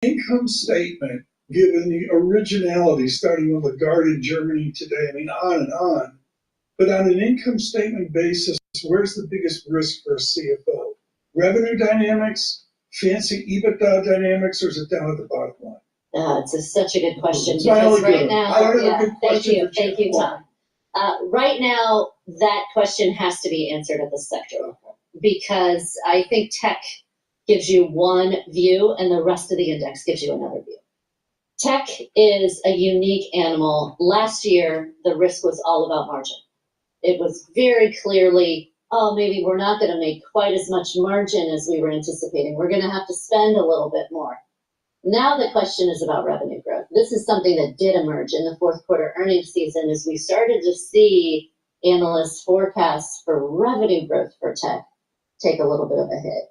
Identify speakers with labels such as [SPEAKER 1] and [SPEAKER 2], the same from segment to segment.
[SPEAKER 1] income statement, given the originality, starting with Lagarde in Germany today, I mean, on and on. But on an income statement basis, where's the biggest risk for a CFO? Revenue dynamics, fancy EBITDA dynamics, or is it down at the bottom line?
[SPEAKER 2] It's such a good question
[SPEAKER 1] It's my
[SPEAKER 2] because
[SPEAKER 1] only
[SPEAKER 2] right
[SPEAKER 1] good
[SPEAKER 2] now,
[SPEAKER 1] I don't have
[SPEAKER 2] yeah,
[SPEAKER 1] a good question for
[SPEAKER 2] thank you, Tom. Right now, that question has to be answered at the sector because I think tech gives you one view and the rest of the index gives you another view. Tech is a unique animal. Last year, the risk was all about margin. It was very clearly, oh, maybe we're not going to make quite as much margin as we were anticipating. We're going to have to spend a little bit more. Now the question is about revenue growth. This is something that did emerge in the fourth quarter earnings season as we started to see analysts' forecasts for revenue growth for tech take a little bit of a hit.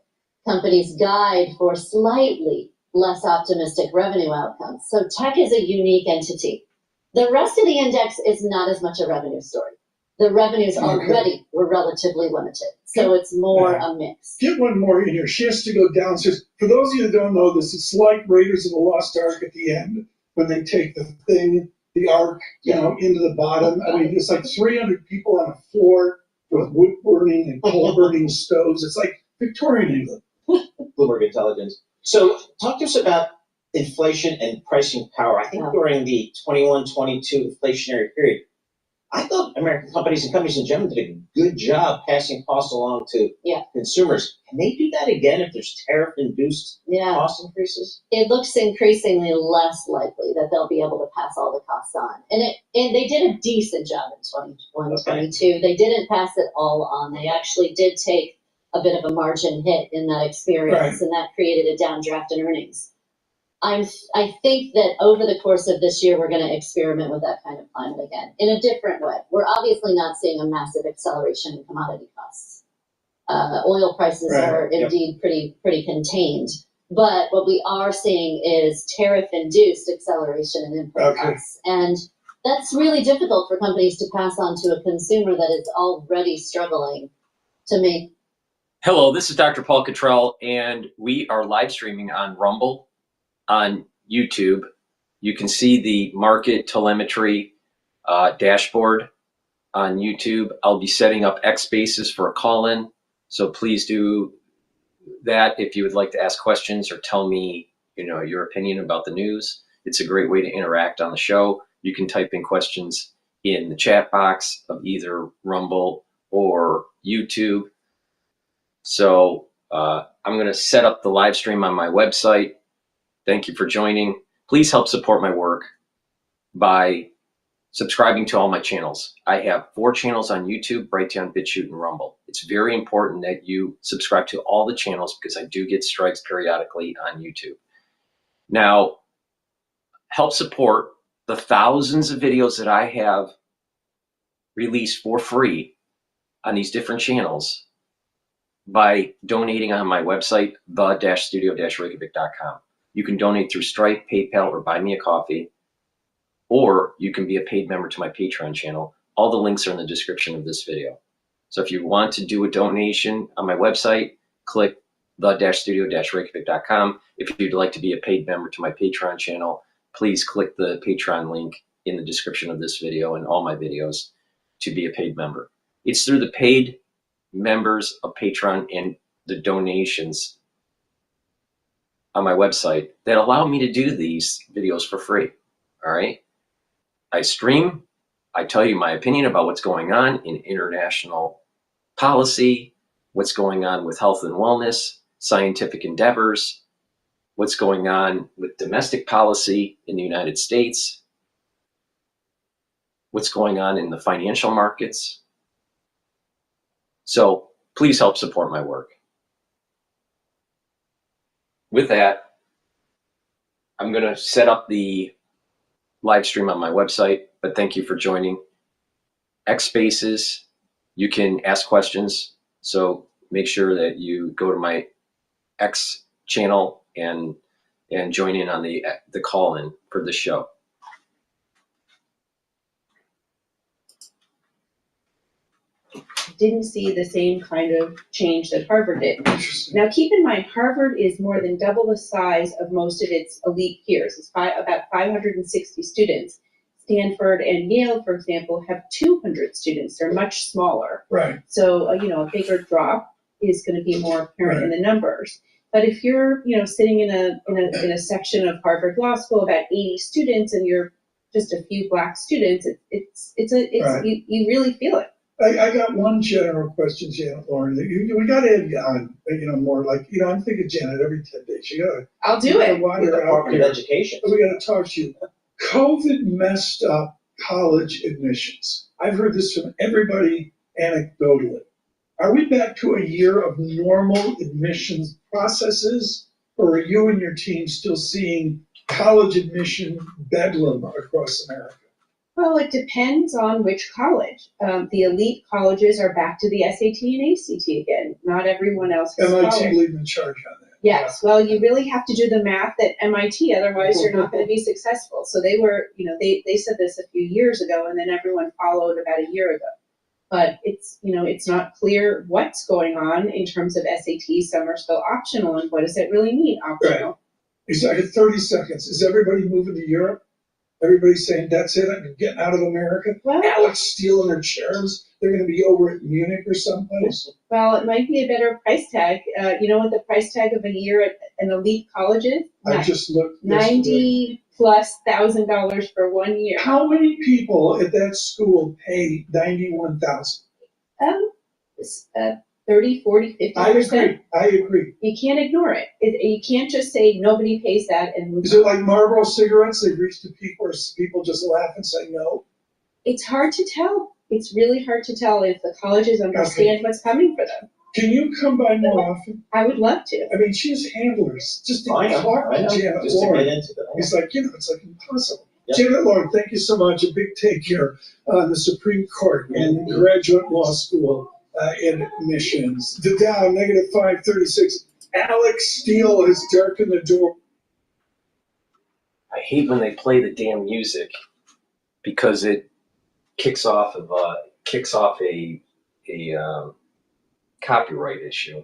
[SPEAKER 2] Companies guide for slightly less optimistic revenue outcomes. So tech is a unique entity. The rest of the index is not as much a revenue story. The revenues already were relatively limited. So it's more a mix.
[SPEAKER 1] Get one more in here. She has to go downstairs. For those of you that don't know this, it's like Raiders of the Lost Ark at the end when they take the thing, the ark, into the bottom. I mean, it's like 300 people on a floor with wood burning and coal burning stoves. It's like Victorian England.
[SPEAKER 3] Bloomberg Intelligence. So talk to us about inflation and pricing power. I think during the 21-22 inflationary period, I thought American companies and companies in general did a good job passing costs along to consumers. Can they do that again if there's tariff-induced cost increases?
[SPEAKER 2] It looks increasingly less likely that they'll be able to pass all the costs on. And they did a decent job in 21-22. They didn't pass it all on. They actually did take a bit of a margin hit in that experience, and that created a downdraft in earnings. I think that over the course of this year, we're going to experiment with that kind of climate again in a different way. We're obviously not seeing a massive acceleration in commodity costs. Oil prices are indeed pretty contained. But what we are seeing is tariff-induced acceleration in input costs. And that's really difficult for companies to pass on to a consumer that is already struggling to make.
[SPEAKER 4] Hello, this is DrPaulCottrell, and we are live streaming on Rumble, on YouTube. You can see the market telemetry dashboard on YouTube. I'll be setting up X Spaces for a call-in, so please do that if you would like to ask questions or tell me, your opinion about the news. It's a great way to interact on the show. You can type in questions in the chat box of either Rumble or YouTube. So I'm going to set up the live stream on my website. Thank you for joining. Please help support my work by subscribing to all my channels. I have 4 channels on YouTube: Brighteon, Bitchute, and Rumble. It's very important that you subscribe to all the channels because I do get strikes periodically on YouTube. Now, help support the thousands of videos that I have released for free on these different channels by donating on my website, the-studio-reykjavik.com. You can donate through Stripe, PayPal, or buy me a coffee, or you can be a paid member to my Patreon channel. All the links are in the description of this video. So if you want to do a donation on my website, click the-studio-reykjavik.com. If you'd like to be a paid member to my Patreon channel, please click the Patreon link in the description of this video and all my videos to be a paid member. It's through the paid members of Patreon and the donations on my website that allow me to do these videos for free. All right. I stream, I tell you my opinion about what's going on in international policy, what's going on with health and wellness, scientific endeavors, what's going on with domestic policy in the United States, what's going on in the financial markets. So please help support my work. With that, I'm going to set up the live stream on my website, but thank you for joining. X Spaces, you can ask questions, so make sure that you go to my X channel and join in on the call-in for the show.
[SPEAKER 5] didn't see the same kind of change that Harvard did.
[SPEAKER 1] Interesting.
[SPEAKER 5] Now, keep in mind, Harvard is more than double the size of most of its elite peers. It's about 560 students. Stanford and Yale, for example, have 200 students. They're much smaller.
[SPEAKER 1] Right.
[SPEAKER 5] So, a bigger drop is going to be more apparent in the numbers. But if you're, sitting in a section of Harvard Law School, about 80 students, and you're just a few Black students,
[SPEAKER 1] Right.
[SPEAKER 5] you really feel it.
[SPEAKER 1] I got one general question, Janet Lauren. We got to have you on, more like, I'm thinking Janet every 10 days.
[SPEAKER 5] I'll do it.
[SPEAKER 1] While
[SPEAKER 3] The
[SPEAKER 1] you're out
[SPEAKER 3] Department of
[SPEAKER 1] here,
[SPEAKER 3] Education.
[SPEAKER 1] we got to talk to you. COVID messed up college admissions. I've heard this from everybody anecdotally. Are we back to a year of normal admissions processes, or are you and your team still seeing college admission bedlam across America?
[SPEAKER 5] Well, it depends on which college. The elite colleges are back to the SAT and ACT again. Not everyone else is
[SPEAKER 1] MIT
[SPEAKER 5] following.
[SPEAKER 1] leading the charge on that.
[SPEAKER 5] Yes, well, you really have to do the math at MIT, otherwise you're not going to be successful. So they were, they said this a few years ago, and then everyone followed about a year ago. But it's not clear what's going on in terms of SAT. Some are still optional, and what does it really mean, optional?
[SPEAKER 1] Right. Exactly. 30 seconds. Is everybody moving to Europe? Everybody's saying, that's it, I'm getting out of America?
[SPEAKER 5] Well,
[SPEAKER 1] Alex stealing their chairs. They're going to be over at Munich or someplace.
[SPEAKER 5] well, it might be a better price tag. You know what the price tag of a year at an elite college is?
[SPEAKER 1] I just looked yesterday.
[SPEAKER 5] $90,000+ for 1 year.
[SPEAKER 1] How many people at that school pay $91,000?
[SPEAKER 5] 30, 40, 50%.
[SPEAKER 1] I agree.
[SPEAKER 5] You can't ignore it. You can't just say nobody pays that and move
[SPEAKER 1] Is it like Marlboro cigarettes? They reach to people, or people just laugh and say no?
[SPEAKER 5] It's hard to tell. It's really hard to tell if the colleges understand what's coming for them.
[SPEAKER 1] Can you come by more often?
[SPEAKER 5] I would love to.
[SPEAKER 1] I mean, she has handlers just to
[SPEAKER 3] I know,
[SPEAKER 1] talk to Janet
[SPEAKER 3] just to
[SPEAKER 1] Lauren.
[SPEAKER 3] get into the.
[SPEAKER 1] It's like, it's like impossible.
[SPEAKER 3] Yep.
[SPEAKER 1] Janet Lauren, thank you so much. A big take here on the Supreme Court and graduate law school in admissions. The Dow, -536. Alex Steele has darkened the door.
[SPEAKER 4] I hate when they play the damn music because it kicks off a copyright issue.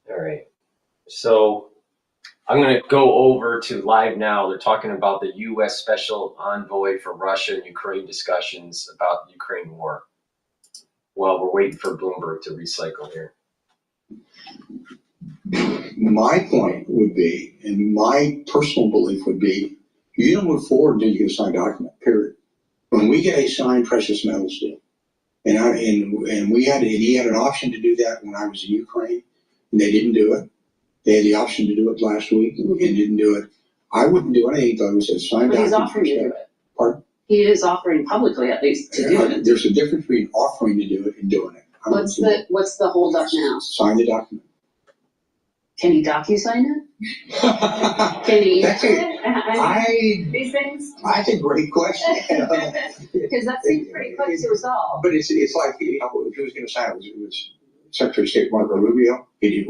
[SPEAKER 4] All right, so I'm going to go over to live now. They're talking about the U.S. Special Envoy for Russia and Ukraine discussions about the Ukraine war. Well, we're waiting for Bloomberg to recycle here.
[SPEAKER 6] My point would be, and my personal belief would be, you don't move forward until you get a signed document, period. When we get a signed precious metals deal, and he had an option to do that when I was in Ukraine, and they didn't do it. They had the option to do it last week and didn't do it. I wouldn't do anything until it was a signed
[SPEAKER 7] But he's
[SPEAKER 6] document.
[SPEAKER 7] offering to do it.
[SPEAKER 6] Pardon?
[SPEAKER 7] He is offering publicly, at least, to do it.
[SPEAKER 6] There's a difference between offering to do it and doing it.
[SPEAKER 7] What's the hold up now?
[SPEAKER 6] Sign the document.
[SPEAKER 7] Can he docu-sign it? Can he
[SPEAKER 6] That's
[SPEAKER 7] email
[SPEAKER 6] it.
[SPEAKER 7] it? These things?
[SPEAKER 6] That's a great question.
[SPEAKER 7] Because that seems pretty quick to resolve.
[SPEAKER 6] But it's like, if he was going to sign it, it was Secretary of State Marco Rubio. He's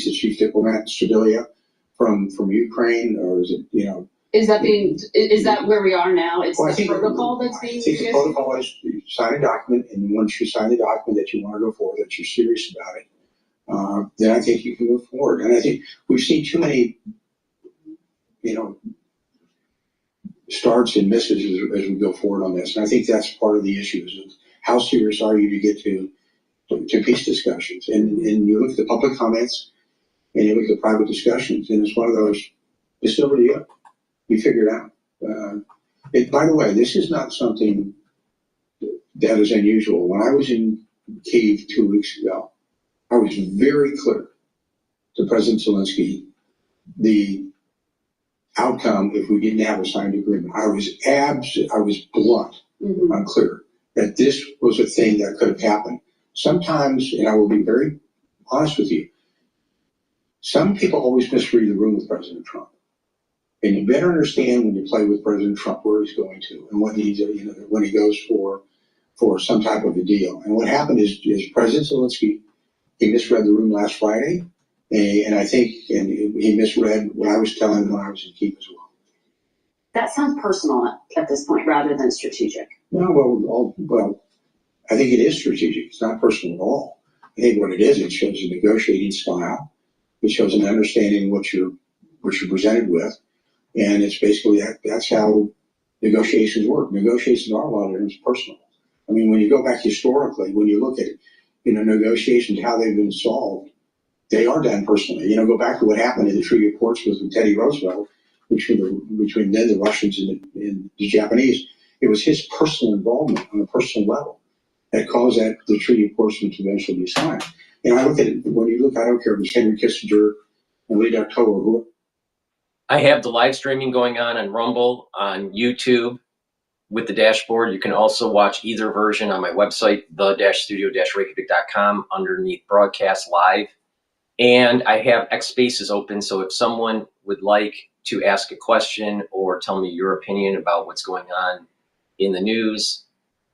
[SPEAKER 6] the chief diplomat in Sevilla from Ukraine, or is it,
[SPEAKER 7] Is that where we are now? It's
[SPEAKER 6] Well,
[SPEAKER 7] the protocol that's being
[SPEAKER 6] I think the
[SPEAKER 7] used?
[SPEAKER 6] protocol is you sign a document, and once you sign the document that you want to go forward, that you're serious about it, then I think you can move forward. And I think we've seen too many, starts and misses as we go forward on this. And I think that's part of the issue is how serious are you to get to peace discussions? And you look at the public comments and you look at the private discussions, and it's one of those, it's over to you. You figure it out. By the way, this is not something that is unusual. When I was in Kyiv 2 weeks ago, I was very clear to President Zelensky the outcome if we didn't have a signed agreement. I was blunt, unclear that this was a thing that could have happened. Sometimes, and I will be very honest with you, some people always misread the room with President Trump. And you better understand when you play with President Trump where he's going to and what he's, when he goes for some type of a deal. And what happened is President Zelensky, he misread the room last Friday, and I think he misread what I was telling him when I was in Kyiv as well.
[SPEAKER 7] That sounds personal at this point rather than strategic.
[SPEAKER 6] No, well, I think it is strategic. It's not personal at all. I think what it is, it shows a negotiating style. It shows an understanding what you're presented with, and it's basically that's how negotiations work. Negotiations are a lot of times personal. I mean, when you go back historically, when you look at negotiations, how they've been solved, they are done personally. Go back to what happened in the Treaty of Portsmouth with Teddy Roosevelt, between then the Russians and the Japanese. It was his personal involvement on a personal level that caused the Treaty of Portsmouth to eventually be signed. And I look at it, when you look, I don't care if it's Henry Kissinger and Lee Darkover.
[SPEAKER 4] I have the live streaming going on Rumble, on YouTube with the dashboard. You can also watch either version on my website, the-studio-reykjavik.com, underneath broadcast live. And I have X spaces open, so if someone would like to ask a question or tell me your opinion about what's going on in the news,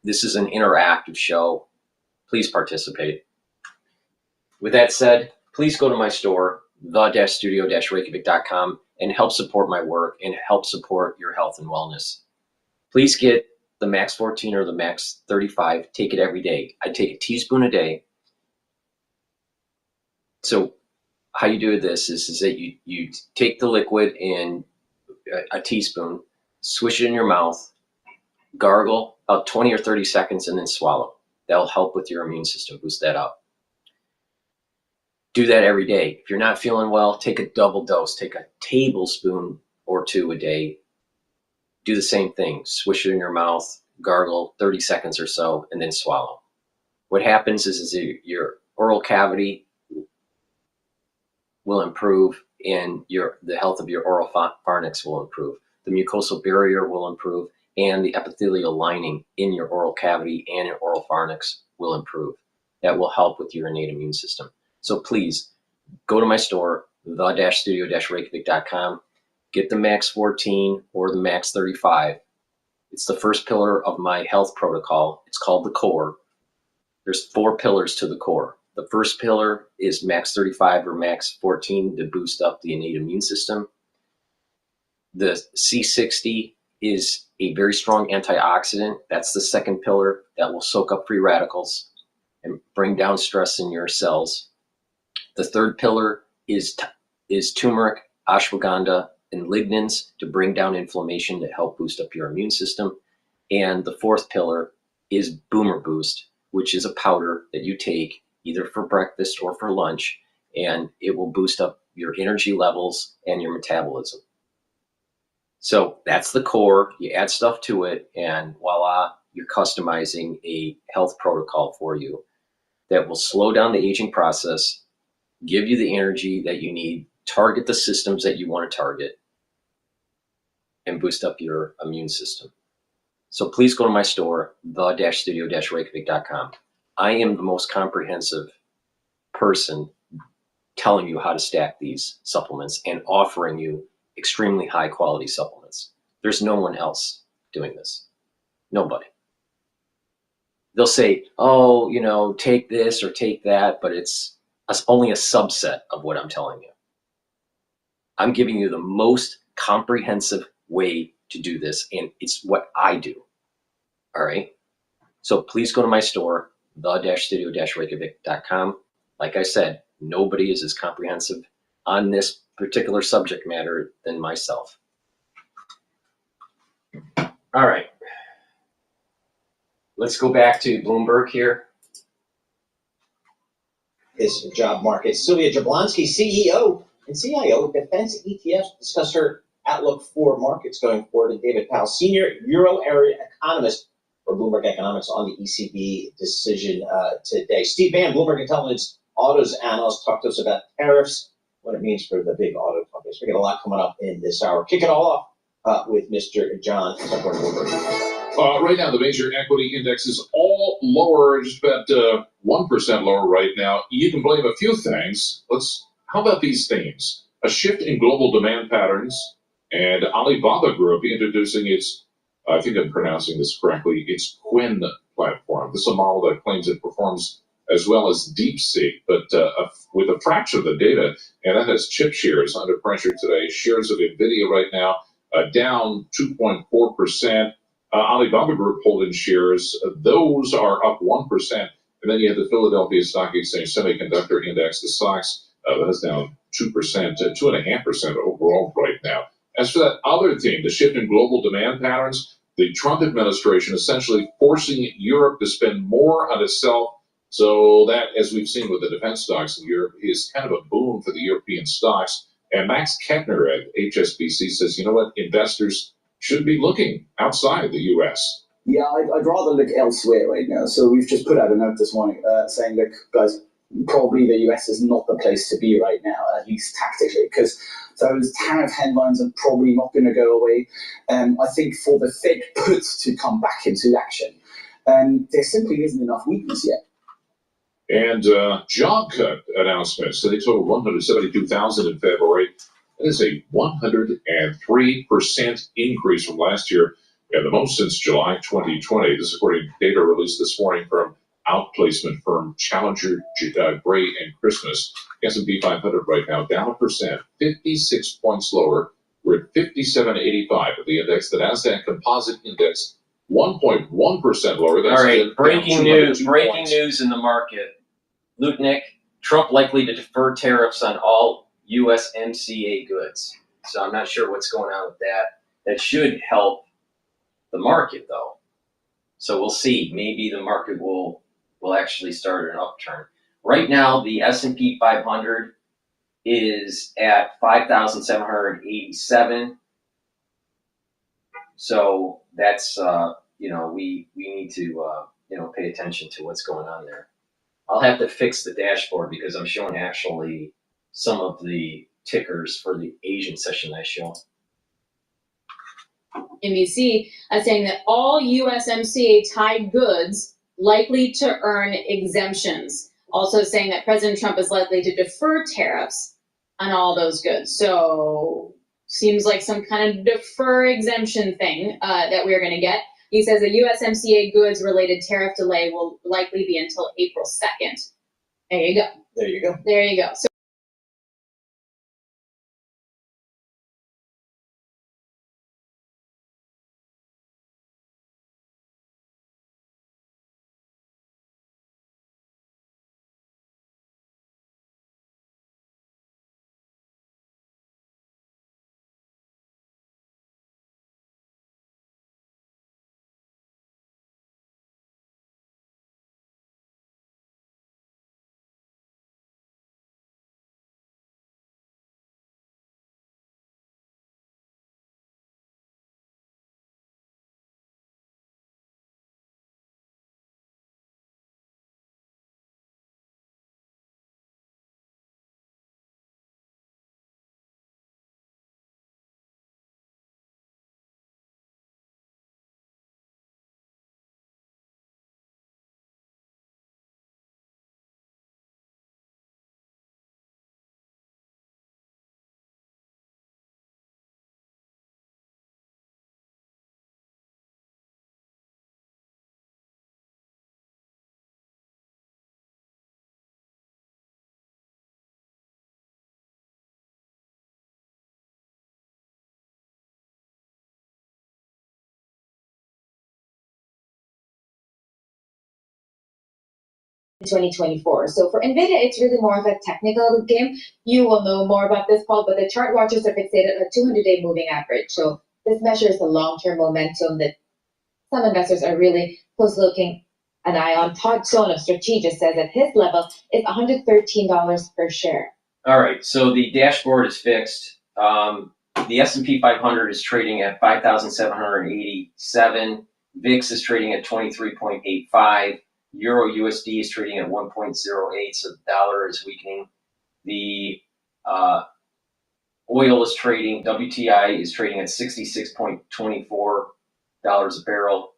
[SPEAKER 4] this is an interactive show. Please participate. With that said, please go to my store, the-studio-reykjavik.com, and help support my work and help support your health and wellness. Please get the Max 14 or the Max 35. Take it every day. I take a teaspoon a day. So how you do this is that you take the liquid in a teaspoon, swish it in your mouth, gargle about 20 or 30 seconds, and then swallow. That'll help with your immune system, boost that up. Do that every day. If you're not feeling well, take a double dose. Take a tablespoon or two a day. Do the same thing. Swish it in your mouth, gargle 30 seconds or so, and then swallow. What happens is your oral cavity will improve, and the health of your oral pharynx will improve. The mucosal barrier will improve, and the epithelial lining in your oral cavity and your oral pharynx will improve. That will help with your innate immune system. So please go to my store, the-studio-reykjavik.com, get the Max 14 or the Max 35. It's the first pillar of my health protocol. It's called the core. There's 4 pillars to the core. The first pillar is Max 35 or Max 14 to boost up the innate immune system. The C60 is a very strong antioxidant. That's the second pillar that will soak up free radicals and bring down stress in your cells. The third pillar is turmeric, ashwagandha, and lignans to bring down inflammation to help boost up your immune system. And the fourth pillar is Boomer Boost, which is a powder that you take either for breakfast or for lunch, and it will boost up your energy levels and your metabolism. So that's the core. You add stuff to it, and voila, you're customizing a health protocol for you that will slow down the aging process, give you the energy that you need, target the systems that you want to target, and boost up your immune system. So please go to my store, the-studio-reykjavik.com. I am the most comprehensive person telling you how to stack these supplements and offering you extremely high quality supplements. There's no one else doing this. Nobody. They'll say, oh, take this or take that, but it's only a subset of what I'm telling you. I'm giving you the most comprehensive way to do this, and it's what I do. All right? So please go to my store, the-studio-reykjavik.com. Like I said, nobody is as comprehensive on this particular subject matter than myself. All right. Let's go back to Bloomberg here.
[SPEAKER 3] This job market. Sylvia Jablonski, CEO and CIO of Defense ETFs, discuss her outlook for markets going forward. And David Powell, senior Euro area economist for Bloomberg Economics, on the ECB decision today. Steve Bann, Bloomberg Intelligence autos analyst, talked to us about tariffs, what it means for the big auto companies. We got a lot coming up in this hour. Kick it all off with Mr. John.
[SPEAKER 8] Right now, the major equity indexes all lower, just about 1% lower right now. You can blame a few things. How about these themes? A shift in global demand patterns, and Alibaba Group introducing its, I think I'm pronouncing this correctly, its Quinn platform. This is a model that claims it performs as well as DeepSeek, but with a fraction of the data, and that has chip shares under pressure today. Shares of NVIDIA right now down 2.4%. Alibaba Group holding shares, those are up 1%. And then you have the Philadelphia Stock Exchange Semiconductor Index, the stocks, that is down 2%, 2.5% overall right now. As for that other theme, the shift in global demand patterns, the Trump administration essentially forcing Europe to spend more on itself. So that, as we've seen with the defense stocks in Europe, is kind of a boon for the European stocks. And Max Kettner at HSBC says, you know what, investors should be looking outside the U.S.
[SPEAKER 9] Yeah, I'd rather look elsewhere right now. So we've just put out a note this morning saying, look, guys, probably the US is not the place to be right now, at least tactically, because those tariff headlines are probably not going to go away. I think for the Fed puts to come back into action, there simply isn't enough weakness yet.
[SPEAKER 8] And job cut announcements. So they totaled 172,000 in February. That is a 103% increase from last year, and the most since July 2020. This is according to data released this morning from outplacement firm Challenger, Gray and Christmas. S&P 500 right now down 1%, 56 points lower. We're at 5785 of the index. The Nasdaq Composite Index 1.1% lower. That's
[SPEAKER 4] all right, breaking news in the market. Lutnick, Trump likely to defer tariffs on all USMCA goods. So I'm not sure what's going on with that. That should help the market, though. So we'll see. Maybe the market will actually start an upturn. Right now, the S&P 500 is at 5,787. So that's we need to pay attention to what's going on there. I'll have to fix the dashboard because I'm showing actually some of the tickers for the Asian session I show.
[SPEAKER 5] NBC saying that all USMCA tied goods likely to earn exemptions. Also saying that President Trump is likely to defer tariffs on all those goods. So seems like some kind of defer exemption thing that we're going to get. He says a USMCA goods related tariff delay will likely be until April 2nd. There you go.
[SPEAKER 3] There you go.
[SPEAKER 5] There you go. So
[SPEAKER 10] in 2024. So for NVIDIA, it's really more of a technical game. You will know more about this, Paul, but the chart watchers are fixated on a 200-day moving average. So this measures the long-term momentum that some investors are really close looking an eye on. Todd Stone of Strategist says at his level is $113 per share.
[SPEAKER 4] All right, so the dashboard is fixed. The S&P 500 is trading at 5,787. VIX is trading at 23.85. Euro USD is trading at 1.08, so the dollar is weakening. The oil is trading, WTI is trading at $66.24 a barrel.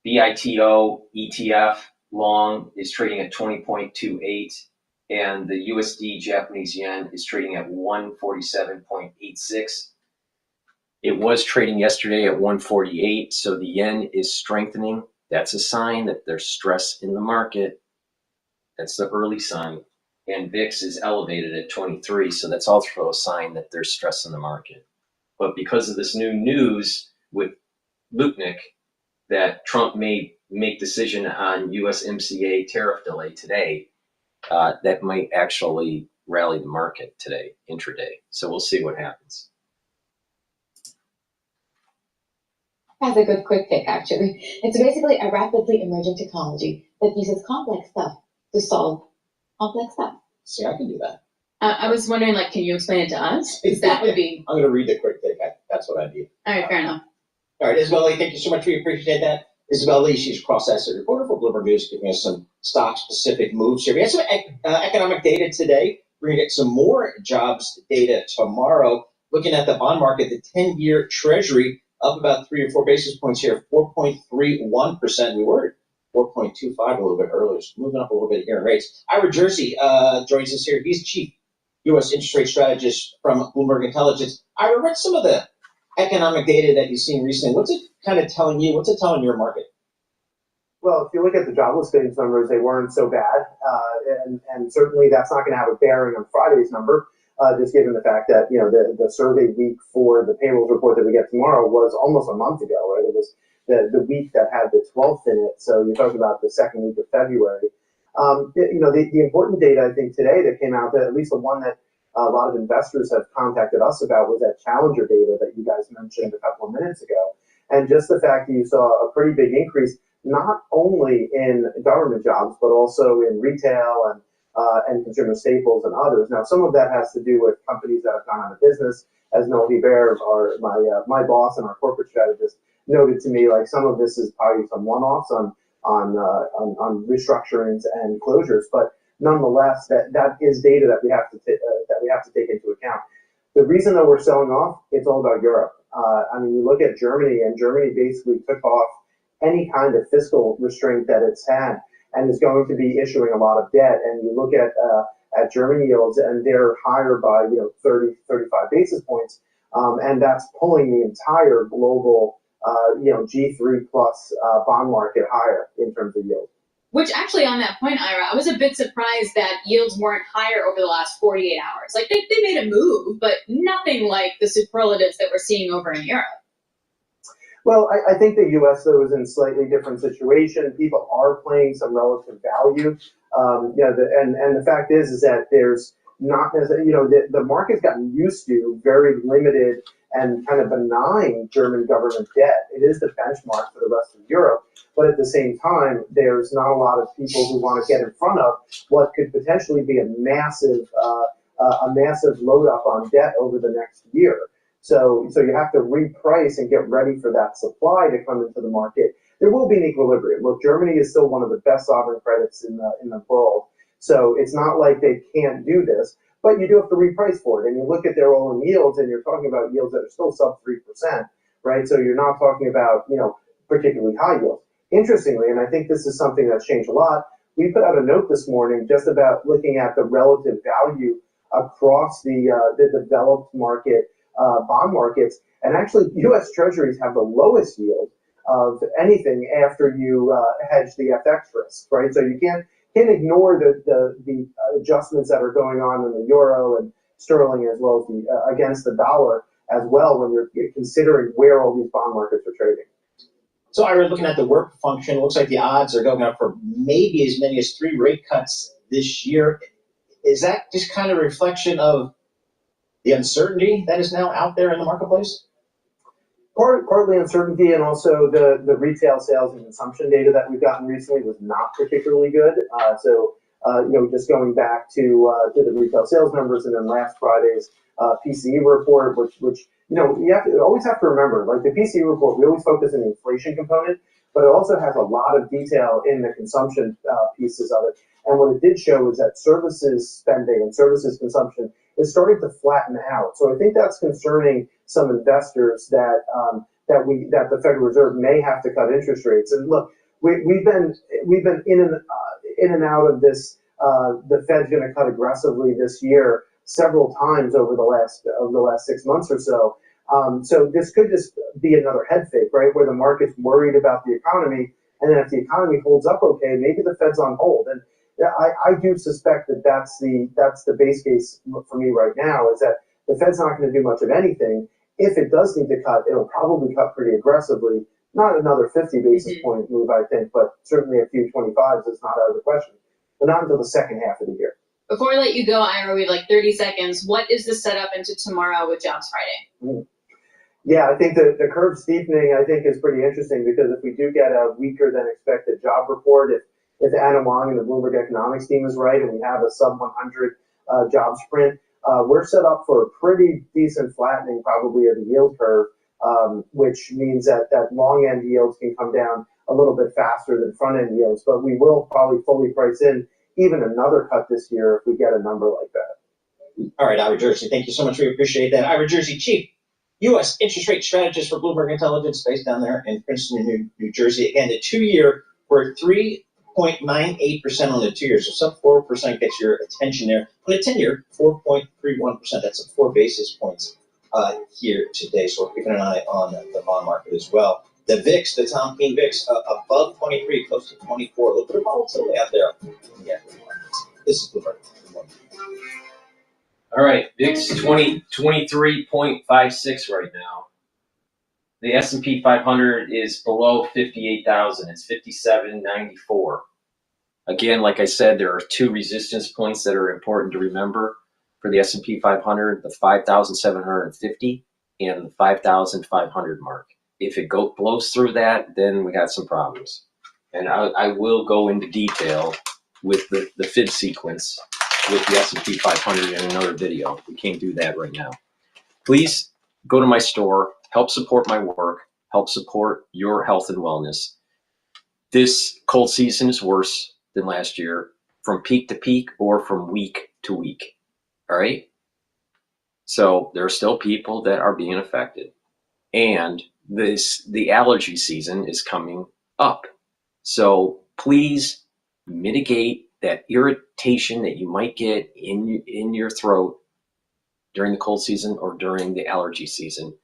[SPEAKER 4] BITO ETF long is trading at 20.28, and the USD Japanese yen is trading at 147.86. It was trading yesterday at 148, so the yen is strengthening. That's a sign that there's stress in the market. That's the early sign. And VIX is elevated at 23, so that's also a sign that there's stress in the market. But because of this new news with Lutnick that Trump may make decision on USMCA tariff delay today, that might actually rally the market today, intraday. So we'll see what happens.
[SPEAKER 10] That's a good quick pick, actually. It's basically a rapidly emerging technology that uses complex stuff to solve complex stuff.
[SPEAKER 3] See, I can do that.
[SPEAKER 5] I was wondering, like, can you explain it to us? Because that would be,
[SPEAKER 3] I'm gonna read the quick take. That's what I need.
[SPEAKER 5] all right, fair enough.
[SPEAKER 3] All right, Isabel Lee, thank you so much. We appreciate that. Isabel Lee, she's a cross-asset reporter for Bloomberg News, giving us some stock-specific moves here. We have some economic data today. We're gonna get some more jobs data tomorrow. Looking at the bond market, the 10-year Treasury up about 3 or 4 basis points here, 4.31%. We were at 4.25 a little bit earlier, so moving up a little bit here in rates. Ira Jersey joins us here. He's chief U.S. interest rate strategist from Bloomberg Intelligence. Ira, what's some of the economic data that you've seen recently? What's it kind of telling you? What's it telling your market?
[SPEAKER 11] Well, if you look at the jobless claims numbers, they weren't so bad, and certainly that's not going to have a bearing on Friday's number, just given the fact that the survey week for the payrolls report that we get tomorrow was almost a month ago, right? It was the week that had the 12th in it, so you're talking about the second week of February. The important data I think today that came out, at least the one that a lot of investors have contacted us about, was that Challenger data that you guys mentioned a couple of minutes ago, and just the fact that you saw a pretty big increase, not only in government jobs, but also in retail and consumer staples and others. Now, some of that has to do with companies that have gone out of business. As Melody Bear, my boss and our corporate strategist, noted to me, like some of this is probably some one-offs on restructurings and closures, but nonetheless, that is data that we have to take into account. The reason that we're selling off, it's all about Europe. You look at Germany, and Germany basically took off any kind of fiscal restraint that it's had, and is going to be issuing a lot of debt. And you look at German yields, and they're higher by 30, 35 basis points, and that's pulling the entire global G3 plus bond market higher in terms of yield.
[SPEAKER 5] Which actually, on that point, Ira, I was a bit surprised that yields weren't higher over the last 48 hours. Like, they made a move, but nothing like the superlatives that we're seeing over in Europe.
[SPEAKER 11] Well, I think the U.S., though, is in a slightly different situation. People are playing some relative value. And the fact is that there's not necessarily, the market's gotten used to very limited and kind of benign German government debt. It is the benchmark for the rest of Europe. But at the same time, there's not a lot of people who want to get in front of what could potentially be a massive load up on debt over the next year. So you have to reprice and get ready for that supply to come into the market. There will be an equilibrium. Look, Germany is still one of the best sovereign credits in the world. So it's not like they can't do this, but you do have to reprice for it. And you look at their all-in yields, and you're talking about yields that are still sub 3%, right? So you're not talking about, particularly high yields. Interestingly, and I think this is something that's changed a lot, we put out a note this morning just about looking at the relative value across the developed market bond markets, and actually U.S. Treasuries have the lowest yield of anything after you hedge the FX risk, right? So you can't ignore the adjustments that are going on in the euro and sterling, as well as against the dollar as well, when you're considering where all these bond markets are trading.
[SPEAKER 3] So Ira, looking at the work function, it looks like the odds are going up for maybe as many as 3 rate cuts this year. Is that just kind of a reflection of the uncertainty that is now out there in the marketplace?
[SPEAKER 11] Partly uncertainty, and also the retail sales and consumption data that we've gotten recently was not particularly good. Just going back to the retail sales numbers, and then last Friday's PCE report, which you always have to remember, like the PCE report, we always focus on the inflation component, but it also has a lot of detail in the consumption pieces of it. And what it did show is that services spending and services consumption is starting to flatten out. So I think that's concerning some investors that the Federal Reserve may have to cut interest rates. And look, we've been in and out of this. The Fed's going to cut aggressively this year several times over the last 6 months or so. So this could just be another head fake, right, where the market's worried about the economy, and then if the economy holds up okay, maybe the Fed's on hold. And I do suspect that that's the base case for me right now, is that the Fed's not going to do much of anything if it does need to cut, it'll probably cut pretty aggressively. Not another 50 basis point move, I think, but certainly a few 25s is not out of the question. But not until the second half of the year.
[SPEAKER 5] Before I let you go, Ira, we have like 30 seconds. What is the setup into tomorrow with Jobs Friday?
[SPEAKER 11] Yeah, I think the curve steepening, I think, is pretty interesting because if we do get a weaker than expected job report, if Adam Wong and the Bloomberg economics team is right and we have a sub 100 jobs print, we're set up for a pretty decent flattening probably of the yield curve, which means that long end yields can come down a little bit faster than front end yields, but we will probably fully price in even another cut this year if we get a number like that.
[SPEAKER 3] All right, Ira Jersey, thank you so much. We appreciate that. Ira Jersey, Chief U.S. interest rate strategist for Bloomberg Intelligence, based down there in Princeton, New Jersey. Again, the 2-year, we're at 3.98% on the 2 years, so sub 4% gets your attention there. On the 10-year, 4.31%. That's up 4 basis points here today. So we're keeping an eye on the bond market as well. The VIX, the Tom Keene VIX, above 23, close to 24. A little bit of volatility out there. Yeah. This is Bloomberg.
[SPEAKER 4] All right, VIX 23.56 right now. The S&P 500 is below 58,000. It's 57.94. Again, like I said, there are 2 resistance points that are important to remember for the S&P 500, the 5,750 and the 5,500 mark. If it blows through that, then we got some problems. And I will go into detail with the FID sequence with the S&P 500 in another video. We can't do that right now. Please go to my store, help support my work, help support your health and wellness. This cold season is worse than last year, from peak to peak or from week to week. All right? So there are still people that are being affected. And the allergy season is coming up. So please mitigate that irritation that you might get in your throat during the cold season or during the allergy season.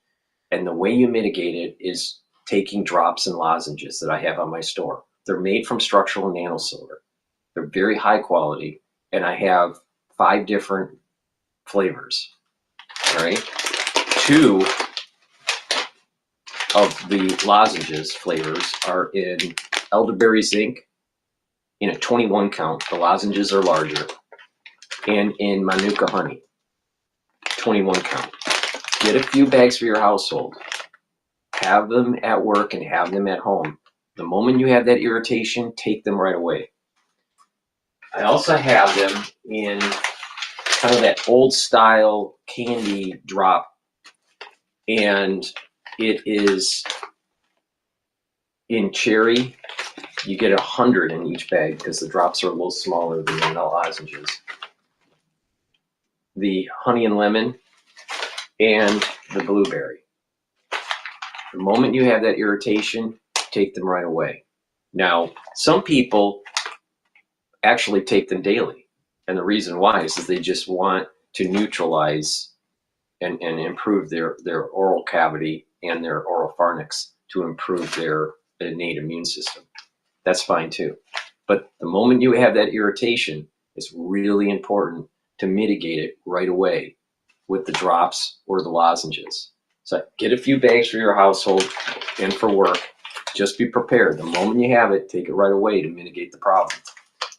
[SPEAKER 4] And the way you mitigate it is taking drops and lozenges that I have on my store. They're made from structural nanosilver. They're very high quality, and I have 5 different flavors. All right, 2 of the lozenges flavors are in elderberry zinc in a 21 count. The lozenges are larger, and in manuka honey, 21 count. Get a few bags for your household. Have them at work and have them at home. The moment you have that irritation, take them right away. I also have them in kind of that old style candy drop, and it is in cherry. You get 100 in each bag because the drops are a little smaller than the lozenges. The honey and lemon and the blueberry. The moment you have that irritation, take them right away. Now, some people actually take them daily. And the reason why is that they just want to neutralize and improve their oral cavity and their oropharynx to improve their innate immune system. That's fine too. But the moment you have that irritation, it's really important to mitigate it right away with the drops or the lozenges. So get a few bags for your household and for work. Just be prepared. The moment you have it, take it right away to mitigate the problem.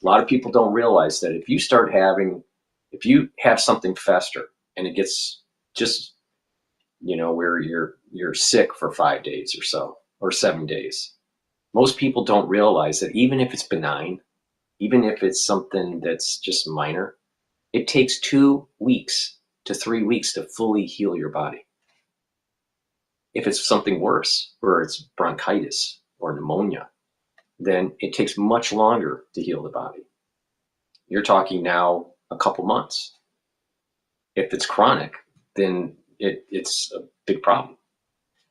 [SPEAKER 4] A lot of people don't realize that if you have something fester and it gets just, where you're sick for 5 days or so, or 7 days, most people don't realize that even if it's benign, even if it's something that's just minor, it takes 2 weeks to 3 weeks to fully heal your body. If it's something worse, or it's bronchitis or pneumonia, then it takes much longer to heal the body. You're talking now a couple months. If it's chronic, then it's a big problem.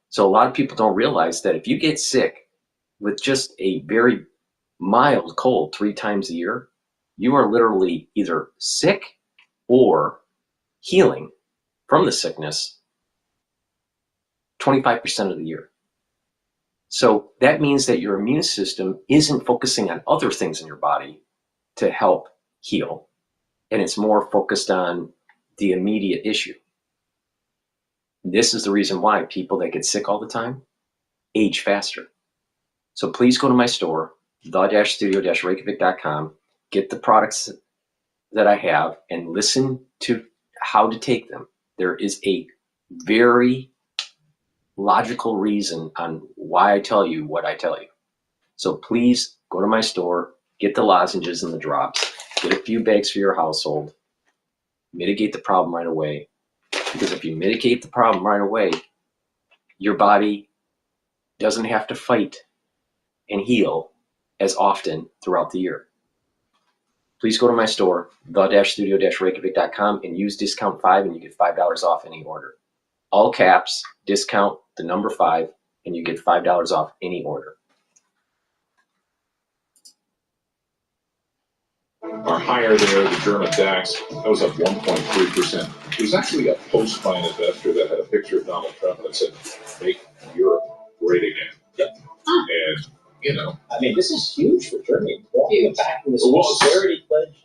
[SPEAKER 4] So a lot of people don't realize that if you get sick with just a very mild cold 3 times a year, you are literally either sick or healing from the sickness 25% of the year. So that means that your immune system isn't focusing on other things in your body to help heal, and it's more focused on the immediate issue. This is the reason why people that get sick all the time age faster. So please go to my store, the-studio-reykjavik.com, get the products that I have, and listen to how to take them. There is a very logical reason on why I tell you what I tell you. So please go to my store, get the lozenges and the drops, get a few bags for your household, mitigate the problem right away. Because if you mitigate the problem right away, your body doesn't have to fight and heal as often throughout the year. Please go to my store, the-studio-reykjavik.com, and use discount 5 and you get $5 off any order. All caps, discount the number 5, and you get $5 off any order.
[SPEAKER 8] Are higher there, the German DAX, that was up 1.3%. It was actually a post by an investor that had a picture of Donald Trump and it said, "Make Europe great again."
[SPEAKER 3] Yep.
[SPEAKER 8] And, you know.
[SPEAKER 3] I mean, this is huge for Germany. Walking back from this austerity pledge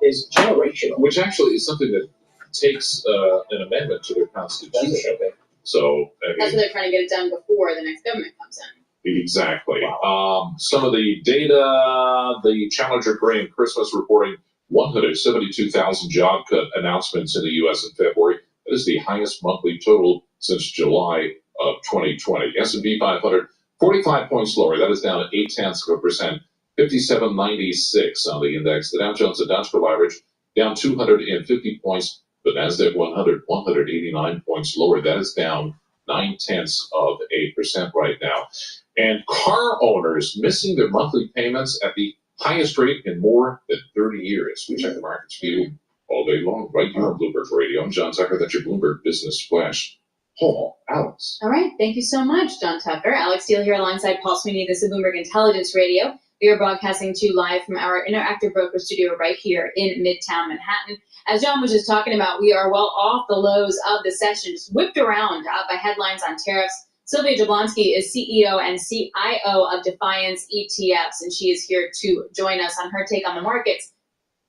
[SPEAKER 3] is generational.
[SPEAKER 8] Which actually is something that takes an amendment to their constitution.
[SPEAKER 3] Okay.
[SPEAKER 8] So, I mean,
[SPEAKER 5] That's why they're trying to get it done before the next government comes in.
[SPEAKER 8] exactly.
[SPEAKER 3] Wow.
[SPEAKER 8] Some of the data, the Challenger Grain Christmas reporting 172,000 job cut announcements in the U.S. in February. That is the highest monthly total since July of 2020. S&P 500, 45 points lower. That is down 0.8%, 5796 on the index. The Dow Jones Industrial Average down 250 points. The Nasdaq 100, 189 points lower. That is down 0.9% right now. And car owners missing their monthly payments at the highest rate in more than 30 years. We check the markets for you all day long, right here on Bloomberg Radio. I'm John Tucker. That's your Bloomberg Business Flash. Paul, Alex.
[SPEAKER 5] All right, thank you so much, John Tucker. Alex Steele here alongside Paul Sweeney. This is Bloomberg Intelligence Radio. We are broadcasting to you live from our interactive broker studio right here in Midtown Manhattan. As John was just talking about, we are well off the lows of the session, just whipped around by headlines on tariffs. Sylvia Jablonski is CEO and CIO of Defiance ETFs, and she is here to join us on her take on the markets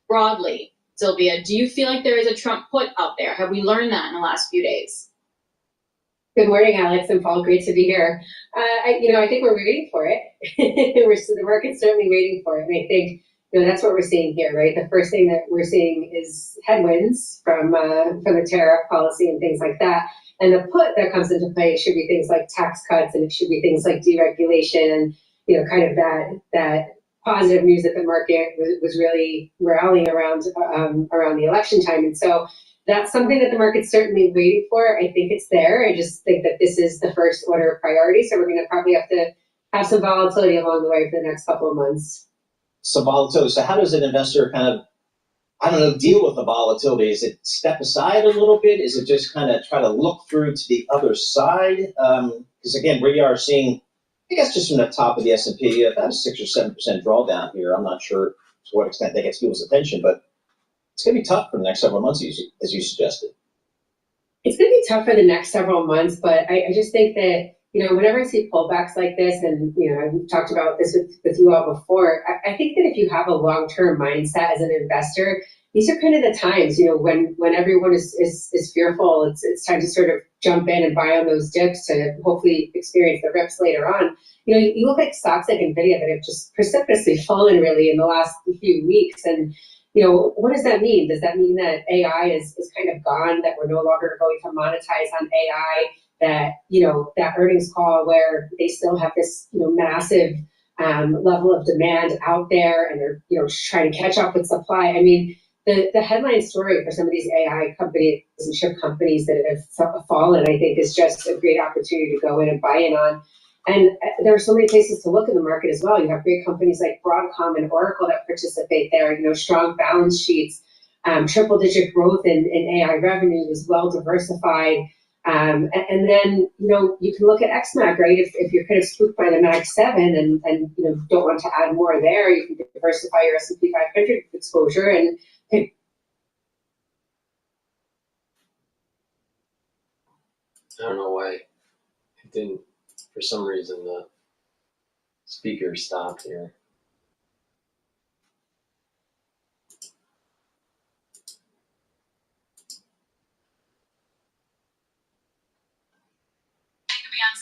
[SPEAKER 5] broadly. Sylvia, do you feel like there is a Trump put out there? Have we learned that in the last few days?
[SPEAKER 12] Good morning, Alex and Paul. Great to be here. I think we're waiting for it. The market's certainly waiting for it. And I think, that's what we're seeing here, right? The first thing that we're seeing is headwinds from the tariff policy and things like that. And the put that comes into play should be things like tax cuts, and it should be things like deregulation, and kind of that positive news that the market was really rallying around the election time. And so that's something that the market's certainly waiting for. I think it's there. I just think that this is the first order of priority. So we're going to probably have to have some volatility along the way for the next couple of months.
[SPEAKER 3] Some volatility. So how does an investor kind of, deal with the volatility? Is it step aside a little bit? Is it just kind of try to look through to the other side? Because again, we are seeing, I guess just from the top of the S&P, about a 6 or 7% drawdown here. I'm not sure to what extent that gets people's attention, but it's going to be tough for the next several months, as you suggested.
[SPEAKER 12] It's going to be tough for the next several months, but I just think that, whenever I see pullbacks like this, and, I've talked about this with you all before, I think that if you have a long-term mindset as an investor, these are kind of the times, when everyone is fearful, it's time to sort of jump in and buy on those dips to hopefully experience the rips later on. You look at stocks like NVIDIA that have just precipitously fallen really in the last few weeks, and what does that mean? Does that mean that AI is kind of gone, that we're no longer going to monetize on AI, that, that earnings call where they still have this, massive level of demand out there and they're, trying to catch up with supply? I mean, the headline story for some of these AI companies and chip companies that have fallen, I think, is just a great opportunity to go in and buy in on. And there are so many places to look in the market as well. You have great companies like Broadcom and Oracle that participate there, strong balance sheets, triple-digit growth in AI revenue is well diversified. And then, you can look at XMAC, right? If you're kind of spooked by the Mag 7 and don't want to add more there, you can diversify your S&P 500 exposure and
[SPEAKER 4] I don't know why it didn't. For some reason, the speaker stopped here.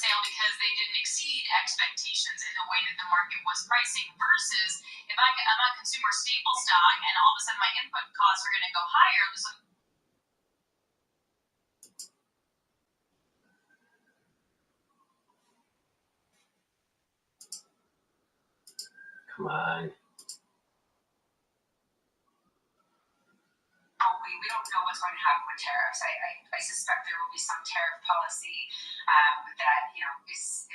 [SPEAKER 13] sale because they didn't exceed expectations in the way that the market was pricing, versus if I'm a consumer staple stock and all of a sudden my input costs are going to go higher, I'm just like,
[SPEAKER 4] Come on.
[SPEAKER 13] we don't know what's going to happen with tariffs. I suspect there will be some tariff policy that is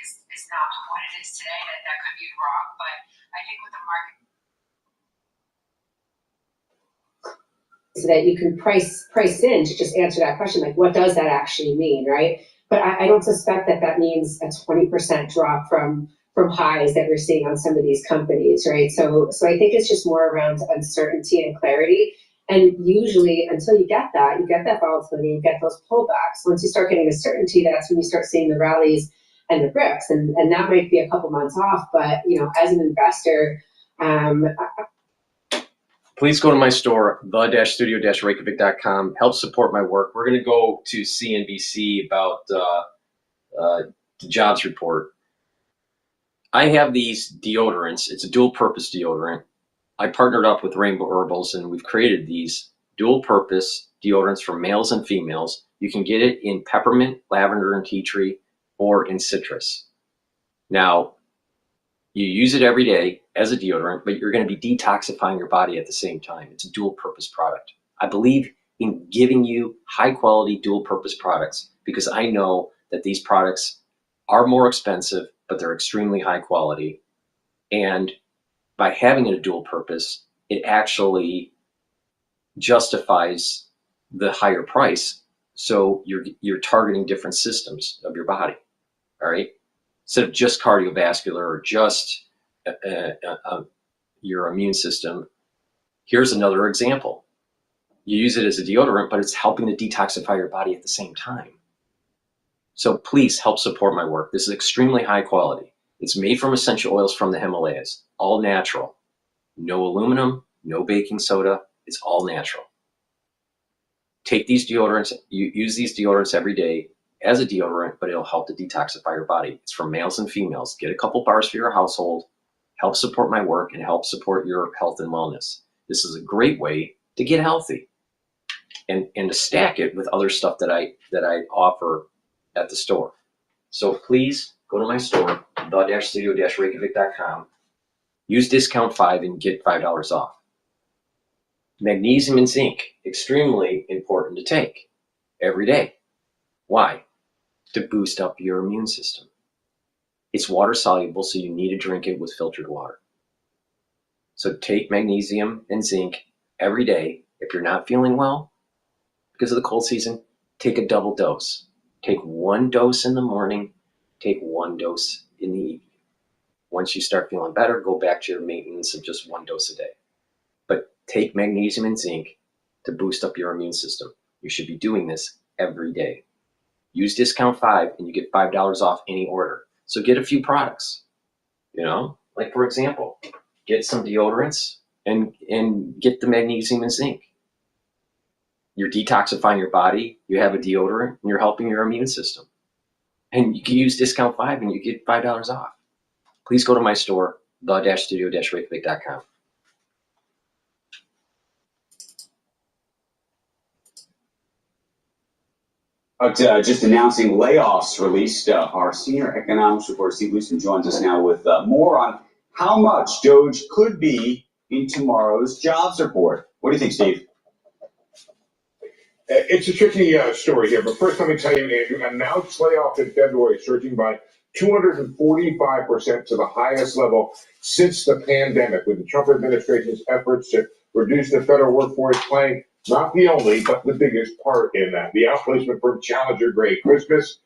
[SPEAKER 13] not what it is today. That could be wrong, but I think with the market.
[SPEAKER 12] So that you can price in to just answer that question, like what does that actually mean, right? But I don't suspect that means a 20% drop from highs that we're seeing on some of these companies, right? So I think it's just more around uncertainty and clarity. And usually until you get that volatility, you get those pullbacks. Once you start getting the certainty, that's when you start seeing the rallies and the bricks. And that might be a couple months off, but as an investor,
[SPEAKER 4] please go to my store, the-studio-reykjavik.com. Help support my work. We're going to go to CNBC about the jobs report. I have these deodorants. It's a dual-purpose deodorant. I partnered up with Rainbow Herbals, and we've created these dual-purpose deodorants for males and females. You can get it in peppermint, lavender, and tea tree, or in citrus. Now, you use it every day as a deodorant, but you're going to be detoxifying your body at the same time. It's a dual-purpose product. I believe in giving you high-quality dual-purpose products because I know that these products are more expensive, but they're extremely high quality. And by having it a dual purpose, it actually justifies the higher price. So you're targeting different systems of your body, all right? Instead of just cardiovascular or just your immune system. Here's another example. You use it as a deodorant, but it's helping to detoxify your body at the same time. So please help support my work. This is extremely high quality. It's made from essential oils from the Himalayas, all natural. No aluminum, no baking soda, it's all natural. Take these deodorants, you use these deodorants every day as a deodorant, but it'll help to detoxify your body. It's for males and females. Get a couple bars for your household, help support my work, and help support your health and wellness. This is a great way to get healthy and to stack it with other stuff that I offer at the store. So please go to my store, the-studio-reykjavik.com. Use discount 5 and get $5 off. Magnesium and zinc, extremely important to take every day. Why? To boost up your immune system. It's water soluble, so you need to drink it with filtered water. So take magnesium and zinc every day. If you're not feeling well because of the cold season, take a double dose. Take 1 dose in the morning, take 1 dose in the evening. Once you start feeling better, go back to your maintenance of just 1 dose a day. But take magnesium and zinc to boost up your immune system. You should be doing this every day. Use discount 5 and you get $5 off any order. So get a few products, like for example, get some deodorants and get the magnesium and zinc. You're detoxifying your body, you have a deodorant, and you're helping your immune system. And you can use discount 5 and you get $5 off. Please go to my store, the-studio-reykjavik.com.
[SPEAKER 14] Just announcing layoffs released. Our senior economics reporter, Steve Leeson, joins us now with more on how much Doge could be in tomorrow's jobs report. What do you think, Steve?
[SPEAKER 15] It's a tricky story here, but first let me tell you, Andrew, announced layoff in February surging by 245% to the highest level since the pandemic, with the Trump administration's efforts to reduce the federal workforce playing not the only, but the biggest part in that. The outplacement firm Challenger Gray Christmas,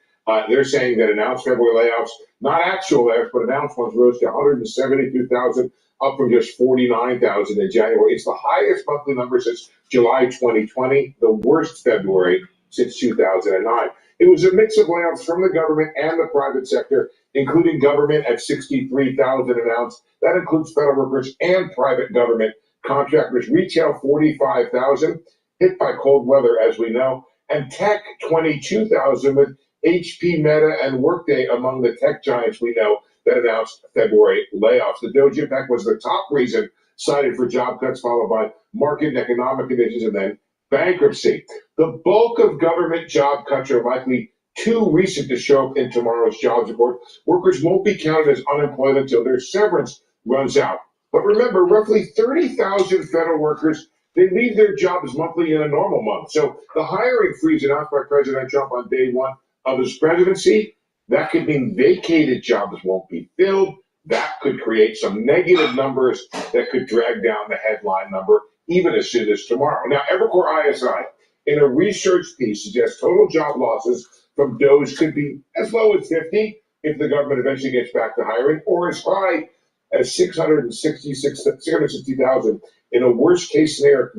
[SPEAKER 15] they're saying that announced February layoffs, not actual layoffs, but announced ones, rose to 172,000, up from just 49,000 in January. It's the highest monthly number since July 2020, the worst February since 2009. It was a mix of layoffs from the government and the private sector, including government at 63,000 announced. That includes federal workers and private government contractors. Retail, 45,000, hit by cold weather, as we know. And tech, 22,000, with HP, Meta, and Workday among the tech giants we know that announced February layoffs. The DOGE impact was the top reason cited for job cuts, followed by market and economic conditions, and then bankruptcy. The bulk of government job cuts are likely too recent to show up in tomorrow's jobs report. Workers won't be counted as unemployed until their severance runs out. But remember, roughly 30,000 federal workers, they leave their jobs monthly in a normal month. So the hiring freeze announced by President Trump on day one of his presidency, that could mean vacated jobs won't be filled. That could create some negative numbers that could drag down the headline number even as soon as tomorrow. Now, Evercore ISI, in a research piece, suggests total job losses from DOGE could be as low as 50 if the government eventually gets back to hiring, or as high as 660,000 in a worst case scenario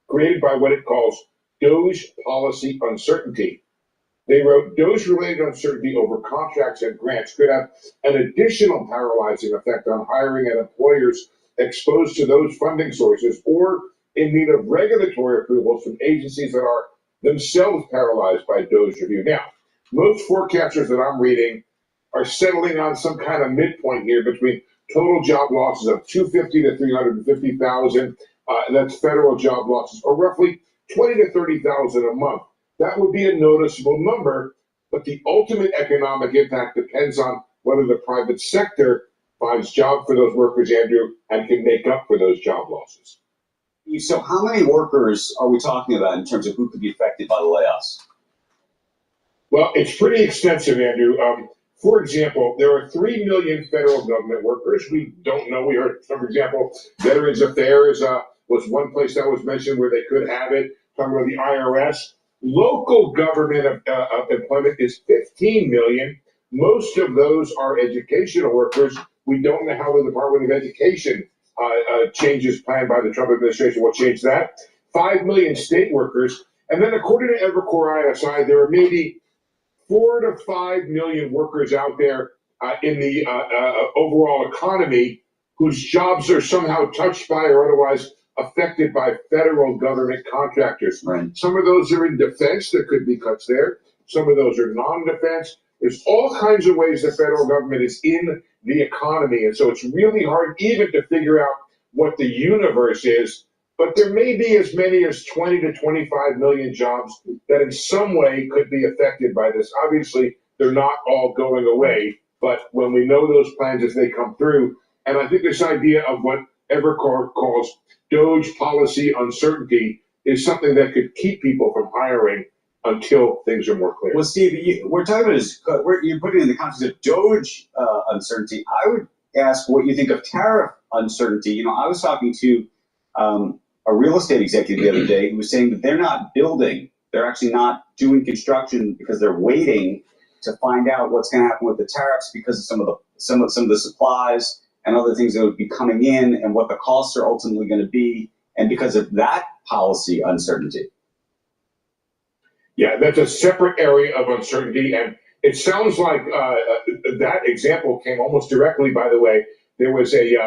[SPEAKER 15] created by what it calls DOGE policy uncertainty. They wrote, DOGE-related uncertainty over contracts and grants could have an additional paralyzing effect on hiring and employers exposed to those funding sources or in need of regulatory approvals from agencies that are themselves paralyzed by DOGE review. Now, most forecasters that I'm reading are settling on some kind of midpoint here between total job losses of 250 to 350,000. That's federal job losses, or roughly 20 to 30,000 a month. That would be a noticeable number, but the ultimate economic impact depends on whether the private sector finds jobs for those workers, Andrew, and can make up for those job losses.
[SPEAKER 14] So how many workers are we talking about in terms of who could be affected by the layoffs?
[SPEAKER 15] Well, it's pretty extensive, Andrew. For example, there are 3 million federal government workers. We don't know. We heard, for example, Veterans Affairs was one place that was mentioned where they could have it. Talking about the IRS. Local government employment is 15 million. Most of those are educational workers. We don't know how the Department of Education changes planned by the Trump administration will change that. 5 million state workers. And then according to Evercore ISI, there are maybe 4 to 5 million workers out there in the overall economy whose jobs are somehow touched by or otherwise affected by federal government contractors.
[SPEAKER 14] Right.
[SPEAKER 15] Some of those are in defense. There could be cuts there. Some of those are non-defense. There's all kinds of ways the federal government is in the economy. And so it's really hard even to figure out what the universe is. But there may be as many as 20 to 25 million jobs that in some way could be affected by this. Obviously, they're not all going away. But when we know those plans as they come through, and I think this idea of what Evercore calls DOGE policy uncertainty is something that could keep people from hiring until things are more clear.
[SPEAKER 14] Well, Steve, we're talking about this, you're putting it in the context of DOGE uncertainty. I would ask what you think of tariff uncertainty. You know, I was talking to a real estate executive the other day who was saying that they're not building, they're actually not doing construction because they're waiting to find out what's going to happen with the tariffs because of some of the supplies and other things that would be coming in and what the costs are ultimately going to be, and because of that policy uncertainty.
[SPEAKER 15] Yeah, that's a separate area of uncertainty, and it sounds like that example came almost directly, by the way. There was a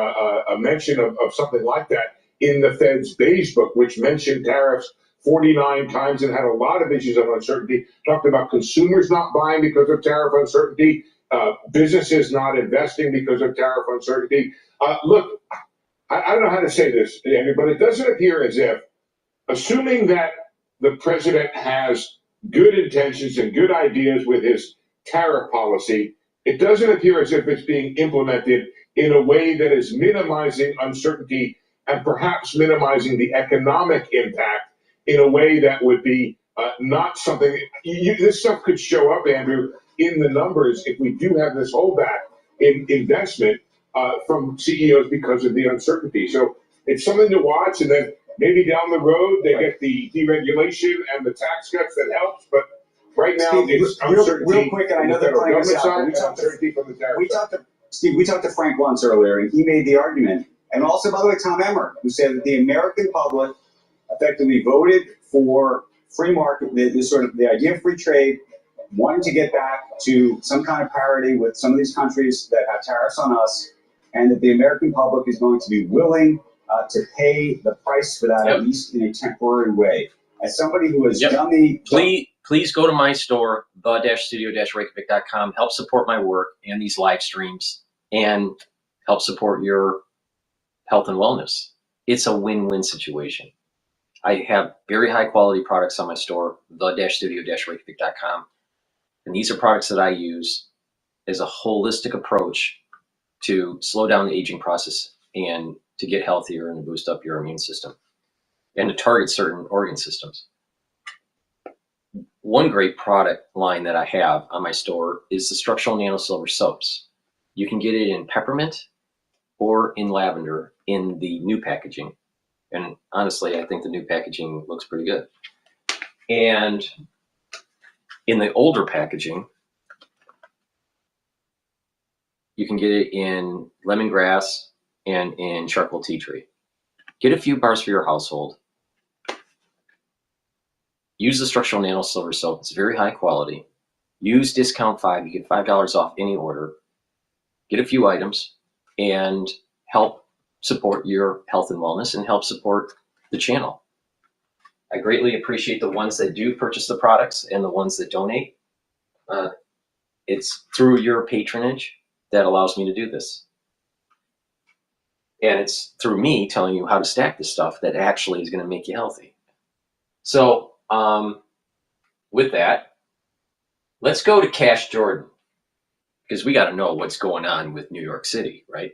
[SPEAKER 15] mention of something like that in the Fed's beige book, which mentioned tariffs 49 times and had a lot of issues of uncertainty, talked about consumers not buying because of tariff uncertainty, businesses not investing because of tariff uncertainty. Look, I don't know how to say this, Andrew, but it doesn't appear as if, assuming that the president has good intentions and good ideas with his tariff policy, it doesn't appear as if it's being implemented in a way that is minimizing uncertainty and perhaps minimizing the economic impact in a way that would be not something. This stuff could show up, Andrew, in the numbers if we do have this holdback in investment from CEOs because of the uncertainty. So it's something to watch, and then maybe down the road they get the deregulation and the tax cuts that helps. But right now,
[SPEAKER 14] Steve,
[SPEAKER 15] it's uncertainty.
[SPEAKER 14] real quick, and I know they're playing us out, but we talked to Frank Luntz earlier, and he made the argument, and also, by the way, Tom Emmer, who said that the American public effectively voted for free market, the idea of free trade, wanting to get back to some kind of parity with some of these countries that have tariffs on us, and that the American public is going to be willing to pay the price for that, at least in a temporary way. As somebody who has done the
[SPEAKER 4] please go to my store, the-studio-reykjavik.com, help support my work and these live streams, and help support your health and wellness. It's a win-win situation. I have very high quality products on my store, the-studio-reykjavik.com. And these are products that I use as a holistic approach to slow down the aging process and to get healthier and to boost up your immune system and to target certain organ systems. One great product line that I have on my store is the structural nano silver soaps. You can get it in peppermint or in lavender in the new packaging. And honestly, I think the new packaging looks pretty good. And in the older packaging, you can get it in lemongrass and in charcoal tea tree. Get a few bars for your household. Use the structural nano silver soap. It's very high quality. Use discount 5. You get $5 off any order. Get a few items and help support your health and wellness and help support the channel. I greatly appreciate the ones that do purchase the products and the ones that donate. It's through your patronage that allows me to do this. And it's through me telling you how to stack this stuff that actually is going to make you healthy. So with that, let's go to Cash Jordan, because we got to know what's going on with New York City, right?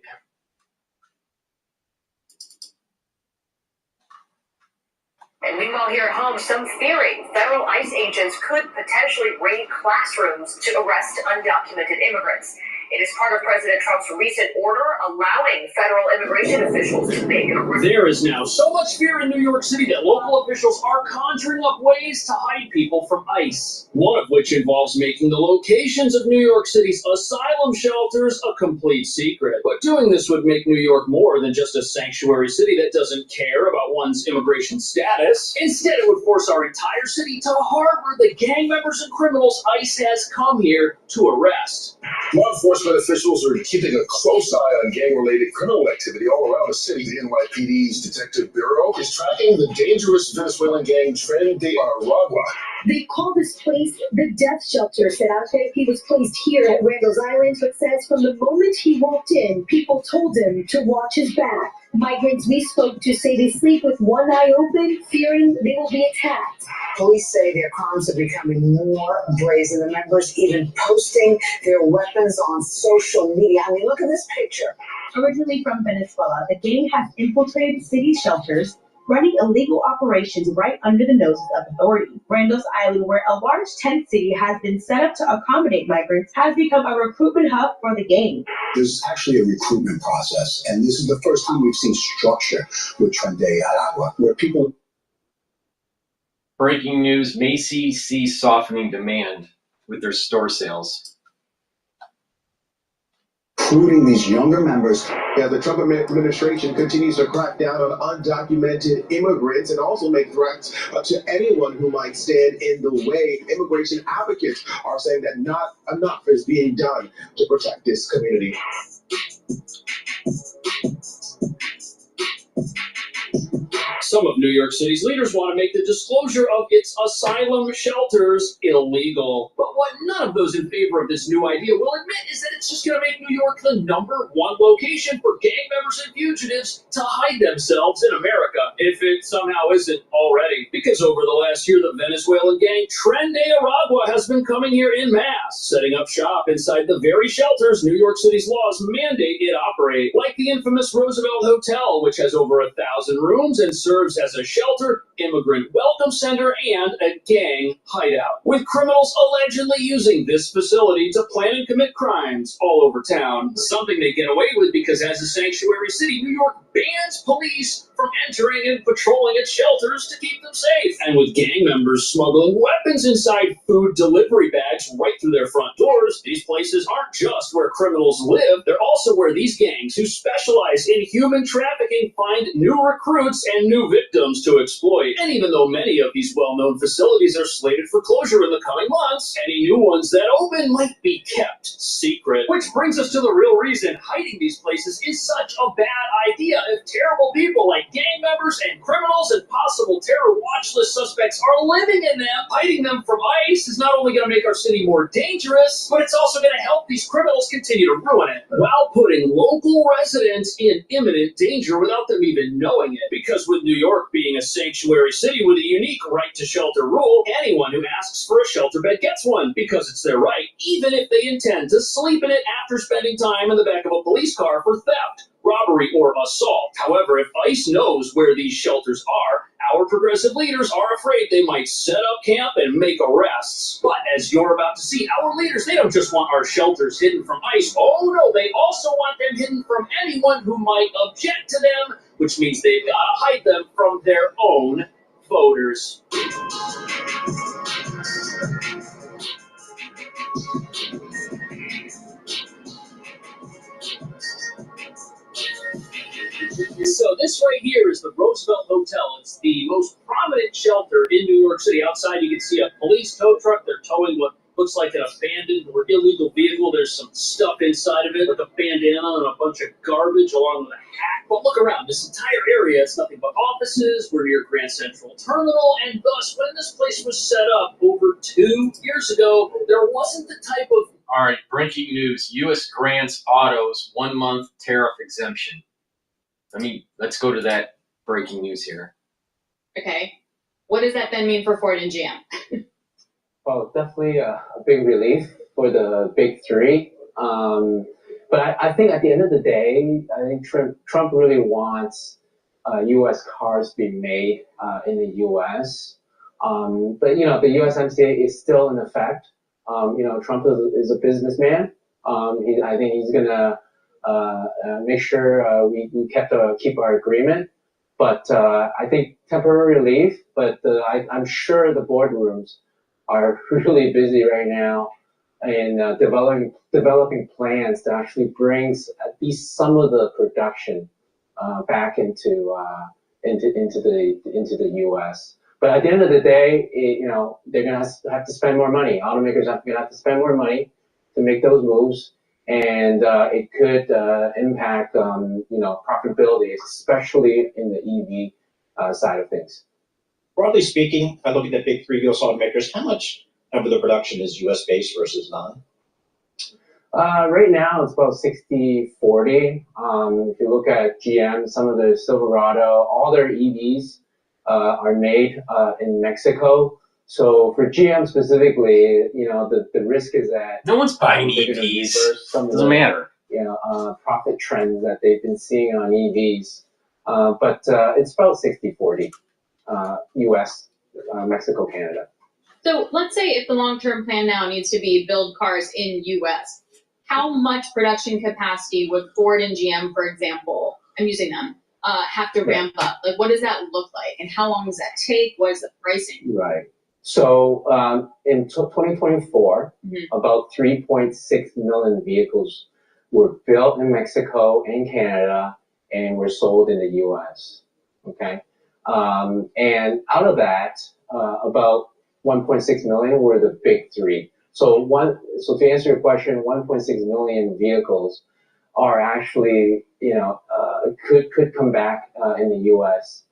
[SPEAKER 16] And meanwhile, here at home, some fearing federal ICE agents could potentially raid classrooms to arrest undocumented immigrants. It is part of President Trump's recent order allowing federal immigration officials to make an arrest.
[SPEAKER 17] There is now so much fear in New York City that local officials are conjuring up ways to hide people from ICE. One of which involves making the locations of New York City's asylum shelters a complete secret. But doing this would make New York more than just a sanctuary city that doesn't care about one's immigration status. Instead, it would force our entire city to harbor the gang members and criminals ICE has come here to arrest.
[SPEAKER 18] Law enforcement officials are keeping a close eye on gang-related criminal activity all around the city. The NYPD's Detective Bureau is tracking the dangerous Venezuelan gang Tren de Aragua.
[SPEAKER 19] They call this place the death shelter, said Alfred. He was placed here at Randall's Island, but says from the moment he walked in, people told him to watch his back. Migrants we spoke to say they sleep with one eye open, fearing they will be attacked.
[SPEAKER 20] Police say their crimes are becoming more brazen. The members even posting their weapons on social media. I mean, look at this picture.
[SPEAKER 21] Originally from Venezuela, the gang has infiltrated city shelters, running illegal operations right under the noses of authorities. Randall's Island, where a large tent city has been set up to accommodate migrants, has become a recruitment hub for the gang.
[SPEAKER 6] There's actually a recruitment process, and this is the first time we've seen structure with Tren de Aragua, where people...
[SPEAKER 4] Breaking news, Macy's sees softening demand with their store sales.
[SPEAKER 6] Recruiting these younger members. Yeah, the Trump administration continues to crack down on undocumented immigrants and also make threats to anyone who might stand in the way. Immigration advocates are saying that not enough is being done to protect this community.
[SPEAKER 17] Some of New York City's leaders want to make the disclosure of its asylum shelters illegal. But what none of those in favor of this new idea will admit is that it's just going to make New York the #1 location for gang members and fugitives to hide themselves in America, if it somehow isn't already. Because over the last year, the Venezuelan gang Tren de Aragua has been coming here en masse, setting up shop inside the very shelters New York City's laws mandate it operate. Like the infamous Roosevelt Hotel, which has over 1,000 rooms and serves as a shelter, immigrant welcome center, and a gang hideout, with criminals allegedly using this facility to plan and commit crimes all over town. Something they get away with because as a sanctuary city, New York bans police from entering and patrolling its shelters to keep them safe. And with gang members smuggling weapons inside food delivery bags right through their front doors, these places aren't just where criminals live, they're also where these gangs who specialize in human trafficking find new recruits and new victims to exploit. And even though many of these well-known facilities are slated for closure in the coming months, any new ones that open might be kept secret. Which brings us to the real reason hiding these places is such a bad idea. if terrible people like gang members and criminals and possible terror watch list suspects are living in them, hiding them from ICE is not only going to make our city more dangerous, but it's also going to help these criminals continue to ruin it, while putting local residents in imminent danger without them even knowing it. Because with New York being a sanctuary city with a unique right to shelter rule, anyone who asks for a shelter bed gets one, because it's their right, even if they intend to sleep in it after spending time in the back of a police car for theft, robbery, or assault. However, if ICE knows where these shelters are, our progressive leaders are afraid they might set up camp and make arrests. But as you're about to see, our leaders, they don't just want our shelters hidden from ICE. Oh no, they also want them hidden from anyone who might object to them, which means they've got to hide them from their own voters. So this right here is the Roosevelt Hotel. It's the most prominent shelter in New York City. Outside you can see a police tow truck. They're towing what looks like an abandoned or illegal vehicle. There's some stuff inside of it, like a bandana and a bunch of garbage along with a hat. But look around. This entire area is nothing but offices. We're near Grand Central Terminal, and thus when this place was set up over 2 years ago, there wasn't the type of...
[SPEAKER 4] All right, breaking news. U.S. grants autos 1 month tariff exemption. Let's go to that breaking news here.
[SPEAKER 10] Okay. What does that then mean for Ford and GM?
[SPEAKER 11] Well, definitely a big relief for the big three. But I think at the end of the day, I think Trump really wants U.S. cars to be made in the U.S. But, you know, the USMCA is still in effect. You know, Trump is a businessman. I think he's going to make sure we keep our agreement. But I think temporary relief, but I'm sure the boardrooms are really busy right now in developing plans to actually bring at least some of the production back into the U.S. But at the end of the day, you know, they're gonna have to spend more money. Automakers are gonna have to spend more money to make those moves, and it could impact you know, profitability, especially in the EV side of things.
[SPEAKER 3] Broadly speaking, if I look at the big three U.S. automakers, how much of the production is U.S. based versus non?
[SPEAKER 11] Right now, it's about 60-40. If you look at GM, some of their Silverado, all their EVs are made in Mexico. So for GM specifically, you know, the risk is that
[SPEAKER 4] no one's buying EVs. Doesn't matter.
[SPEAKER 11] You know, profit trends that they've been seeing on EVs. But it's about 60-40, U.S., Mexico, Canada.
[SPEAKER 10] So let's say if the long-term plan now needs to be build cars in U.S., how much production capacity would Ford and GM, for example, I'm using them, have to ramp up? Like, what does that look like? And how long does that take? What is the pricing?
[SPEAKER 11] Right. So in 2024, about 3.6 million vehicles were built in Mexico and Canada and were sold in the U.S. Okay. And out of that, about 1.6 million were the big three. So to answer your question, 1.6 million vehicles are actually, you know, could come back in the U.S.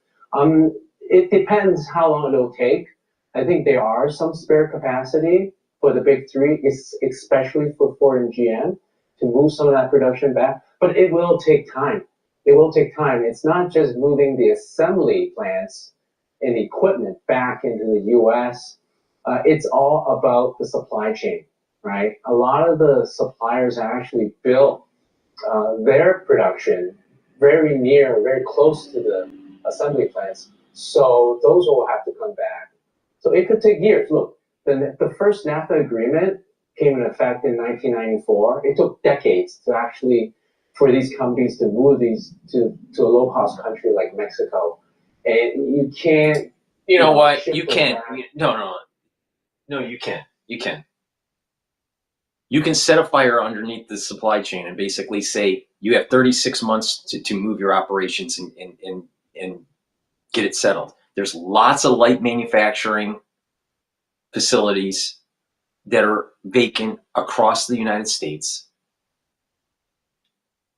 [SPEAKER 11] It depends how long it'll take. I think there are some spare capacity for the big three, especially for Ford and GM, to move some of that production back. But it will take time. It will take time. It's not just moving the assembly plants and equipment back into the U.S. It's all about the supply chain, right? A lot of the suppliers actually built their production very close to the assembly plants. So those will have to come back. So it could take years. Look, the first NAFTA agreement came in effect in 1994. It took decades to actually, for these companies to move these to a low-cost country like Mexico. And you can't...
[SPEAKER 4] You know what? You can't. No, you can. You can. You can set a fire underneath the supply chain and basically say you have 36 months to move your operations and get it settled. There's lots of light manufacturing facilities that are vacant across the United States.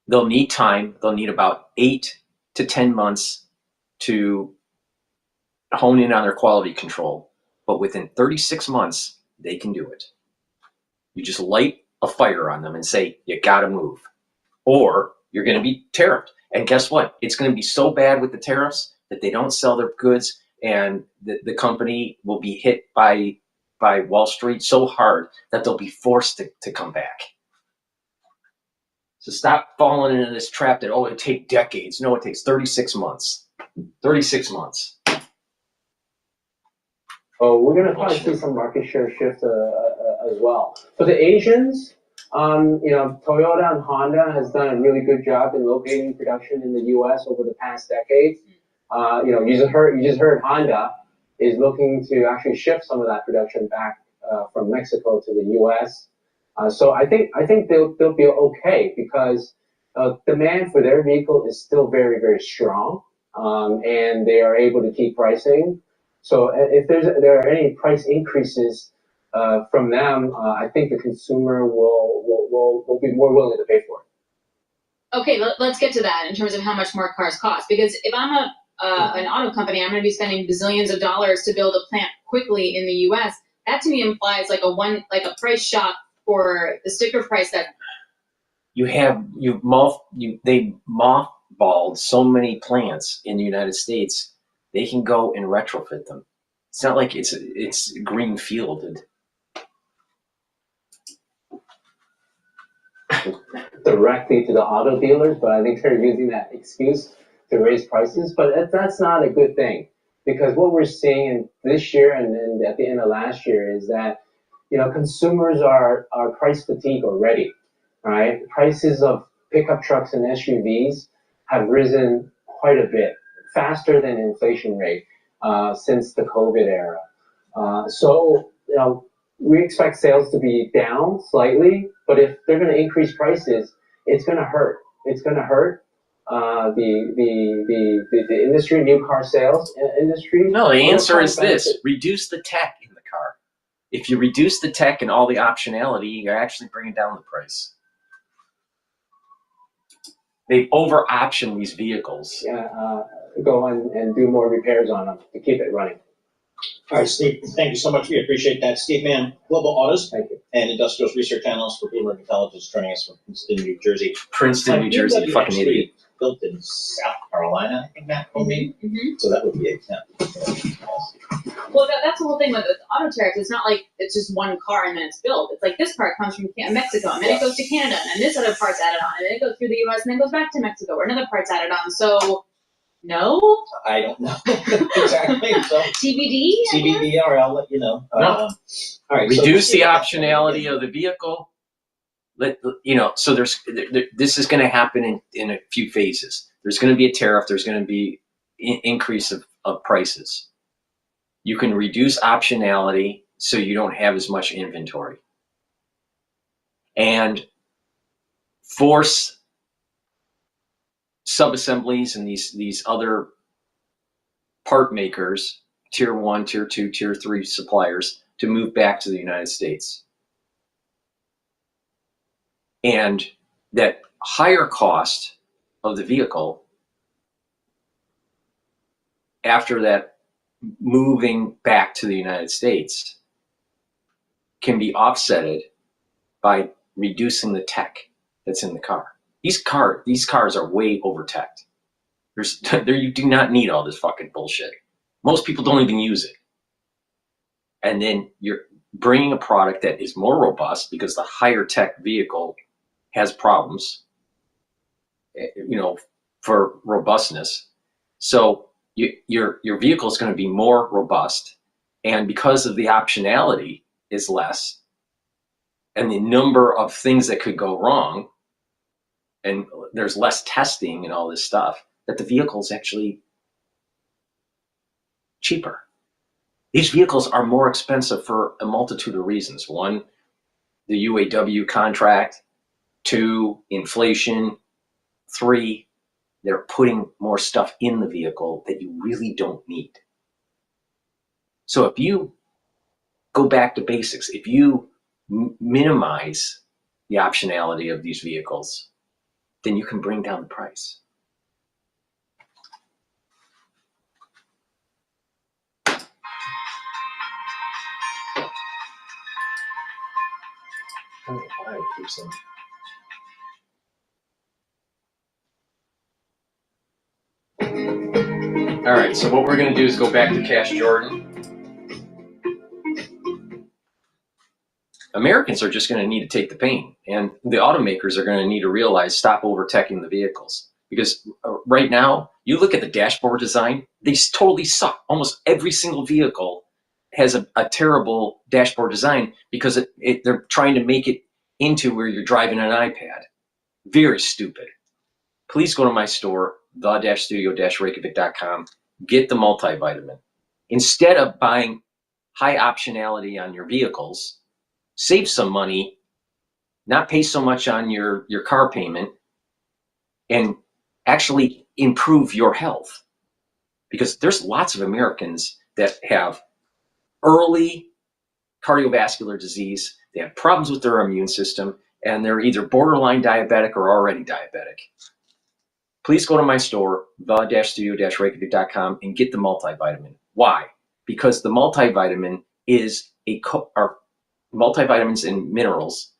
[SPEAKER 4] They'll need time. They'll need about 8 to 10 months to hone in on their quality control, but within 36 months, they can do it. You just light a fire on them and say, you gotta move, or you're gonna be tariffed. And guess what? It's gonna be so bad with the tariffs that they don't sell their goods, and the company will be hit by Wall Street so hard that they'll be forced to come back. So stop falling into this trap that, oh, it takes decades. No, it takes 36 months. 36 months.
[SPEAKER 11] Oh, we're gonna probably see some market share shift as well. For the Asians, Toyota and Honda has done a really good job in locating production in the U.S. over the past decade. You just heard Honda is looking to actually shift some of that production back from Mexico to the U.S. So I think they'll be okay because demand for their vehicle is still very, very strong, and they are able to keep pricing. So if there are any price increases from them, I think the consumer will be more willing to pay for it.
[SPEAKER 10] Okay, let's get to that in terms of how much more cars cost. Because if I'm an auto company, I'm going to be spending bazillions of dollars to build a plant quickly in the U.S. That to me implies like a price shock for the sticker price that they mothballed so many plants in the United States. They can go and retrofit them. It's not like it's green fielded.
[SPEAKER 11] Directly to the auto dealers, but I think they're using that excuse to raise prices. But that's not a good thing, because what we're seeing this year and at the end of last year is that consumers are price fatigued already, right? Prices of pickup trucks and SUVs have risen quite a bit, faster than inflation rate since the COVID era. So we expect sales to be down slightly, but if they're going to increase prices, it's going to hurt. It's going to hurt the industry, new car sales industry.
[SPEAKER 4] No, the answer is this: reduce the tech in the car. If you reduce the tech and all the optionality, you're actually bringing down the price. They over-option these vehicles.
[SPEAKER 11] Go and do more repairs on them to keep it running.
[SPEAKER 3] All right, Steve, thank you so much. We appreciate that. Steve Mann, Global Autos
[SPEAKER 11] Thank you.
[SPEAKER 3] and Industrials Research Analyst for Bloomberg Intelligence, joining us from Princeton, New Jersey.
[SPEAKER 4] Princeton, New Jersey, you fucking
[SPEAKER 3] actually
[SPEAKER 4] idiot.
[SPEAKER 3] Built in South Carolina, I think Matt told me. So that would be a temp.
[SPEAKER 10] Well, that's the whole thing with auto tariffs. It's not like it's just one car and then it's built. It's like this part comes from Mexico, and then it goes to Canada, and then this other part's added on, and then it goes through the U.S. and then goes back to Mexico, where another part's added on. So, no?
[SPEAKER 3] I don't know exactly. So
[SPEAKER 10] TBD?
[SPEAKER 3] TBD, or I'll let you know.
[SPEAKER 4] No.
[SPEAKER 3] All right.
[SPEAKER 4] Reduce the optionality of the vehicle. So this is going to happen in a few phases. There's going to be a tariff. There's going to be increase of prices. You can reduce optionality so you don't have as much inventory, and force sub-assemblies and these other part makers, tier 1, tier 2, tier 3 suppliers, to move back to the United States. And that higher cost of the vehicle after that moving back to the United States can be offsetted by reducing the tech that's in the car. These cars are way over-teched. You do not need all this fucking bullshit. Most people don't even use it. And then you're bringing a product that is more robust because the higher tech vehicle has problems, for robustness. So your vehicle is going to be more robust, and because of the optionality is less, and the number of things that could go wrong, and there's less testing and all this stuff, that the vehicle is actually cheaper. These vehicles are more expensive for a multitude of reasons. One, the UAW contract. 2, inflation. 3, they're putting more stuff in the vehicle that you really don't need. So if you go back to basics, if you minimize the optionality of these vehicles, then you can bring down the price. All right, so what we're going to do is go back to Cash Jordan. Americans are just going to need to take the pain, and the automakers are going to need to realize, stop overteching the vehicles. Because right now, you look at the dashboard design, they totally suck. Almost every single vehicle has a terrible dashboard design because they're trying to make it into where you're driving an iPad. Very stupid. Please go to my store, the-studio-reykjavik.com, get the multivitamin. Instead of buying high optionality on your vehicles, save some money, not pay so much on your car payment, and actually improve your health. Because there's lots of Americans that have early cardiovascular disease, they have problems with their immune system, and they're either borderline diabetic or already diabetic. Please go to my store, the-studio-reykjavik.com, and get the multivitamin. Why? Because the multivitamin is multivitamins and minerals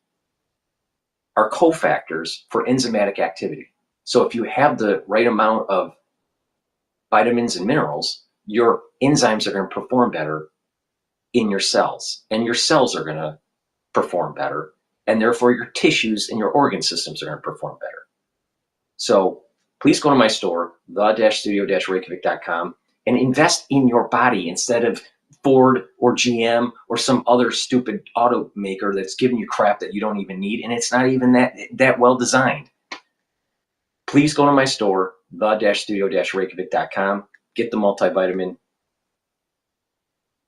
[SPEAKER 4] are cofactors for enzymatic activity. So if you have the right amount of vitamins and minerals, your enzymes are going to perform better in your cells, and your cells are going to perform better, and therefore your tissues and your organ systems are going to perform better. So please go to my store, the-studio-reykjavik.com, and invest in your body instead of Ford or GM or some other stupid automaker that's giving you crap that you don't even need, and it's not even that well designed. Please go to my store, the-studio-reykjavik.com, get the multivitamin,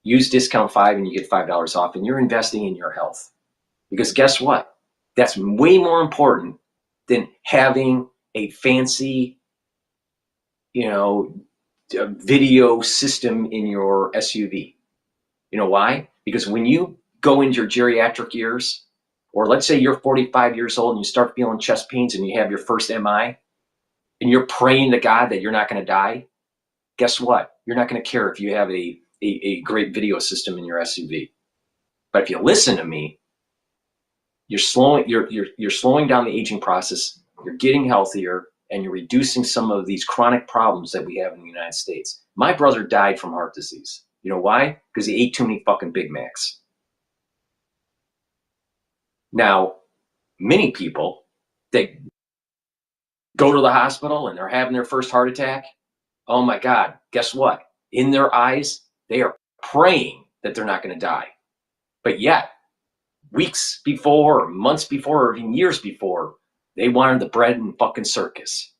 [SPEAKER 4] use discount 5 and you get $5 off, and you're investing in your health. Because guess what? That's way more important than having a fancy, video system in your SUV. You know why? Because when you go into your geriatric years, or let's say you're 45 years old and you start feeling chest pains and you have your first MI, and you're praying to God that you're not going to die, guess what? You're not going to care if you have a great video system in your SUV. But if you listen to me, you're slowing down the aging process, you're getting healthier, and you're reducing some of these chronic problems that we have in the United States. My brother died from heart disease. You know why? Because he ate too many fucking Big Macs. Now, many people, they go to the hospital and they're having their first heart attack. Oh my God, guess what? In their eyes, they are praying that they're not going to die. But yet, weeks before, or months before, or even years before, they wanted the bread and fucking circus.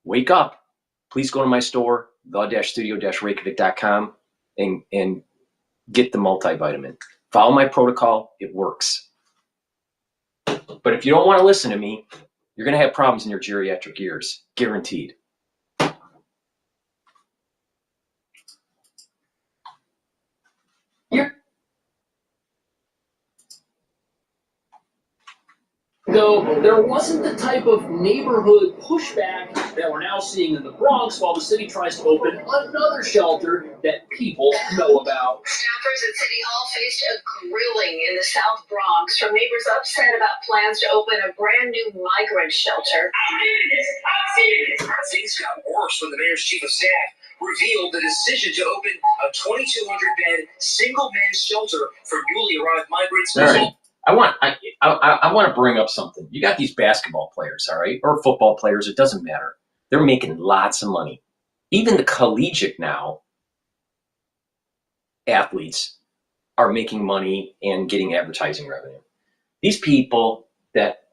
[SPEAKER 4] Wake up. Please go to my store, the-studio-reykjavik.com, and get the multivitamin. Follow my protocol. It works. But if you don't want to listen to me, you're going to have problems in your geriatric years. Guaranteed.
[SPEAKER 17] Though there wasn't the type of neighborhood pushback that we're now seeing in the Bronx while the city tries to open another shelter that people know about.
[SPEAKER 16] Staffers at City Hall faced a grilling in the South Bronx from neighbors upset about plans to open a brand new migrant shelter.
[SPEAKER 2] I've seen this. Things got worse when the mayor's chief of staff revealed the decision to open a 2,200-bed single-man shelter for newly arrived migrants.
[SPEAKER 4] All right. I want to bring up something. You got these basketball players, all right, or football players, it doesn't matter. They're making lots of money. Even the collegiate now athletes are making money and getting advertising revenue. These people,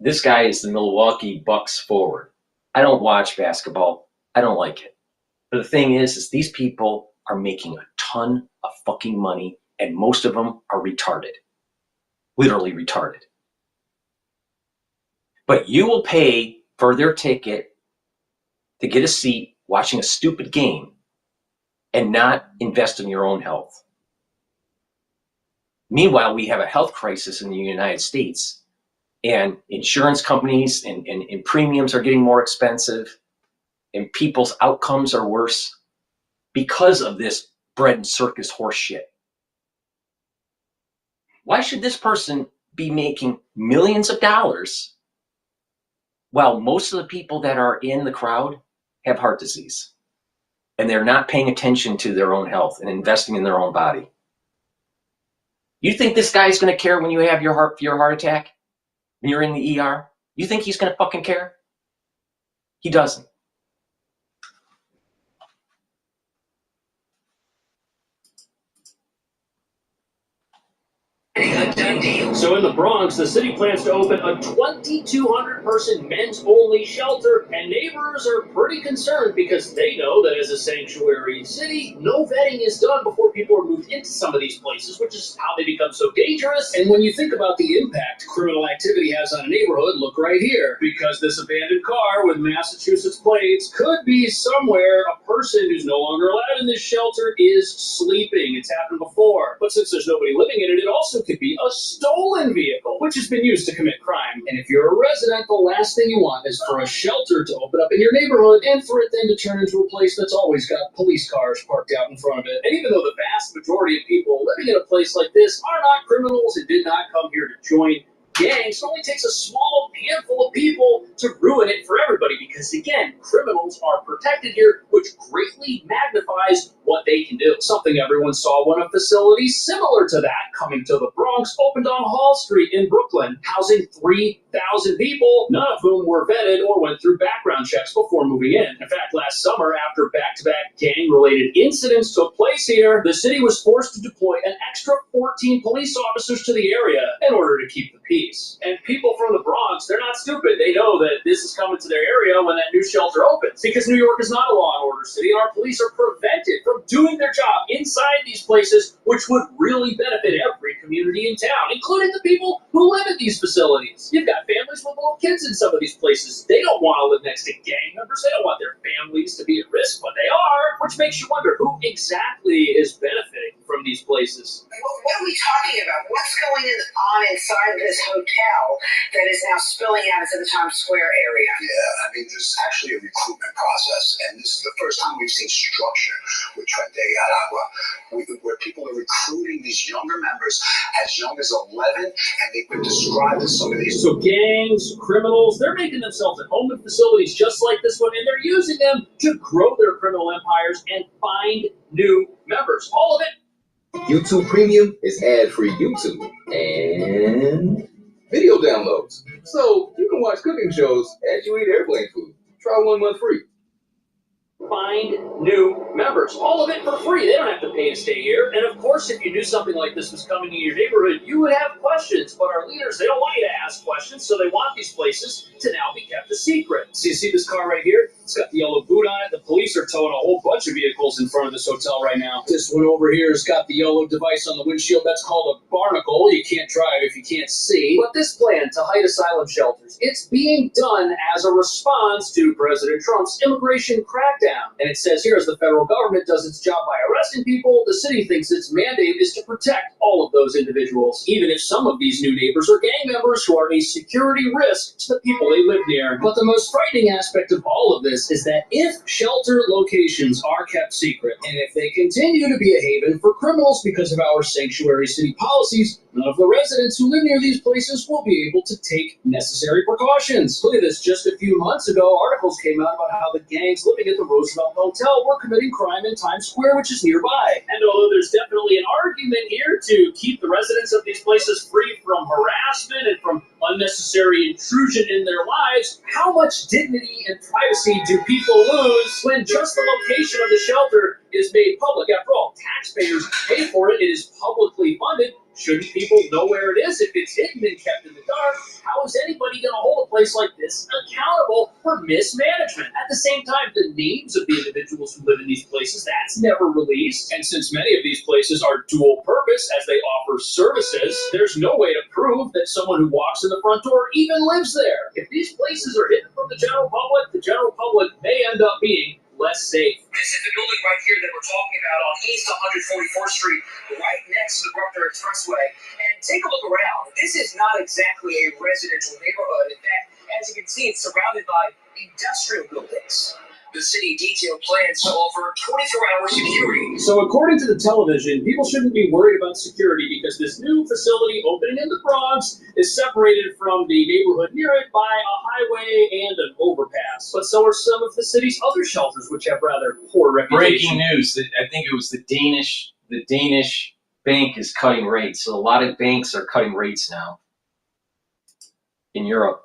[SPEAKER 4] this guy is the Milwaukee Bucks forward. I don't watch basketball. I don't like it. But the thing is these people are making a ton of fucking money, and most of them are retarded. Literally retarded. But you will pay for their ticket to get a seat watching a stupid game and not invest in your own health. Meanwhile, we have a health crisis in the United States, and insurance companies and premiums are getting more expensive, and people's outcomes are worse because of this bread and circus horse shit. Why should this person be making millions of dollars while most of the people that are in the crowd have heart disease and they're not paying attention to their own health and investing in their own body. You think this guy's going to care when you have your heart attack, when you're in the ER? You think he's going to fucking care? He doesn't.
[SPEAKER 17] So in the Bronx, the city plans to open a 2,200-person men's-only shelter, and neighbors are pretty concerned because they know that as a sanctuary city, no vetting is done before people are moved into some of these places, which is how they become so dangerous. And when you think about the impact criminal activity has on a neighborhood, look right here. Because this abandoned car with Massachusetts plates could be somewhere a person who's no longer allowed in this shelter is sleeping. It's happened before. But since there's nobody living in it, it also could be a stolen vehicle, which has been used to commit crime. And if you're a resident, the last thing you want is for a shelter to open up in your neighborhood and for it then to turn into a place that's always got police cars parked out in front of it. And even though the vast majority of people living in a place like this are not criminals and did not come here to join gangs, it only takes a small handful of people to ruin it for everybody because, again, criminals are protected here, which greatly magnifies what they can do. Something everyone saw when a facility similar to that coming to the Bronx opened on Hall Street in Brooklyn, housing 3,000 people, none of whom were vetted or went through background checks before moving in. In fact, last summer, after back-to-back gang-related incidents took place here, the city was forced to deploy an extra 14 police officers to the area in order to keep the peace. And people from the Bronx, they're not stupid. They know that this is coming to their area when that new shelter opens. Because New York is not a law and order city, and our police are prevented from doing their job inside these places, which would really benefit every community in town, including the people who live at these facilities. You've got families with little kids in some of these places. They don't want to live next to gang members. They don't want their families to be at risk, but they are, which makes you wonder who exactly is benefiting from these places.
[SPEAKER 20] What are we talking about? What's going on inside this hotel that is now spilling out into the Times Square area?
[SPEAKER 18] Yeah, I mean, there's actually a recruitment process, and this is the first time we've seen structure with Tren de Aragua, where people are recruiting these younger members as young as 11, and they've been described as some of these.
[SPEAKER 17] So gangs, criminals, they're making themselves at home in facilities just like this one, and they're using them to grow their criminal empires and find new members. All of it.
[SPEAKER 1] YouTube Premium is ad-free YouTube and video downloads. So you can watch cooking shows as you eat airplane food. Try 1 month free.
[SPEAKER 17] Find new members. All of it for free. They don't have to pay to stay here. And of course, if you knew something like this was coming in your neighborhood, you would have questions. But our leaders, they don't want you to ask questions, so they want these places to now be kept a secret. So you see this car right here? It's got the yellow boot on it. The police are towing a whole bunch of vehicles in front of this hotel right now. This one over here has got the yellow device on the windshield. That's called a barnacle. You can't drive if you can't see. But this plan to hide asylum shelters, it's being done as a response to President Trump's immigration crackdown. And it says here, as the federal government does its job by arresting people, the city thinks its mandate is to protect all of those individuals, even if some of these new neighbors are gang members who are a security risk to the people they live near. But the most frightening aspect of all of this is that if shelter locations are kept secret, and if they continue to be a haven for criminals because of our sanctuary city policies, none of the residents who live near these places will be able to take necessary precautions. Look at this. Just a few months ago, articles came out about how the gangs living at the Roosevelt Hotel were committing crime in Times Square, which is nearby. And although there's definitely an argument here to keep the residents of these places free from harassment and from unnecessary intrusion in their lives, how much dignity and privacy do people lose when just the location of the shelter is made public? After all, taxpayers pay for it. It is publicly funded. Shouldn't people know where it is? If it's hidden and kept in the dark, how is anybody going to hold a place like this accountable for mismanagement? At the same time, the names of the individuals who live in these places, that's never released. And since many of these places are dual purpose as they offer services, there's no way to prove that someone who walks in the front door even lives there. If these places are hidden from the general public may end up being less safe.
[SPEAKER 2] This is the building right here that we're talking about on East 144th Street, right next to the Brooklyn Expressway. And take a look around. This is not exactly a residential neighborhood. In fact, as you can see, it's surrounded by industrial buildings. The city detailed plans to offer 24-hour security.
[SPEAKER 17] So according to the television, people shouldn't be worried about security because this new facility opening in the Bronx is separated from the neighborhood near it by a highway and an overpass. But so are some of the city's other shelters, which have rather poor reputation.
[SPEAKER 4] Breaking news! I think it was the Danish bank is cutting rates. So a lot of banks are cutting rates now in Europe.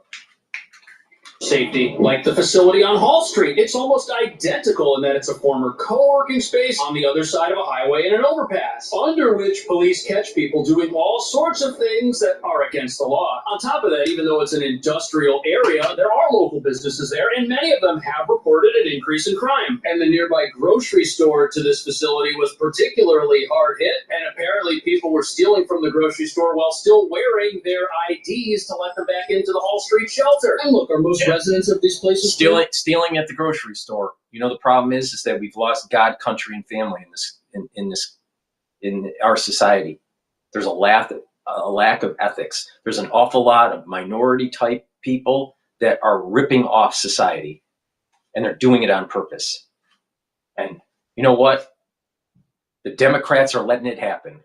[SPEAKER 17] Safety, like the facility on Hall Street. It's almost identical in that it's a former co-working space on the other side of a highway and an overpass, under which police catch people doing all sorts of things that are against the law. On top of that, even though it's an industrial area, there are local businesses there, and many of them have reported an increase in crime. And the nearby grocery store to this facility was particularly hard hit, and apparently people were stealing from the grocery store while still wearing their IDs to let them back into the Hall Street shelter. And look, are most residents of these places
[SPEAKER 4] stealing at the grocery store? You know, the problem is that we've lost God, country, and family in our society. There's a lack of ethics. There's an awful lot of minority type people that are ripping off society, and they're doing it on purpose. And you know what? The Democrats are letting it happen.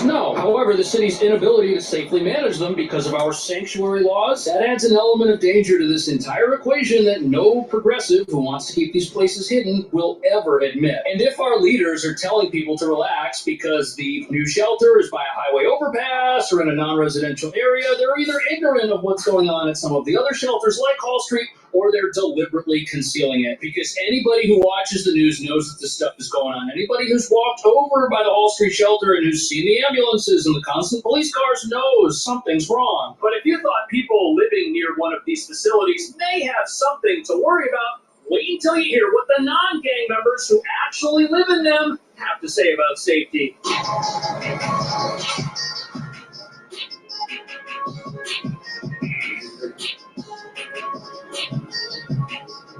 [SPEAKER 17] No. However, the city's inability to safely manage them because of our sanctuary laws, that adds an element of danger to this entire equation that no progressive who wants to keep these places hidden will ever admit. And if our leaders are telling people to relax because the new shelter is by a highway overpass or in a non-residential area, they're either ignorant of what's going on at some of the other shelters like Hall Street, or they're deliberately concealing it. Because anybody who watches the news knows that this stuff is going on. Anybody who's walked over by the Hall Street shelter and who's seen the ambulances and the constant police cars knows something's wrong. But if you thought people living near one of these facilities may have something to worry about, wait until you hear what the non-gang members who actually live in them have to say about safety.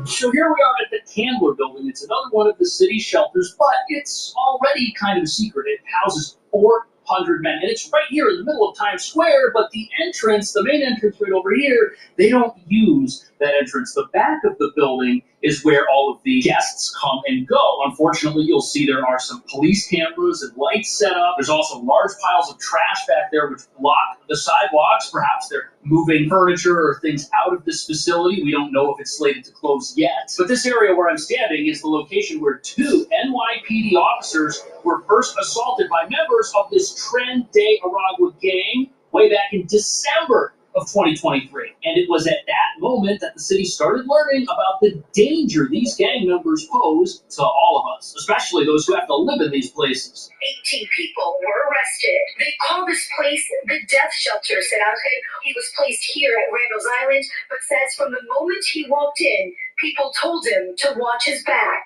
[SPEAKER 17] So here we are at the Candler building. It's another one of the city's shelters, but it's already kind of a secret. It houses 400 men, and it's right here in the middle of Times Square, but the entrance, the main entrance right over here, they don't use that entrance. The back of the building is where all of the guests come and go. Unfortunately, you'll see there are some police cameras and lights set up. There's also large piles of trash back there which block the sidewalks. Perhaps they're moving furniture or things out of this facility. We don't know if it's slated to close yet. But this area where I'm standing is the location where 2 NYPD officers were first assaulted by members of this Tren de Aragua gang way back in December of 2023. And it was at that moment that the city started learning about the danger these gang members pose to all of us, especially those who have to live in these places.
[SPEAKER 16] 18 people were arrested. They call this place the death shelter, said Alfred. He was placed here at Randall's Island, but says from the moment he walked in, people told him to watch his back.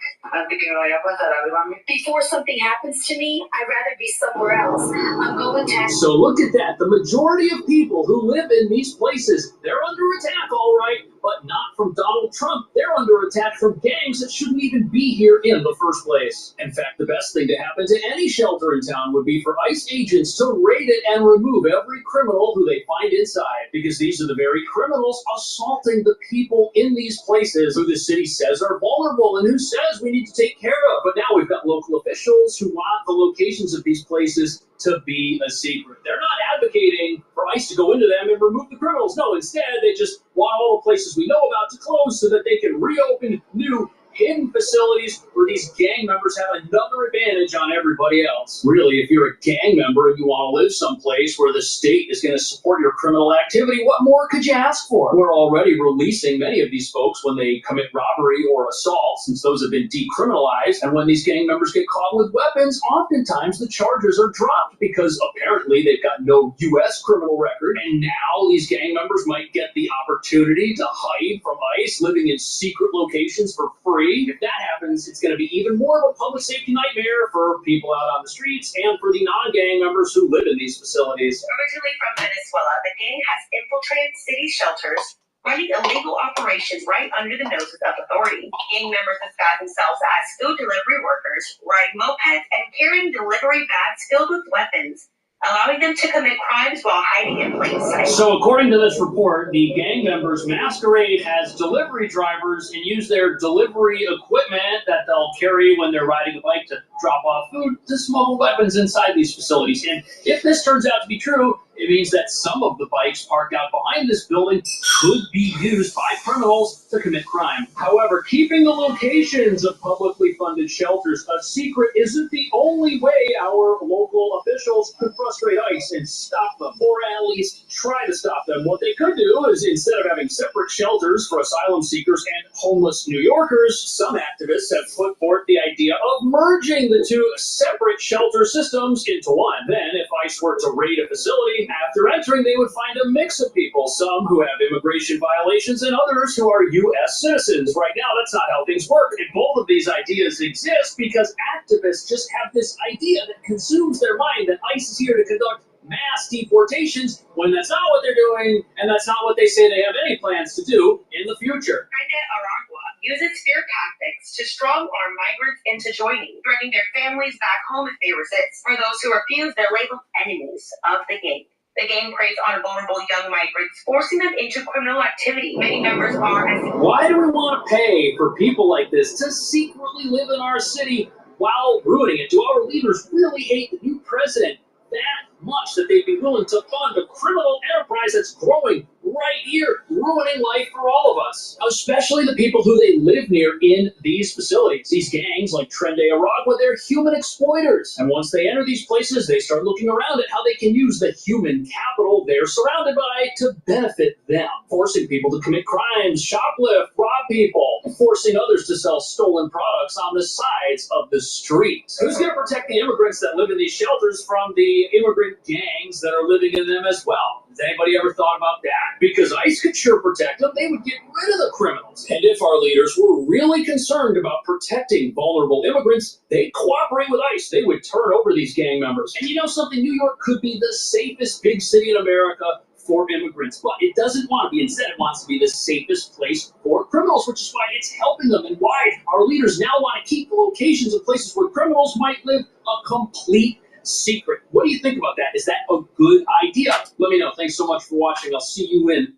[SPEAKER 16] Before something happens to me, I'd rather be somewhere else. I'm going to...
[SPEAKER 17] So look at that. The majority of people who live in these places, they're under attack, all right, but not from Donald Trump. They're under attack from gangs that shouldn't even be here in the first place. In fact, the best thing to happen to any shelter in town would be for ICE agents to raid it and remove every criminal who they find inside, because these are the very criminals assaulting the people in these places who the city says are vulnerable and who says we need to take care of. But now we've got local officials who want the locations of these places to be a secret. They're not advocating for ICE to go into them and remove the criminals. No, instead, they just want all the places we know about to close so that they can reopen new hidden facilities where these gang members have another advantage on everybody else. Really, if you're a gang member and you want to live someplace where the state is going to support your criminal activity, what more could you ask for? We're already releasing many of these folks when they commit robbery or assault, since those have been decriminalized. And when these gang members get caught with weapons, oftentimes the charges are dropped because apparently they've got no U.S. criminal record. And now these gang members might get the opportunity to hide from ICE, living in secret locations for free. If that happens, it's going to be even more of a public safety nightmare for people out on the streets and for the non-gang members who live in these facilities.
[SPEAKER 16] Originally from Venezuela, the gang has infiltrated city shelters, running illegal operations right under the noses of authority. Gang members disguise themselves as food delivery workers, riding mopeds, and carrying delivery bags filled with weapons. allowing them to commit crimes while hiding in plain sight.
[SPEAKER 17] So according to this report, the gang members masquerade as delivery drivers and use their delivery equipment that they'll carry when they're riding a bike to drop off food to smuggle weapons inside these facilities. And if this turns out to be true, it means that some of the bikes parked out behind this building could be used by criminals to commit crime. However, keeping the locations of publicly funded shelters a secret isn't the only way our local officials could frustrate ICE and stop them, or at least try to stop them. What they could do is, instead of having separate shelters for asylum seekers and homeless New Yorkers, some activists have put forth the idea of merging the two separate shelter systems into one. Then, if ICE were to raid a facility, after entering, they would find a mix of people, some who have immigration violations and others who are U.S. citizens. Right now, that's not how things work, and both of these ideas exist because activists just have this idea that consumes their mind that ICE is here to conduct mass deportations when that's not what they're doing, and that's not what they say they have any plans to do in the future.
[SPEAKER 16] Aragua uses fear tactics to strong-arm migrants into joining, bringing their families back home if they resist. For those who refuse, they're labeled enemies of the gang. The gang preys on vulnerable young migrants, forcing them into criminal activity. Many members are as...
[SPEAKER 17] Why do we want to pay for people like this to secretly live in our city while ruining it? Do our leaders really hate the new president that much that they'd be willing to fund a criminal enterprise that's growing right here, ruining life for all of us, especially the people who they live near in these facilities? These gangs like Tren de Aragua, they're human exploiters. And once they enter these places, they start looking around at how they can use the human capital they're surrounded by to benefit them, forcing people to commit crimes, shoplift, rob people, forcing others to sell stolen products on the sides of the streets. Who's going to protect the immigrants that live in these shelters from the immigrant gangs that are living in them as well? Has anybody ever thought about that? Because ICE could sure protect them. They would get rid of the criminals. And if our leaders were really concerned about protecting vulnerable immigrants, they'd cooperate with ICE. They would turn over these gang members. And you know something? New York could be the safest big city in America for immigrants, but it doesn't want to be. Instead, it wants to be the safest place for criminals, which is why it's helping them and why our leaders now want to keep the locations of places where criminals might live a complete secret. What do you think about that? Is that a good idea? Let me know. Thanks so much for watching. I'll see you in...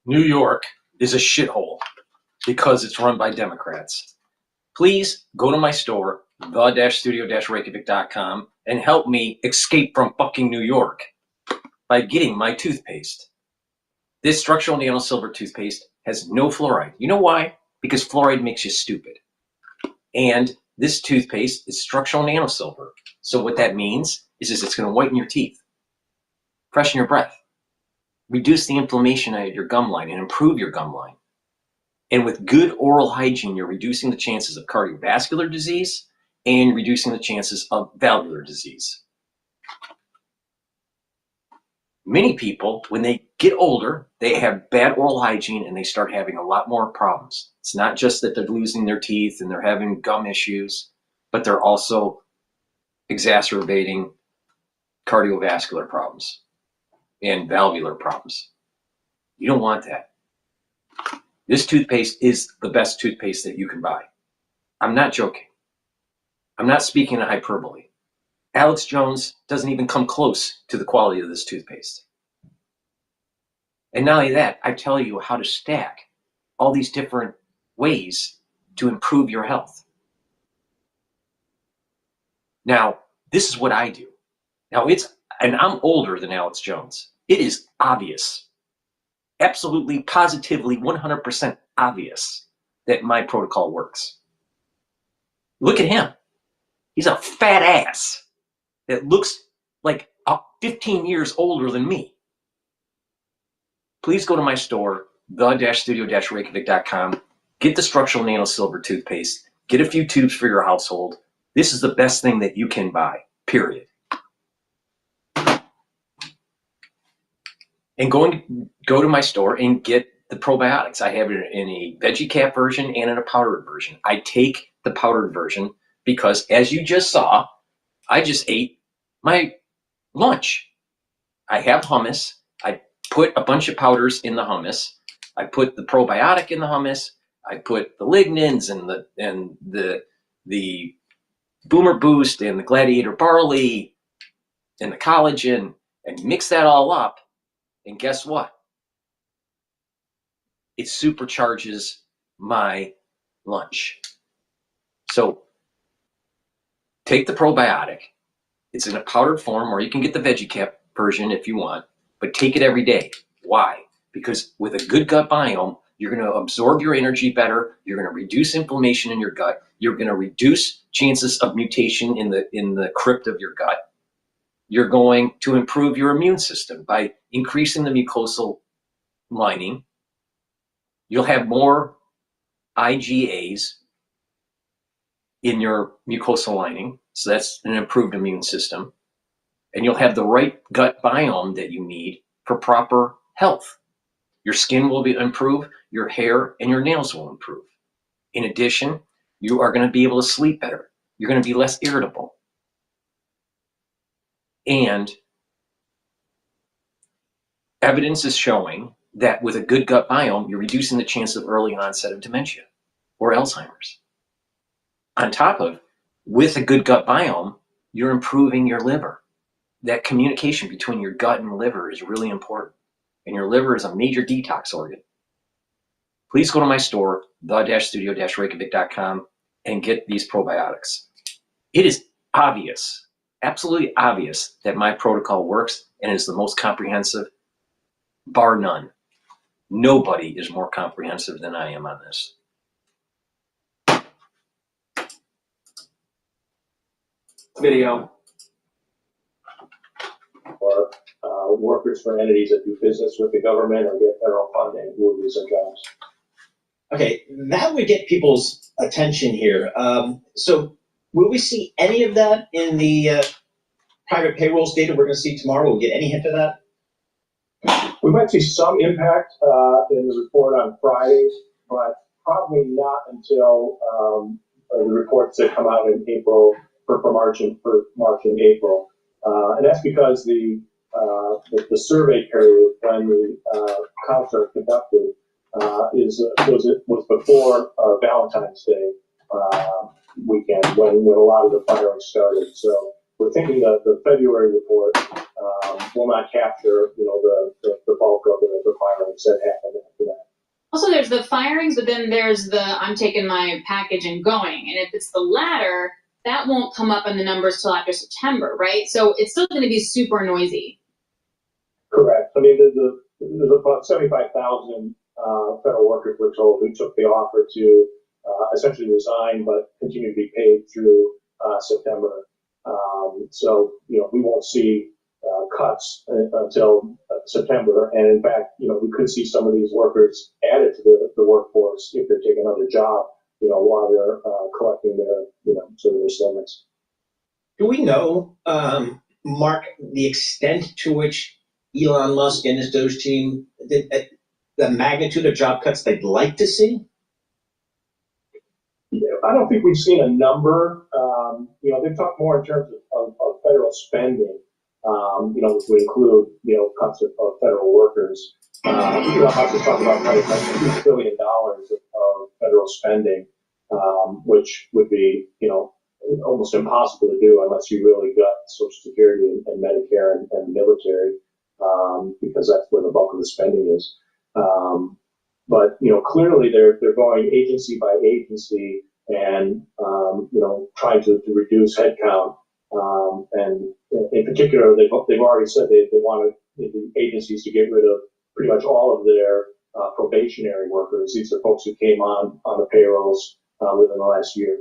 [SPEAKER 4] New York is a shithole because it's run by Democrats. Please go to my store, the-studio-reykjavik.com, and help me escape from fucking New York by getting my toothpaste. This structural nano silver toothpaste has no fluoride. You know why? Because fluoride makes you stupid. And this toothpaste is structural nano silver. So what that means is it's going to whiten your teeth, freshen your breath, reduce the inflammation at your gum line, and improve your gum line. And with good oral hygiene, you're reducing the chances of cardiovascular disease and reducing the chances of valvular disease. Many people, when they get older, they have bad oral hygiene and they start having a lot more problems. It's not just that they're losing their teeth and they're having gum issues, but they're also exacerbating cardiovascular problems and valvular problems. You don't want that. This toothpaste is the best toothpaste that you can buy. I'm not joking. I'm not speaking in hyperbole. Alex Jones doesn't even come close to the quality of this toothpaste. And not only that, I tell you how to stack all these different ways to improve your health. Now, this is what I do. Now, and I'm older than Alex Jones. It is obvious, absolutely, positively, 100% obvious that my protocol works. Look at him. He's a fat ass that looks like 15 years older than me. Please go to my store, the-studio-reykjavik.com, get the structural nano silver toothpaste, get a few tubes for your household. This is the best thing that you can buy, period. And go to my store and get the probiotics. I have it in a veggie cap version and in a powdered version. I take the powdered version because, as you just saw, I just ate my lunch. I have hummus. I put a bunch of powders in the hummus. I put the probiotic in the hummus. I put the lignans and the Boomer Boost and the Gladiator Barley. and the collagen and mix that all up. And guess what? It supercharges my lunch. So take the probiotic. It's in a powdered form, or you can get the VeggieCap version if you want, but take it every day. Why? Because with a good gut biome, you're going to absorb your energy better. You're going to reduce inflammation in your gut. You're going to reduce chances of mutation in the crypt of your gut. You're going to improve your immune system by increasing the mucosal lining. You'll have more IgAs in your mucosal lining, so that's an improved immune system. And you'll have the right gut biome that you need for proper health. Your skin will improve, your hair and your nails will improve. In addition, you are going to be able to sleep better. You're going to be less irritable. And evidence is showing that with a good gut biome, you're reducing the chance of early onset of dementia or Alzheimer's. On top of, with a good gut biome, you're improving your liver. That communication between your gut and liver is really important. And your liver is a major detox organ. Please go to my store, the-studio-reykjavik.com, and get these probiotics. It is obvious, absolutely obvious, that my protocol works and is the most comprehensive, bar none. Nobody is more comprehensive than I am on this.
[SPEAKER 7] Video. Or workers for entities that do business with the government or get federal funding who will lose their jobs.
[SPEAKER 3] Okay, that would get people's attention here. So will we see any of that in the private payrolls data we're going to see tomorrow? Will we get any hint of that?
[SPEAKER 7] We might see some impact in the report on Friday, but probably not until the reports that come out in April for March and April. And that's because the survey period when the counts are conducted was before Valentine's Day weekend when a lot of the firing started. So we're thinking that the February report will not capture the bulk of the firings that happened after that.
[SPEAKER 22] Also, there's the firings, but then there's the I'm taking my package and going. And if it's the latter, that won't come up in the numbers till after September, right? So it's still going to be super noisy.
[SPEAKER 7] Correct. I mean, there's about 75,000 federal workers, we're told, who took the offer to essentially resign but continue to be paid through September. So, we won't see cuts until September. And in fact, we could see some of these workers added to the workforce if they're taking another job, while they're collecting their, sort of their settlements.
[SPEAKER 3] Do we know, Mark, the extent to which Elon Musk and his DOGE team, the magnitude of job cuts they'd like to see?
[SPEAKER 7] I don't think we've seen a number. They've talked more in terms of federal spending, which would include, cuts of federal workers. Elon Musk has talked about cutting $2 trillion of federal spending, which would be, almost impossible to do unless you really got Social Security and Medicare and the military, because that's where the bulk of the spending is. But clearly they're going agency by agency and trying to reduce headcount. And in particular, they've already said they wanted the agencies to get rid of pretty much all of their probationary workers. These are folks who came on the payrolls within the last year.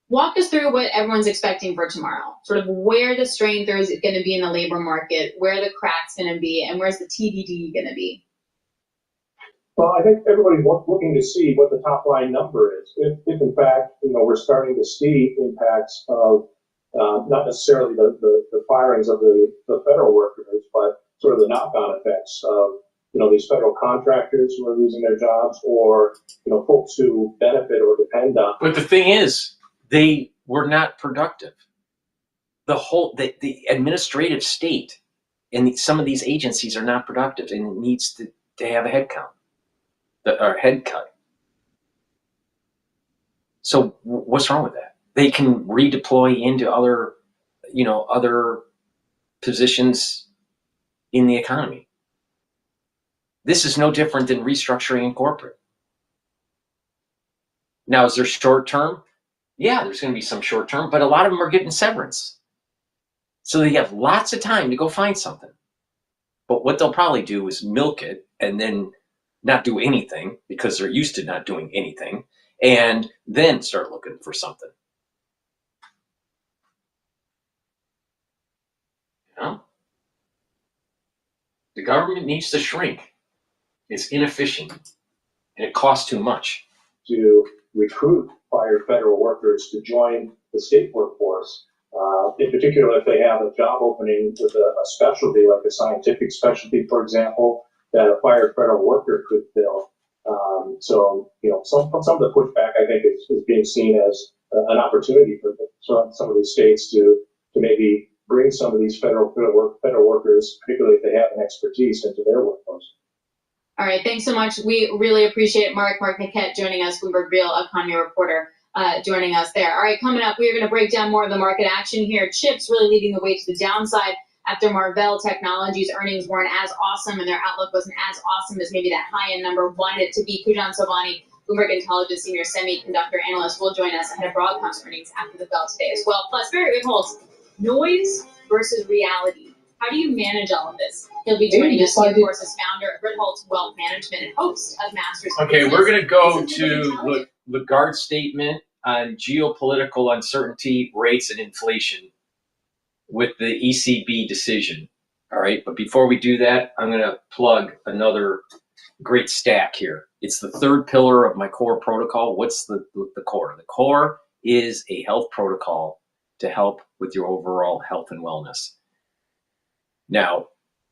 [SPEAKER 22] Walk us through what everyone's expecting for tomorrow. Sort of where the strength is going to be in the labor market, where the crack's going to be, and where's the TBD going to be?
[SPEAKER 7] Well, I think everybody's looking to see what the top line number is. If in fact, we're starting to see impacts of not necessarily the firings of the federal workers, but sort of the knock-on effects of, these federal contractors who are losing their jobs, or, folks who benefit or depend on.
[SPEAKER 4] But the thing is, they were not productive. The administrative state and some of these agencies are not productive, and it needs to have a head count. Or head cut. So what's wrong with that? They can redeploy into other other positions in the economy. This is no different than restructuring in corporate. Now, is there short term? Yeah, there's going to be some short term, but a lot of them are getting severance. So they have lots of time to go find something. But what they'll probably do is milk it and then not do anything because they're used to not doing anything, and then start looking for something. The government needs to shrink. It's inefficient and it costs too much.
[SPEAKER 7] To recruit fired federal workers to join the state workforce, in particular if they have a job opening with a specialty, like a scientific specialty, for example, that a fired federal worker could fill. So, some of the pushback, I think, is being seen as an opportunity for some of these states to maybe bring some of these federal workers, particularly if they have an expertise, into their workforce.
[SPEAKER 22] All right, thanks so much. We really appreciate Mark Niquette joining us, Bloomberg Real economy reporter, joining us there. All right, coming up, we're going to break down more of the market action here. Chips really leading the way to the downside after Marvell Technologies earnings weren't as awesome and their outlook wasn't as awesome as maybe that high-end number wanted it to be. Pujan Sobhani, Bloomberg Intelligence senior semiconductor analyst, will join us ahead of Broadcom's earnings after the bell today as well. Plus, Barry Ritholtz, noise versus reality. How do you manage all of this? He'll be joining us, of course, as founder of Ritholtz Wealth Management and host of Masters.
[SPEAKER 4] Okay, we're going to go to Lagarde's statement on geopolitical uncertainty, rates, and inflation with the ECB decision. All right, but before we do that, I'm going to plug another great stack here. It's the third pillar of my core protocol. What's the core? The core is a health protocol to help with your overall health and wellness. Now,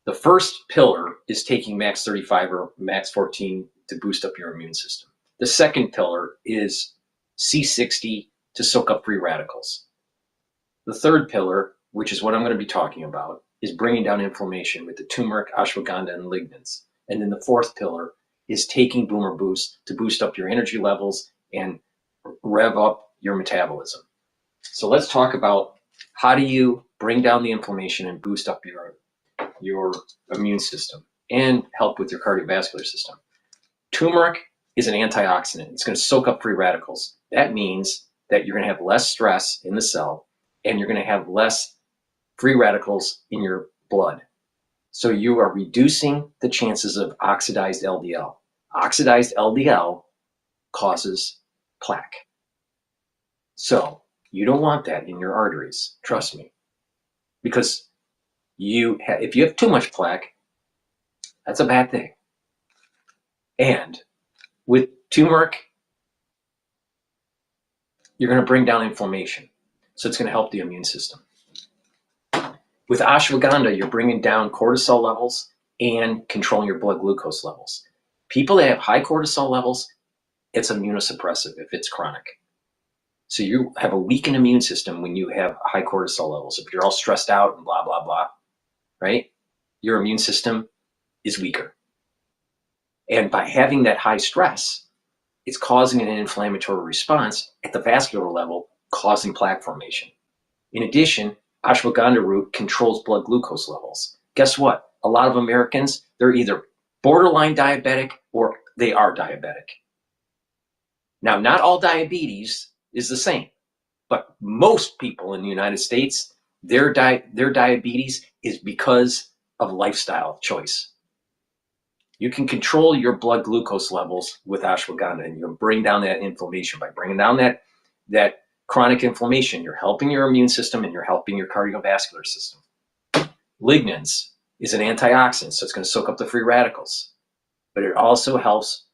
[SPEAKER 4] the first pillar is taking max 35 or max 14 to boost up your immune system. The second pillar is C60 to soak up free radicals. The third pillar, which is what I'm going to be talking about, is bringing down inflammation with the turmeric, ashwagandha, and lignans. And then the fourth pillar is taking Boomer Boost to boost up your energy levels and rev up your metabolism. So let's talk about how do you bring down the inflammation and boost up your immune system and help with your cardiovascular system. Turmeric is an antioxidant. It's going to soak up free radicals. That means that you're going to have less stress in the cell and you're going to have less free radicals in your blood. So you are reducing the chances of oxidized LDL. Oxidized LDL causes plaque. So you don't want that in your arteries, trust me, because if you have too much plaque, that's a bad thing. And with turmeric, you're going to bring down inflammation. So it's going to help the immune system. With ashwagandha, you're bringing down cortisol levels and controlling your blood glucose levels. People that have high cortisol levels, it's immunosuppressive if it's chronic. So you have a weakened immune system when you have high cortisol levels. If you're all stressed out and blah, blah, blah, right? Your immune system is weaker. And by having that high stress, it's causing an inflammatory response at the vascular level, causing plaque formation. In addition, ashwagandha root controls blood glucose levels. Guess what? A lot of Americans, they're either borderline diabetic or they are diabetic. Now, not all diabetes is the same, but most people in the United States, their diabetes is because of lifestyle choice. You can control your blood glucose levels with ashwagandha, and you'll bring down that inflammation. By bringing down that chronic inflammation, you're helping your immune system and you're helping your cardiovascular system. Lignans is an antioxidant, so it's going to soak up the free radicals, but it also helps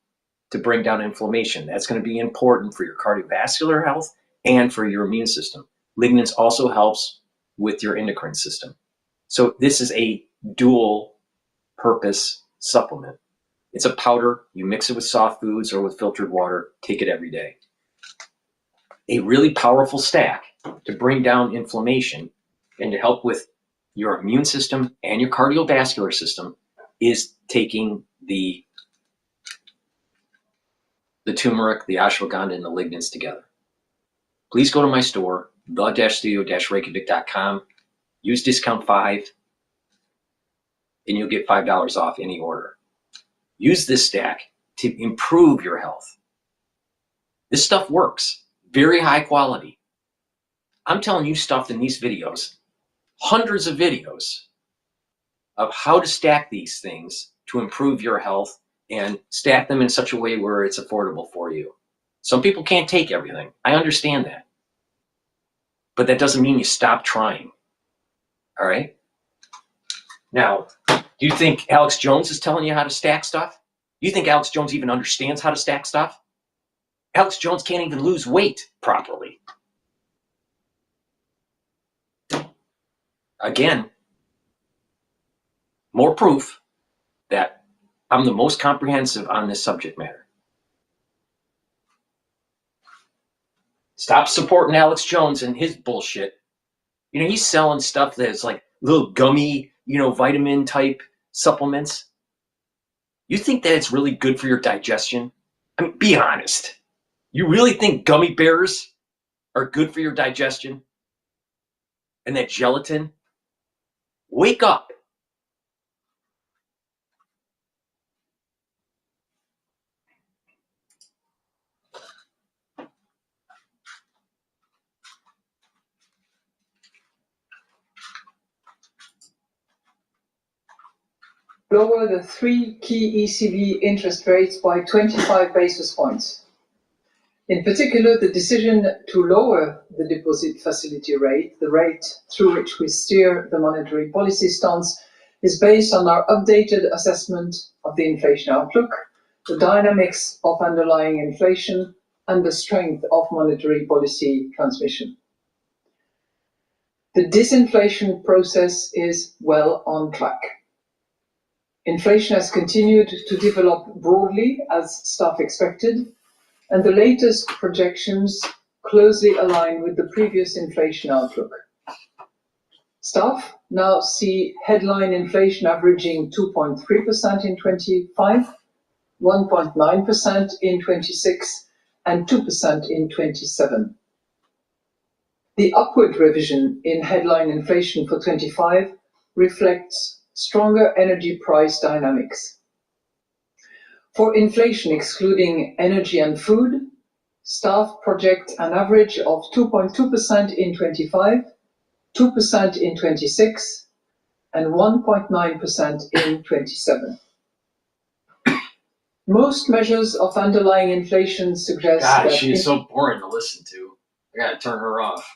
[SPEAKER 4] to bring down inflammation. That's going to be important for your cardiovascular health and for your immune system. Lignans also helps with your endocrine system. So this is a dual purpose supplement. It's a powder. You mix it with soft foods or with filtered water. Take it every day. A really powerful stack to bring down inflammation and to help with your immune system and your cardiovascular system is taking the turmeric, the ashwagandha, and the lignans together. Please go to my store, the-studio-reykjavik.com. Use discount 5 and you'll get $5 off any order. Use this stack to improve your health. This stuff works. Very high quality. I'm telling you stuff in these videos, hundreds of videos of how to stack these things to improve your health and stack them in such a way where it's affordable for you. Some people can't take everything. I understand that. But that doesn't mean you stop trying. All right? Now, do you think Alex Jones is telling you how to stack stuff? Do you think Alex Jones even understands how to stack stuff? Alex Jones can't even lose weight properly. Again, more proof that I'm the most comprehensive on this subject matter. Stop supporting Alex Jones and his bullshit. You know, he's selling stuff that's like little gummy, vitamin type supplements. You think that it's really good for your digestion? I mean, be honest. You really think gummy bears are good for your digestion? And that gelatin? Wake up.
[SPEAKER 8] Lower the 3 key ECB interest rates by 25 basis points. In particular, the decision to lower the deposit facility rate, the rate through which we steer the monetary policy stance, is based on our updated assessment of the inflation outlook, the dynamics of underlying inflation, and the strength of monetary policy transmission. The disinflation process is well on track. Inflation has continued to develop broadly as staff expected, and the latest projections closely align with the previous inflation outlook. Staff now see headline inflation averaging 2.3% in 25, 1.9% in 26, and 2% in 27. The upward revision in headline inflation for 25 reflects stronger energy price dynamics. For inflation excluding energy and food, staff project an average of 2.2% in 25, 2% in 26, and 1.9% in 27. Most measures of underlying inflation suggest
[SPEAKER 4] God,
[SPEAKER 8] that
[SPEAKER 4] she is so boring to listen to. I gotta turn her off.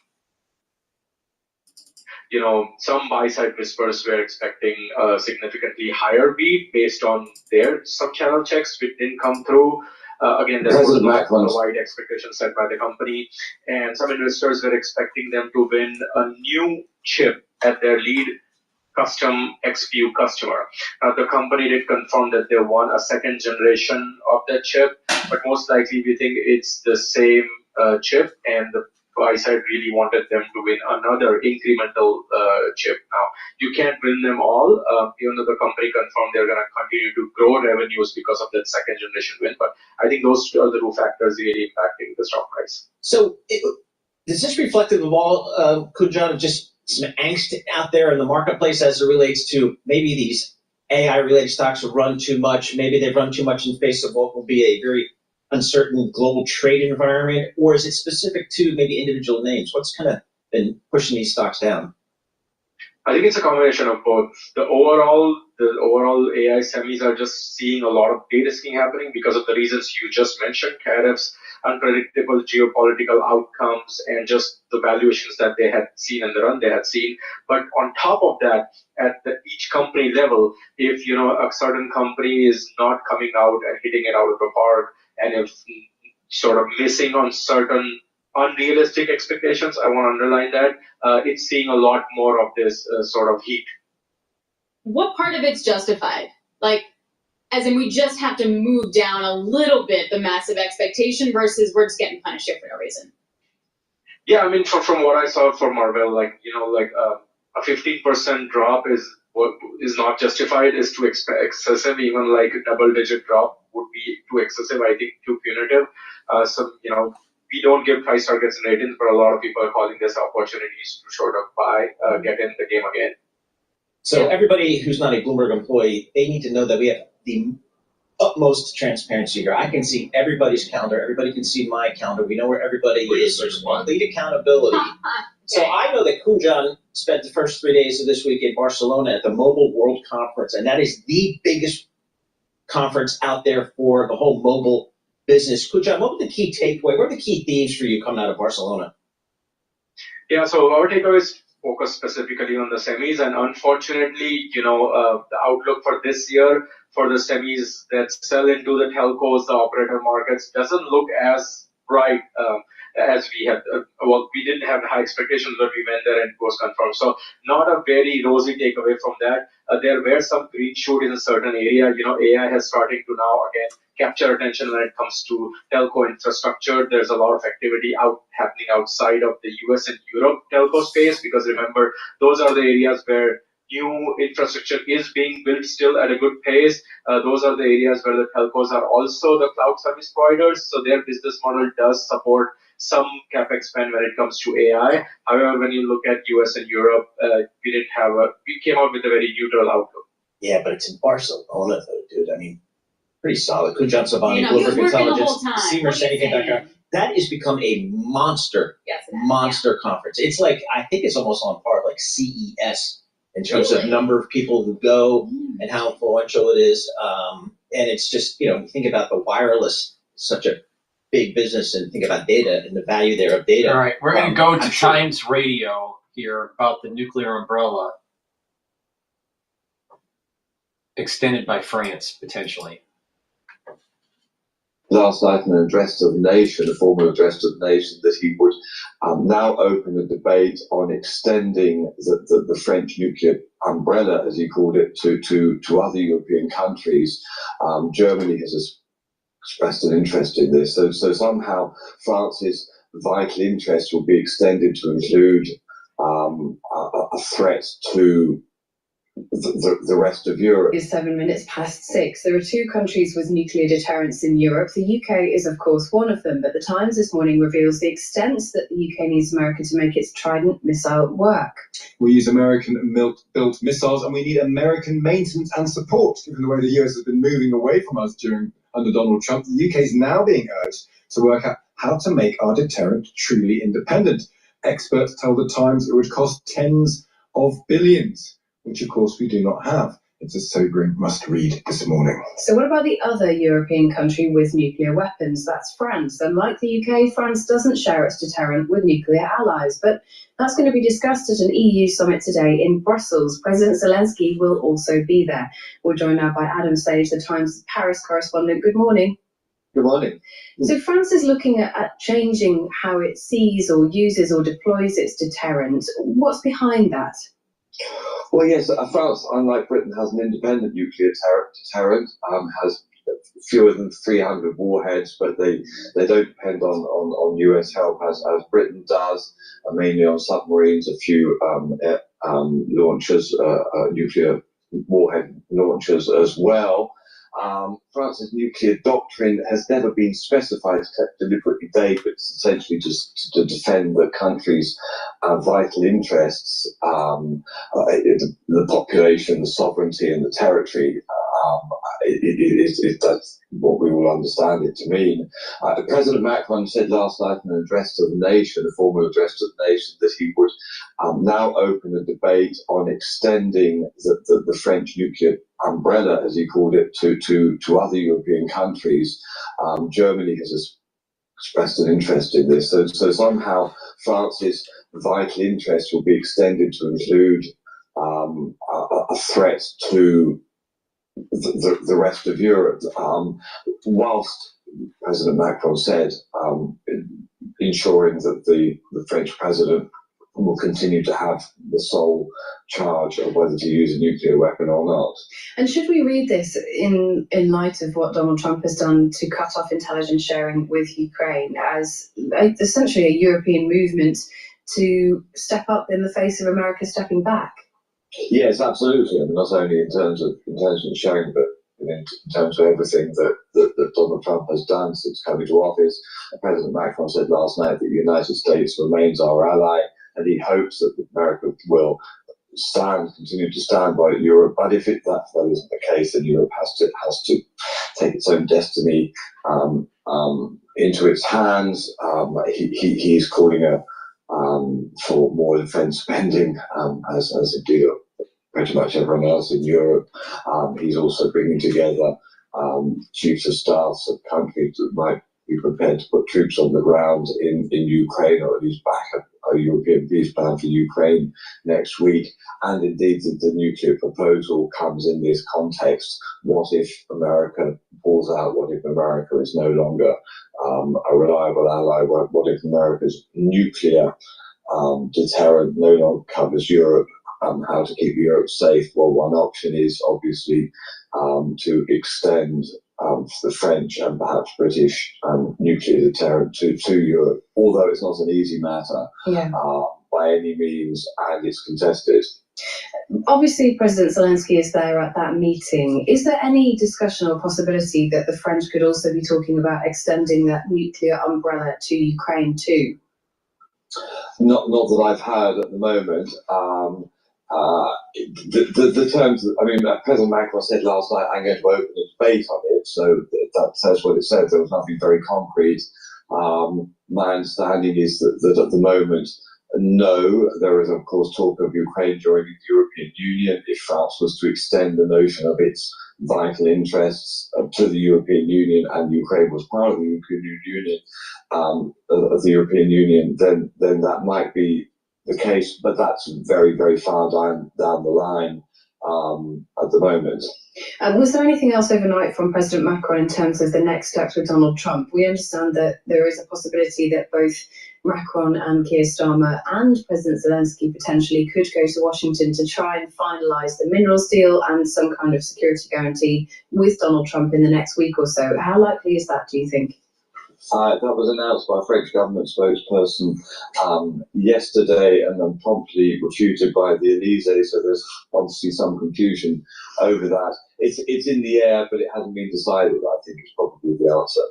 [SPEAKER 9] Some buy-side whispers were expecting a significantly higher beat based on some channel checks, which didn't come through. Again, this is not the wide expectation set by the company. And some investors were expecting them to win a new chip at their lead custom XPU customer. The company did confirm that they won a second generation of that chip, but most likely we think it's the same chip, and the buy side really wanted them to win another incremental chip. Now, you can't win them all, even though the company confirmed they're going to continue to grow revenues because of that second generation win. But I think those are the two factors really impacting the stock price.
[SPEAKER 3] So is this reflective of all, Kunjan, of just some angst out there in the marketplace as it relates to maybe these AI-related stocks have run too much, maybe they've run too much in the face of what will be a very uncertain global trade environment, or is it specific to maybe individual names? What's kind of been pushing these stocks down?
[SPEAKER 9] I think it's a combination of both. The overall AI semis are just seeing a lot of de-risking happening because of the reasons you just mentioned: tariffs, unpredictable geopolitical outcomes, and just the valuations that they had seen and the run they had seen. But on top of that, at each company level, if a certain company is not coming out and hitting it out of the park, and if sort of missing on certain unrealistic expectations, I want to underline that, it's seeing a lot more of this sort of heat.
[SPEAKER 22] What part of it's justified? Like, as in we just have to move down a little bit the massive expectation versus we're just getting punished here for no reason?
[SPEAKER 9] Yeah, I mean, from what I saw for Marvell, a 15% drop is not justified, is too excessive. Even like a double-digit drop would be too excessive, I think, too punitive. we don't give price targets and ratings, but a lot of people are calling this opportunities to sort of buy, get in the game again.
[SPEAKER 3] So everybody who's not a Bloomberg employee, they need to know that we have the utmost transparency here. I can see everybody's calendar. Everybody can see my calendar. We know where everybody is. There's complete accountability. So I know that Kujan spent the first 3 days of this week in Barcelona at the Mobile World Conference, and that is the biggest conference out there for the whole mobile business. Kujan, what was the key takeaway? What are the key themes for you coming out of Barcelona?
[SPEAKER 9] Yeah, so our takeaways focus specifically on the semis, and unfortunately, the outlook for this year for the semis that sell into the telcos, the operator markets, doesn't look as bright as we had. We didn't have high expectations when we went there and it was confirmed. So not a very rosy takeaway from that. There were some green shoot in a certain area. AI has starting to now again capture attention when it comes to telco infrastructure. There's a lot of activity happening outside of the US and Europe telco space, because remember, those are the areas where new infrastructure is being built still at a good pace. Those are the areas where the telcos are also the cloud service providers. So their business model does support some capex spend when it comes to AI. However, when you look at US and Europe, we came out with a very neutral outlook.
[SPEAKER 3] Yeah, but it's in Barcelona though, dude. I mean, pretty solid. Kujan Sabani,
[SPEAKER 22] He was
[SPEAKER 3] Bloomberg
[SPEAKER 22] working the
[SPEAKER 3] Intelligence,
[SPEAKER 22] whole time.
[SPEAKER 3] SeamerSanything.com. That has become a monster conference. It's like, I think it's almost on par with like CES in terms of number of people who go and how influential it is. And it's just, think about the wireless, such a big business, and think about data and the value there of data.
[SPEAKER 4] All right, we're going to go to Times Radio here about the nuclear umbrella extended by France, potentially.
[SPEAKER 5] Last night, an address to the nation, a formal address to the nation, that he would now open a debate on extending the French nuclear umbrella, as he called it, to other European countries. Germany has expressed an interest in this. So somehow France's vital interest will be extended to include a threat to the rest of Europe.
[SPEAKER 13] Is 7 minutes past 6. There are two countries with nuclear deterrence in Europe. The UK is, of course, one of them, but the Times this morning reveals the extent that the UK needs America to make its Trident missile work.
[SPEAKER 23] We use American-built missiles, and we need American maintenance and support. Given the way the US has been moving away from us under Donald Trump, the UK is now being urged to work out how to make our deterrent truly independent. Experts tell the Times it would cost tens of billions, which of course we do not have. It's a sobering must-read this morning.
[SPEAKER 13] So what about the other European country with nuclear weapons? That's France. Unlike the UK, France doesn't share its deterrent with nuclear allies, but that's going to be discussed at an EU summit today in Brussels. President Zelensky will also be there. We're joined now by Adam Sage, the Times Paris correspondent. Good morning.
[SPEAKER 5] Good morning.
[SPEAKER 13] So France is looking at changing how it sees or uses or deploys its deterrent. What's behind that?
[SPEAKER 5] Well, yes, France, unlike Britain, has an independent nuclear deterrent, has fewer than 300 warheads, but they don't depend on US help as Britain does, mainly on submarines, a few launchers, nuclear warhead launchers as well. France's nuclear doctrine has never been specified except deliberately vague, but it's essentially just to defend the country's vital interests, the population, the sovereignty, and the territory. That's what we will understand it to mean. President Macron said last night in an address to the nation, a formal address to the nation, that he would now open a debate on extending the French nuclear umbrella, as he called it, to other European countries. Germany has expressed an interest in this. So somehow France's vital interest will be extended to include a threat to the rest of Europe. Whilst President Macron said ensuring that the French president will continue to have the sole charge of whether to use a nuclear weapon or not.
[SPEAKER 13] And should we read this in light of what Donald Trump has done to cut off intelligence sharing with Ukraine as essentially a European movement to step up in the face of America stepping back?
[SPEAKER 5] Yes, absolutely. I mean, not only in terms of intelligence sharing, but in terms of everything that Donald Trump has done since coming to office. President Macron said last night that the United States remains our ally, and he hopes that America will continue to stand by Europe. But if that isn't the case, then Europe has to take its own destiny into its hands. He's calling for more defence spending, as indeed pretty much everyone else in Europe. He's also bringing together chiefs of staffs of countries that might be prepared to put troops on the ground in Ukraine, or at least back a European peace plan for Ukraine next week. And indeed, the nuclear proposal comes in this context. What if America pulls out? What if America is no longer a reliable ally? What if America's nuclear deterrent no longer covers Europe? How to keep Europe safe? Well, one option is obviously to extend the French and perhaps British nuclear deterrent to Europe, although it's not an easy matter by any means, and it's contested.
[SPEAKER 13] Obviously, President Zelensky is there at that meeting. Is there any discussion or possibility that the French could also be talking about extending that nuclear umbrella to Ukraine too?
[SPEAKER 5] Not that I've heard at the moment. The terms, I mean, President Macron said last night, I'm going to open a debate on it, so that says what it says. There was nothing very concrete. My understanding is that at the moment, no, there is of course talk of Ukraine joining the European Union if France was to extend the notion of its vital interests to the European Union, and Ukraine was part of the European Union, then that might be the case, but that's very, very far down the line at the moment.
[SPEAKER 13] Was there anything else overnight from President Macron in terms of the next steps with Donald Trump? We understand that there is a possibility that both Macron and Keir Starmer and President Zelensky potentially could go to Washington to try and finalise the minerals deal and some kind of security guarantee with Donald Trump in the next week or so. How likely is that, do you think?
[SPEAKER 5] That was announced by a French government spokesperson yesterday and then promptly refuted by the Elysee, so there's obviously some confusion over that. It's in the air, but it hasn't been decided, I think is probably the answer.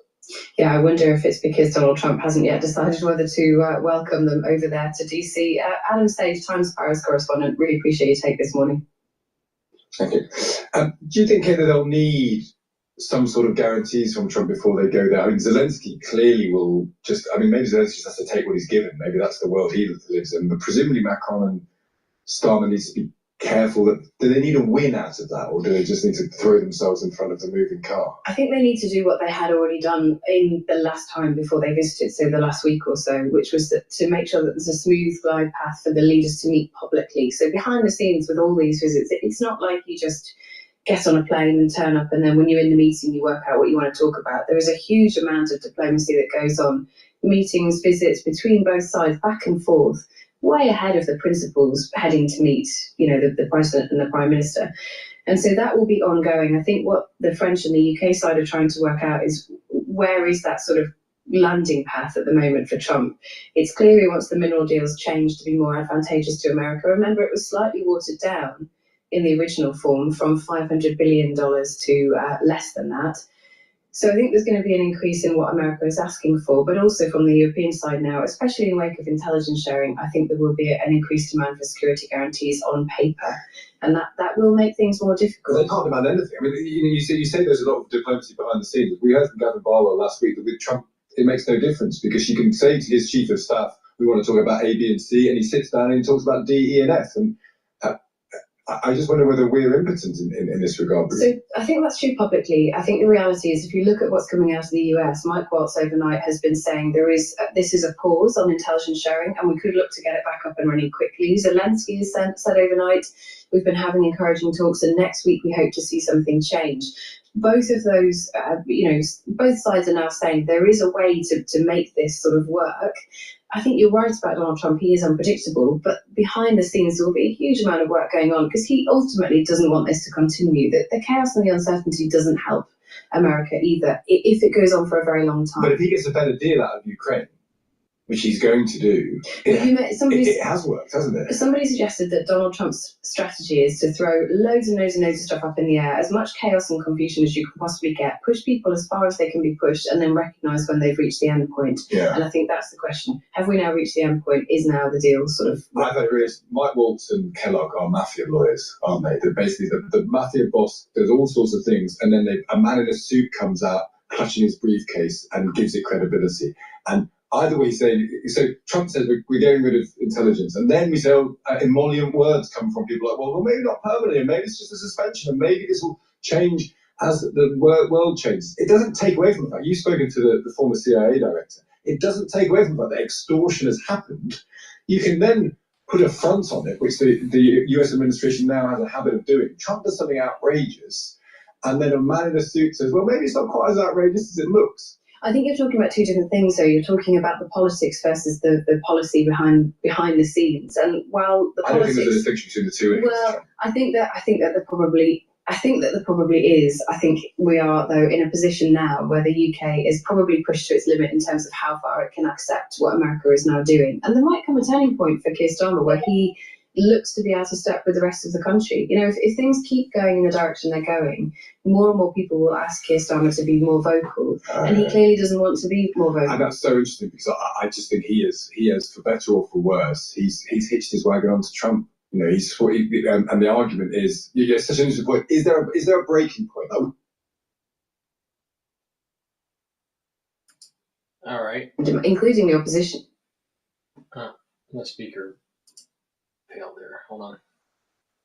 [SPEAKER 13] Yeah, I wonder if it's because Donald Trump hasn't yet decided whether to welcome them over there to DC. Adam Sage, Times Paris correspondent, really appreciate your take this morning.
[SPEAKER 23] Thank you. Do you think that they'll need some sort of guarantees from Trump before they go there? I mean, Zelensky clearly will maybe Zelensky just has to take what he's given. Maybe that's the world he lives in. But presumably Macron and Starmer needs to be careful. Do they need a win out of that, or do they just need to throw themselves in front of the moving car?
[SPEAKER 13] I think they need to do what they had already done in the last time before they visited, so the last week or so, which was to make sure that there's a smooth glide path for the leaders to meet publicly. So behind the scenes with all these visits, it's not like you just get on a plane and turn up, and then when you're in the meeting, you work out what you want to talk about. There is a huge amount of diplomacy that goes on, meetings, visits between both sides, back and forth, way ahead of the principals heading to meet, the president and the prime minister. And so that will be ongoing. I think what the French and the UK side are trying to work out is where is that sort of landing path at the moment for Trump. It's clear he wants the mineral deals changed to be more advantageous to America. Remember, it was slightly watered down in the original form from $500 billion to less than that. So I think there's going to be an increase in what America is asking for, but also from the European side now, especially in the wake of intelligence sharing, I think there will be an increased demand for security guarantees on paper, and that will make things more difficult.
[SPEAKER 23] They can't demand anything. I mean, you say there's a lot of diplomacy behind the scenes. We heard from Gavin Barlow last week that with Trump, it makes no difference because you can say to his chief of staff, we want to talk about A, B, and C, and he sits down and he talks about D, E, and F. And I just wonder whether we're impotent in this regard.
[SPEAKER 13] So I think that's true publicly. I think the reality is if you look at what's coming out of the US, Mike Waltz overnight has been saying this is a pause on intelligence sharing and we could look to get it back up and running quickly. Zelensky has said overnight, we've been having encouraging talks and next week we hope to see something change. Both of those, both sides are now saying there is a way to make this sort of work. I think you're right about Donald Trump. He is unpredictable, but behind the scenes there will be a huge amount of work going on because he ultimately doesn't want this to continue. The chaos and the uncertainty doesn't help America either if it goes on for a very long time.
[SPEAKER 23] But if he gets a better deal out of Ukraine, which he's going to do, it has worked, hasn't it?
[SPEAKER 13] Somebody suggested that Donald Trump's strategy is to throw loads and loads and loads of stuff up in the air, as much chaos and confusion as you can possibly get, push people as far as they can be pushed, and then recognise when they've reached the end point.
[SPEAKER 23] Yeah.
[SPEAKER 13] And I think that's the question. Have we now reached the end point? Is now the deal sort of...
[SPEAKER 23] I've had realised Mike Waltz and Kellogg are mafia lawyers, aren't they? They're basically the mafia boss does all sorts of things, and then a man in a suit comes out clutching his briefcase and gives it credibility. And either way, so Trump says we're getting rid of intelligence, and then we say emollient words come from people like, well, maybe not permanently, maybe it's just a suspension, and maybe this will change as the world changes. It doesn't take away from the fact, you've spoken to the former CIA director, it doesn't take away from the fact that extortion has happened. You can then put a front on it, which the US administration now has a habit of doing. Trump does something outrageous, and then a man in a suit says, well, maybe it's not quite as outrageous as it looks.
[SPEAKER 13] I think you're talking about two different things. So you're talking about the politics versus the policy behind the scenes. And while the politics,
[SPEAKER 23] I don't think there's a distinction between the two. Anyway.
[SPEAKER 13] Well, I think that there probably is. I think we are, though, in a position now where the UK is probably pushed to its limit in terms of how far it can accept what America is now doing. And there might come a turning point for Keir Starmer where he looks to be out of step with the rest of the country. You know, if things keep going in the direction they're going, more and more people will ask Keir Starmer to be more vocal, and he clearly doesn't want to be more vocal.
[SPEAKER 23] And that's so interesting because I just think he has, for better or for worse, he's hitched his wagon onto Trump. You know, and the argument is, it's such an interesting point. Is there a breaking point?
[SPEAKER 4] All right.
[SPEAKER 13] Including the opposition.
[SPEAKER 4] The speaker failed there. Hold on.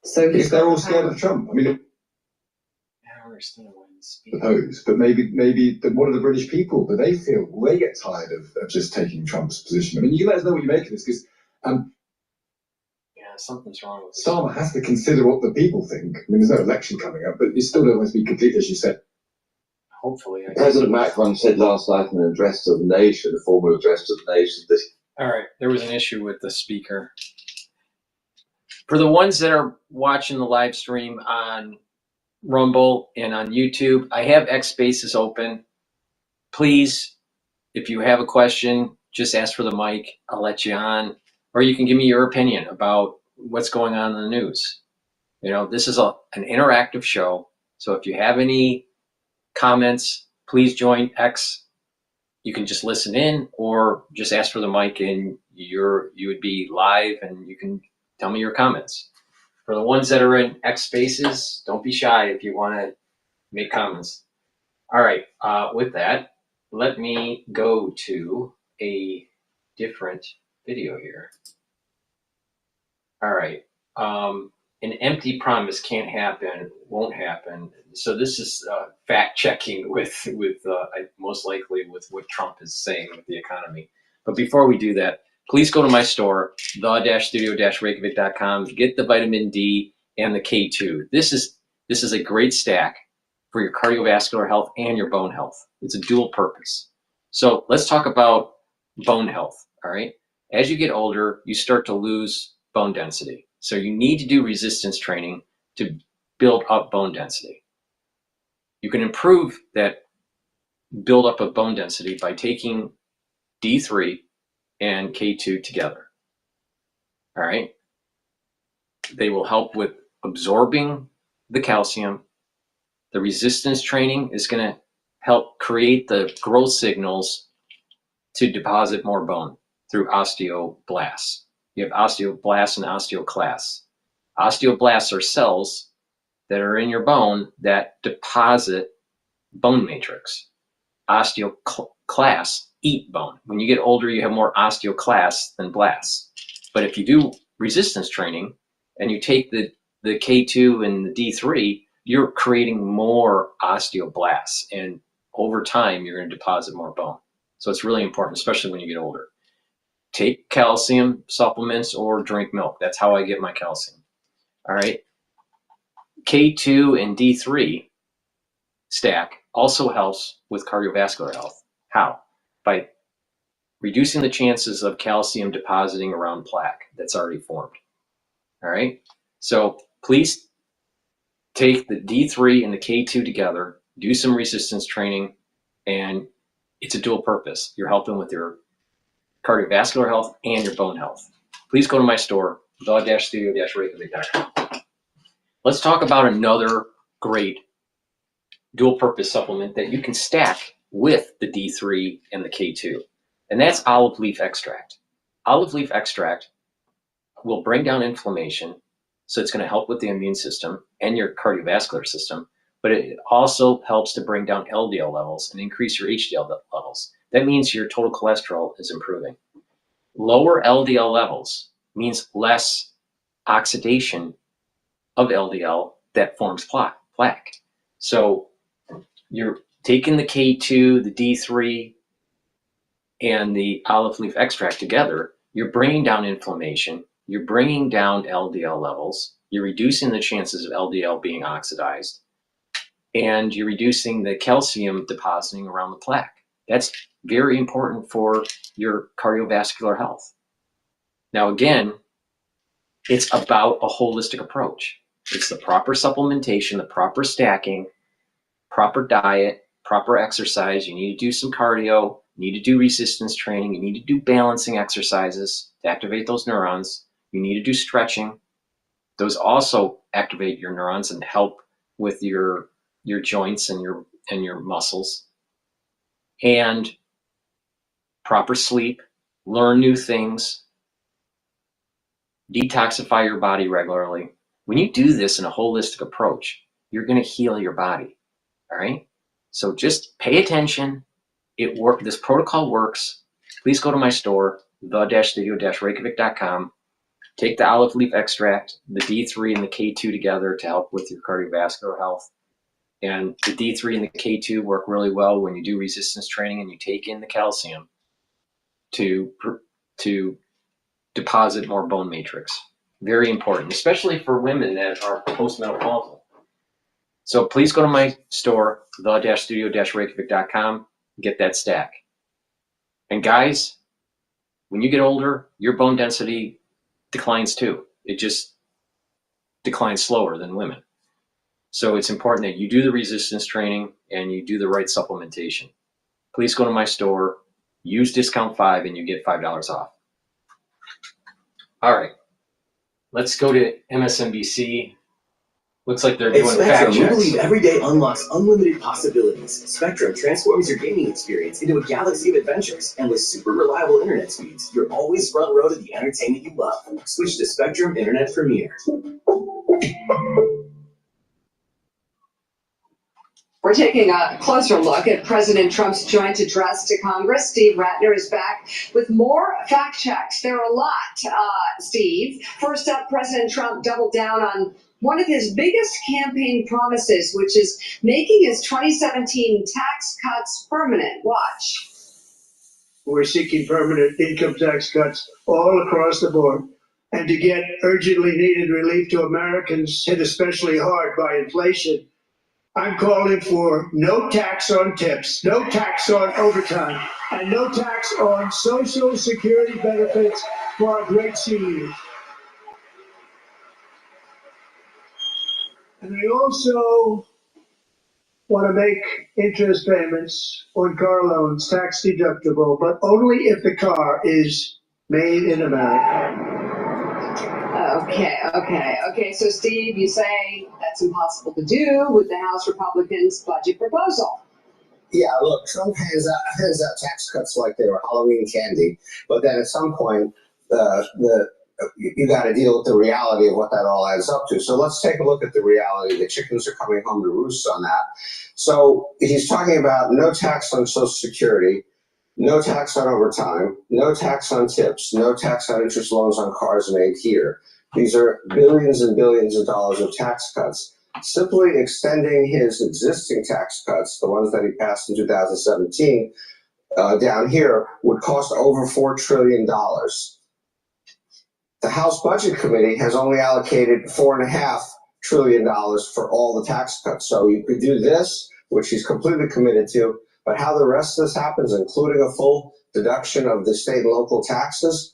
[SPEAKER 23] So if they're all scared of Trump, I mean,
[SPEAKER 4] I don't understand why the speaker.
[SPEAKER 23] Suppose, but maybe what are the British people? Do they feel? Will they get tired of just taking Trump's position? I mean, you let us know what you make of this, because
[SPEAKER 4] something's wrong with
[SPEAKER 23] Starmer has to consider what the people think. I mean, there's no election coming up, but you still don't want to be complete, as you said.
[SPEAKER 4] Hopefully.
[SPEAKER 5] President Macron said last night in an address to the nation, a formal address to the nation, that...
[SPEAKER 4] All right, there was an issue with the speaker. For the ones that are watching the live stream on Rumble and on YouTube, I have X Spaces open. Please, if you have a question, just ask for the mic. I'll let you on. Or you can give me your opinion about what's going on in the news. You know, this is an interactive show. So if you have any comments, please join X. You can just listen in or just ask for the mic and you would be live and you can tell me your comments. For the ones that are in X Spaces, don't be shy if you want to make comments. All right, with that, let me go to a different video here. All right, an empty promise can't happen, won't happen. So this is fact checking with most likely with what Trump is saying with the economy. But before we do that, please go to my store, the-studio-reykjavik.com. Get the vitamin D and the K2. This is a great stack for your cardiovascular health and your bone health. It's a dual purpose. So let's talk about bone health. All right. As you get older, you start to lose bone density. So you need to do resistance training to build up bone density. You can improve that buildup of bone density by taking D3 and K2 together. All right. They will help with absorbing the calcium. The resistance training is going to help create the growth signals to deposit more bone through osteoblasts. You have osteoblasts and osteoclasts. Osteoblasts are cells that are in your bone that deposit bone matrix. Osteoclasts eat bone. When you get older, you have more osteoclasts than blasts. But if you do resistance training and you take the K2 and the D3, you're creating more osteoblasts. And over time, you're going to deposit more bone. So it's really important, especially when you get older. Take calcium supplements or drink milk. That's how I get my calcium. All right. K2 and D3 stack also helps with cardiovascular health. How? By reducing the chances of calcium depositing around plaque that's already formed. All right. So please take the D3 and the K2 together, do some resistance training, and it's a dual purpose. You're helping with your cardiovascular health, and your bone health. Please go to my store, the-studio-reykjavik.com. Let's talk about another great dual-purpose supplement that you can stack with the D3 and the K2, and that's olive leaf extract. Olive leaf extract will bring down inflammation, so it's going to help with the immune system and your cardiovascular system, but it also helps to bring down LDL levels and increase your HDL levels. That means your total cholesterol is improving. Lower LDL levels means less oxidation of LDL that forms plaque. So you're taking the K2, the D3, and the olive leaf extract together, you're bringing down inflammation, you're bringing down LDL levels, you're reducing the chances of LDL being oxidized, and you're reducing the calcium depositing around the plaque. That's very important for your cardiovascular health. Now, again, it's about a holistic approach. It's the proper supplementation, the proper stacking, proper diet, proper exercise. You need to do some cardio, you need to do resistance training, you need to do balancing exercises to activate those neurons. You need to do stretching. Those also activate your neurons and help with your joints and your muscles. And proper sleep, learn new things, detoxify your body regularly. When you do this in a holistic approach, you're going to heal your body. All right? So just pay attention. This protocol works. Please go to my store, the-studio-reykjavik.com. Take the olive leaf extract, the D3 and the K2 together to help with your cardiovascular health. And the D3 and the K2 work really well when you do resistance training and you take in the calcium to deposit more bone matrix. Very important, especially for women that are postmenopausal. So please go to my store, the-studio-reykjavik.com, get that stack. And guys, when you get older, your bone density declines too. It just declines slower than women. So it's important that you do the resistance training and you do the right supplementation. Please go to my store, use discount 5 and you get $5 off. All right, let's go to MSNBC. Looks like they're doing fact checks.
[SPEAKER 12] We believe every day unlocks unlimited possibilities. Spectrum transforms your gaming experience into a galaxy of adventures, and with super reliable internet speeds, you're always front row to the entertainment you love. Switch to Spectrum Internet Premier.
[SPEAKER 14] We're taking a closer look at President Trump's joint address to Congress. Steve Ratner is back with more fact checks. There are a lot, Steve. First up, President Trump doubled down on one of his biggest campaign promises, which is making his 2017 tax cuts permanent. Watch.
[SPEAKER 15] We're seeking permanent income tax cuts all across the board. And to get urgently needed relief to Americans hit especially hard by inflation, I'm calling for no tax on tips, no tax on overtime, and no tax on Social Security benefits for our great seniors. And I also want to make interest payments on car loans tax deductible, but only if the car is made in America.
[SPEAKER 14] Okay. So, Steve, you say that's impossible to do with the House Republicans' budget proposal.
[SPEAKER 24] Yeah, look, Trump hands out tax cuts like they were Halloween candy, but then at some point, you got to deal with the reality of what that all adds up to. So let's take a look at the reality. The chickens are coming home to roost on that. So he's talking about no tax on Social Security, no tax on overtime, no tax on tips, no tax on interest loans on cars made here. These are billions and billions of dollars of tax cuts. Simply extending his existing tax cuts, the ones that he passed in 2017, down here would cost over $4 trillion. The House Budget Committee has only allocated $4.5 trillion for all the tax cuts. So you could do this, which he's completely committed to, but how the rest of this happens, including a full deduction of the state and local taxes,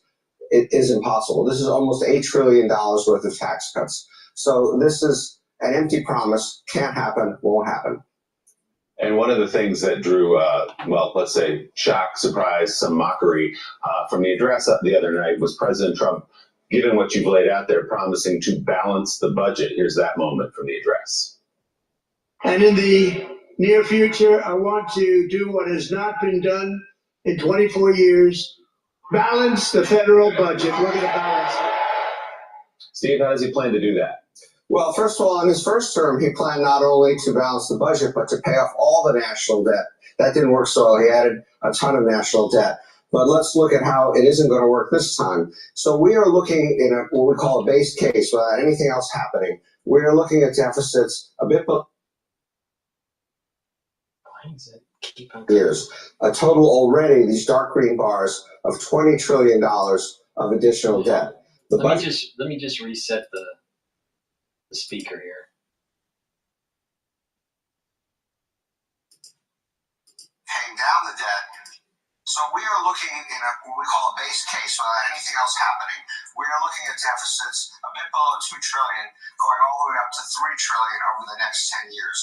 [SPEAKER 24] it is impossible. This is almost $8 trillion worth of tax cuts. So this is an empty promise, can't happen, won't happen.
[SPEAKER 6] And one of the things that drew, well, let's say, shock, surprise, some mockery from the address the other night was President Trump, given what you've laid out there, promising to balance the budget. Here's that moment from the address.
[SPEAKER 15] And in the near future, I want to do what has not been done in 24 years, balance the federal budget. We're going to balance it.
[SPEAKER 6] Steve, how does he plan to do that?
[SPEAKER 24] Well, first of all, in his first term, he planned not only to balance the budget, but to pay off all the national debt. That didn't work so well. He added a ton of national debt. But let's look at how it isn't going to work this time. So we are looking in what we call a base case without anything else happening. We're looking at deficits a bit below years. A total already, these dark green bars, of $20 trillion of additional debt.
[SPEAKER 4] Let me just reset the speaker here.
[SPEAKER 24] Paying down the debt. So we are looking in what we call a base case without anything else happening. We are looking at deficits a bit below $2 trillion, going all the way up to $3 trillion over the next 10 years.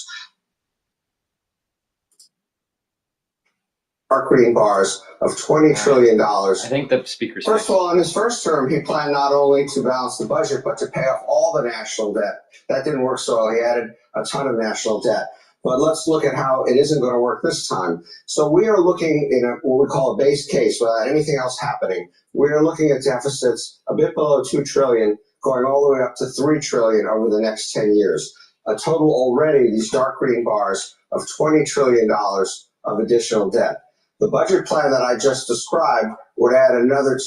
[SPEAKER 24] Dark green bars of $20 trillion.
[SPEAKER 4] I think the speaker's
[SPEAKER 24] First of all, in his first term, he planned not only to balance the budget, but to pay off all the national debt. That didn't work so well. He added a ton of national debt. But let's look at how it isn't going to work this time. So we are looking in what we call a base case without anything else happening. We are looking at deficits a bit below $2 trillion, going all the way up to $3 trillion over the next 10 years. A total already, these dark green bars, of $20 trillion of additional debt. The budget plan that I just described would add another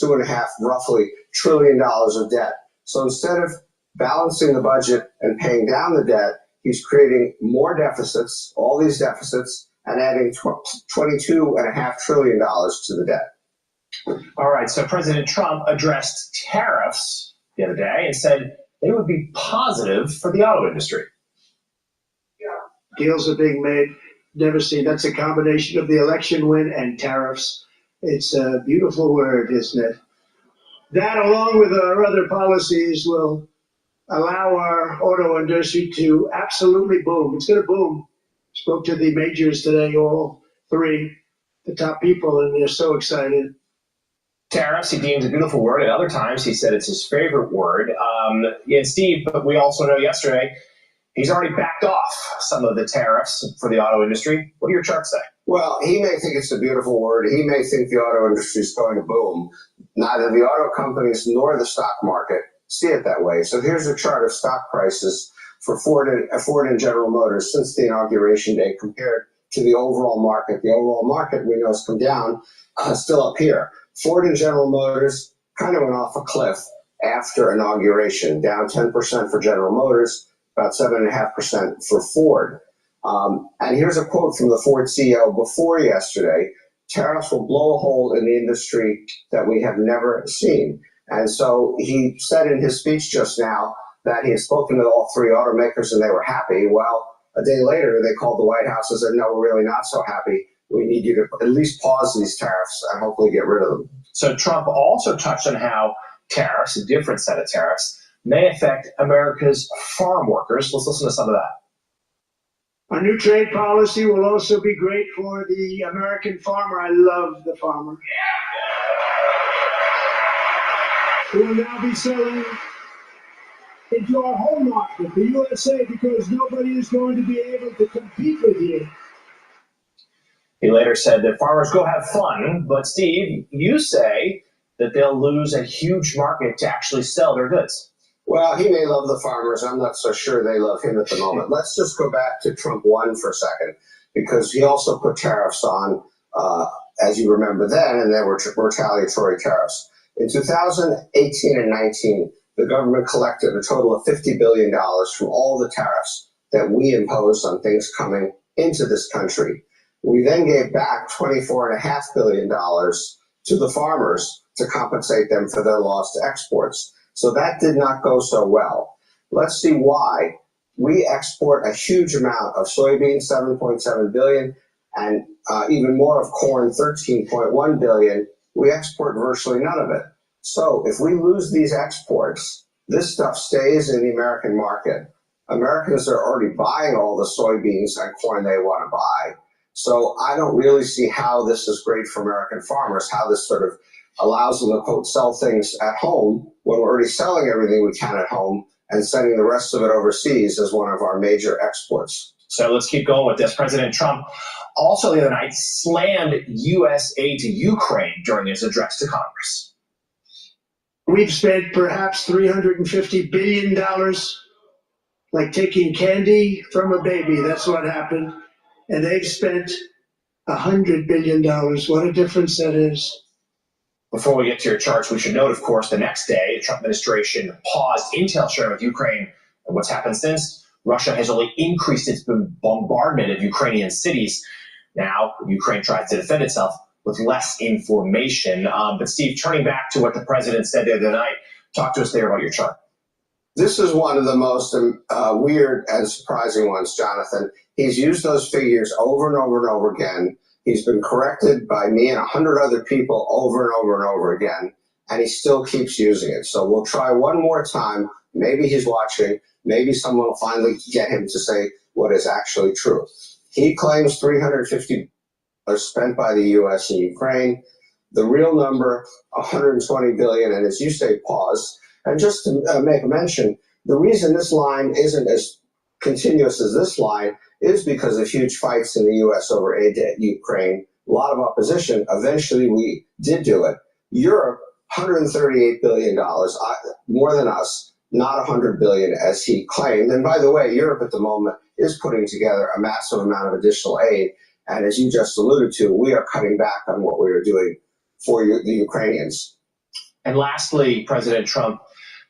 [SPEAKER 24] roughly $2.5 trillion of debt. So instead of balancing the budget and paying down the debt, he's creating more deficits, all these deficits, and adding $22.5 trillion to the debt.
[SPEAKER 11] All right, so President Trump addressed tariffs the other day and said they would be positive for the auto industry.
[SPEAKER 15] Deals are being made. Never seen. That's a combination of the election win and tariffs. It's a beautiful word, isn't it? That, along with our other policies, will allow our auto industry to absolutely boom. It's going to boom. Spoke to the majors today, all three, the top people, and they're so excited.
[SPEAKER 11] Tariffs, he deems a beautiful word. At other times, he said it's his favorite word. And Steve, but we also know yesterday, he's already backed off some of the tariffs for the auto industry. What do your charts say?
[SPEAKER 24] Well, he may think it's a beautiful word. He may think the auto industry is going to boom. Neither the auto companies nor the stock market see it that way. So here's a chart of stock prices for Ford and General Motors since the inauguration day compared to the overall market. The overall market, we know, has come down, still up here. Ford and General Motors kind of went off a cliff after inauguration, down 10% for General Motors, about 7.5% for Ford. And here's a quote from the Ford CEO before yesterday: tariffs will blow a hole in the industry that we have never seen. And so he said in his speech just now that he had spoken to all three automakers and they were happy. Well, a day later, they called the White House and said, no, we're really not so happy. We need you to at least pause these tariffs and hopefully get rid of them.
[SPEAKER 11] So Trump also touched on how tariffs, a different set of tariffs, may affect America's farm workers. Let's listen to some of that.
[SPEAKER 15] Our new trade policy will also be great for the American farmer. I love the farmer. We will now be selling into our home market, the USA, because nobody is going to be able to compete with you.
[SPEAKER 11] He later said that farmers go have fun, but Steve, you say that they'll lose a huge market to actually sell their goods.
[SPEAKER 24] Well, he may love the farmers. I'm not so sure they love him at the moment. Let's just go back to Trump 1 for a second, because he also put tariffs on, as you remember then, and there were retaliatory tariffs. In 2018 and 19, the government collected a total of $50 billion from all the tariffs that we imposed on things coming into this country. We then gave back $24.5 billion to the farmers to compensate them for their lost exports. So that did not go so well. Let's see why. We export a huge amount of soybeans, 7.7 billion, and even more of corn, 13.1 billion. We export virtually none of it. So if we lose these exports, this stuff stays in the American market. Americans are already buying all the soybeans and corn they want to buy. So I don't really see how this is great for American farmers, how this sort of allows them to, quote, sell things at home when we're already selling everything we can at home and sending the rest of it overseas as one of our major exports.
[SPEAKER 11] So let's keep going with this. President Trump also the other night slammed U.S. aid to Ukraine during his address to Congress.
[SPEAKER 15] We've spent perhaps $350 billion, like taking candy from a baby. That's what happened. And they've spent $100 billion. What a difference that is.
[SPEAKER 11] Before we get to your charts, we should note, of course, the next day, the Trump administration paused intel sharing with Ukraine. And what's happened since? Russia has only increased its bombardment of Ukrainian cities. Now, Ukraine tries to defend itself with less information. But Steve, turning back to what the president said the other night, talk to us there about your chart.
[SPEAKER 24] This is one of the most weird and surprising ones, Jonathan. He's used those figures over and over and over again. He's been corrected by me and 100 other people over and over and over again, and he still keeps using it. So we'll try one more time. Maybe he's watching. Maybe someone will finally get him to say what is actually true. He claims $350 spent by the U.S. in Ukraine. The real number, $120 billion, and as you say, pause. And just to make a mention, the reason this line isn't as continuous as this line is because of huge fights in the U.S. over aid to Ukraine, a lot of opposition. Eventually, we did do it. Europe, $138 billion, more than us, not $100 billion as he claimed. And by the way, Europe at the moment is putting together a massive amount of additional aid. And as you just alluded to, we are cutting back on what we are doing for the Ukrainians.
[SPEAKER 11] And lastly, President Trump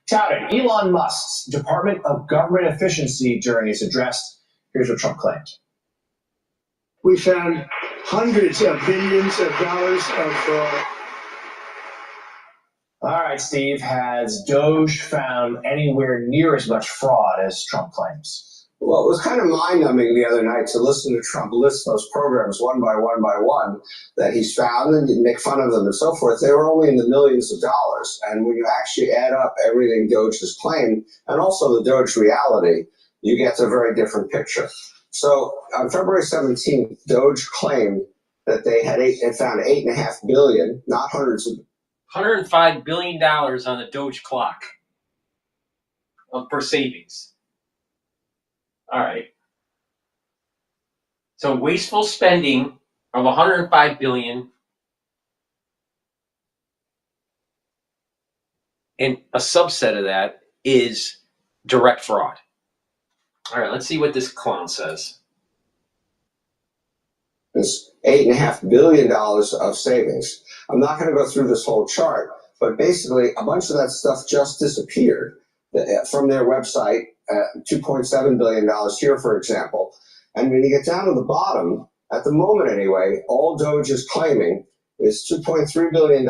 [SPEAKER 11] touted Elon Musk's Department of Government Efficiency during his address. Here's what Trump claimed.
[SPEAKER 15] We found hundreds of billions of dollars of fraud.
[SPEAKER 11] All right, Steve, has Doge found anywhere near as much fraud as Trump claims?
[SPEAKER 24] Well, it was kind of mind-numbing the other night to listen to Trump list those programs one by one that he's found and make fun of them and so forth. They were only in the millions of dollars. And when you actually add up everything Doge has claimed and also the Doge reality, you get a very different picture. So on February 17th, Doge claimed that they had found $8.5 billion, not hundreds of
[SPEAKER 4] $105 billion on the Doge clock for savings. All right. So wasteful spending of $105 billion, and a subset of that is direct fraud. All right, let's see what this clown says.
[SPEAKER 24] It's $8.5 billion of savings. I'm not going to go through this whole chart, but basically a bunch of that stuff just disappeared from their website. $2.7 billion here, for example. And when you get down to the bottom, at the moment anyway, all Doge is claiming is $2.3 billion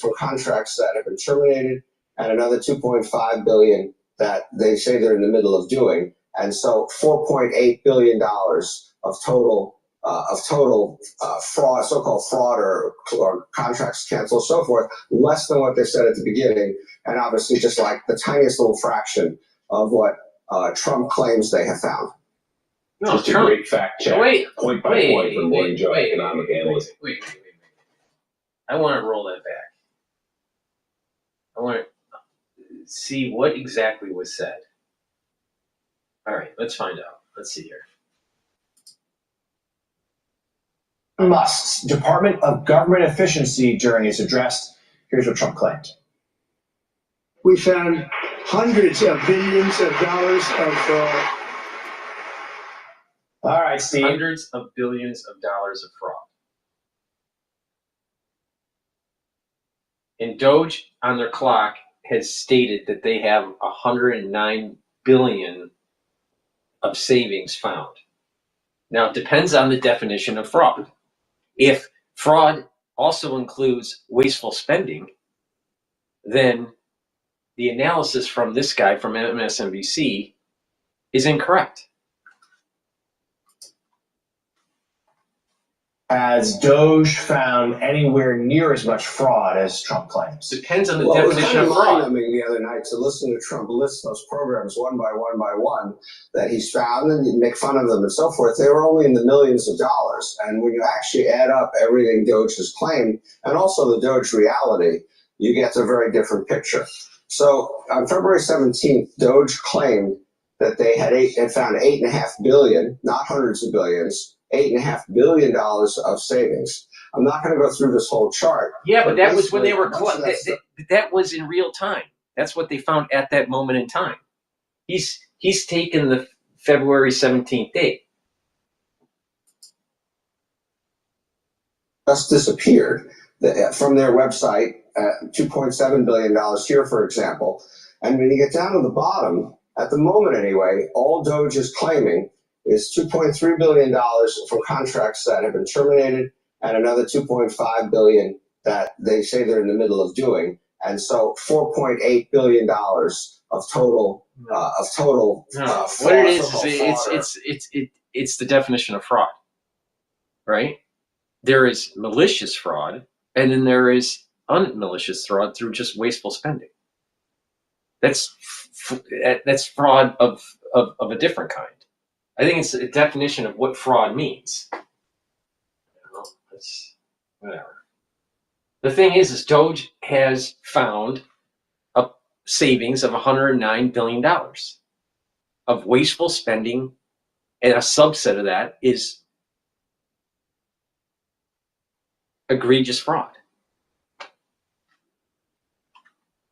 [SPEAKER 24] for contracts that have been terminated and another $2.5 billion that they say they're in the middle of doing. And so $4.8 billion of total fraud, so-called fraud or contracts canceled, so forth, less than what they said at the beginning. And obviously just like the tiniest little fraction of what Trump claims they have found.
[SPEAKER 6] No, just a great fact check. Point by point from Morning Joe economic analyst.
[SPEAKER 4] Wait. I want to roll that back. I want to see what exactly was said. All right, let's find out. Let's see here.
[SPEAKER 11] Musk's Department of Government Efficiency during his address. Here's what Trump claimed.
[SPEAKER 15] We found hundreds of billions of dollars of fraud.
[SPEAKER 11] All right, Steve.
[SPEAKER 4] Hundreds of billions of dollars of fraud. And Doge on their clock has stated that they have 109 billion of savings found. Now, it depends on the definition of fraud. If fraud also includes wasteful spending, then the analysis from this guy from MSNBC is incorrect.
[SPEAKER 11] Has Doge found anywhere near as much fraud as Trump claims?
[SPEAKER 4] Depends on the
[SPEAKER 24] Well, it was
[SPEAKER 4] definition
[SPEAKER 24] kind
[SPEAKER 4] of
[SPEAKER 24] of
[SPEAKER 4] fraud.
[SPEAKER 24] mind-numbing the other night to listen to Trump list those programs one by one that he's found and you make fun of them and so forth. They were only in the millions of dollars. And when you actually add up everything Doge has claimed and also the Doge reality, you get a very different picture. So on February 17th, Doge claimed that they had found $8.5 billion, not hundreds of billions, $8.5 billion of savings. I'm not going to go through this whole chart.
[SPEAKER 4] Yeah, but that was when they
[SPEAKER 24] basically,
[SPEAKER 4] were that was in real time. That's what they found at that moment in time. He's taken the February 17th date.
[SPEAKER 24] Just disappeared from their website, $2.7 billion here, for example. And when you get down to the bottom, at the moment anyway, all Doge is claiming is $2.3 billion from contracts that have been terminated and another $2.5 billion that they say they're in the middle of doing. And so $4.8 billion of total fraud.
[SPEAKER 4] What it is it's the definition of fraud, right? There is malicious fraud, and then there is unmalicious fraud through just wasteful spending. That's fraud of a different kind. I think it's a definition of what fraud means. It's whatever. The thing is Doge has found a savings of $109 billion of wasteful spending, and a subset of that is egregious fraud.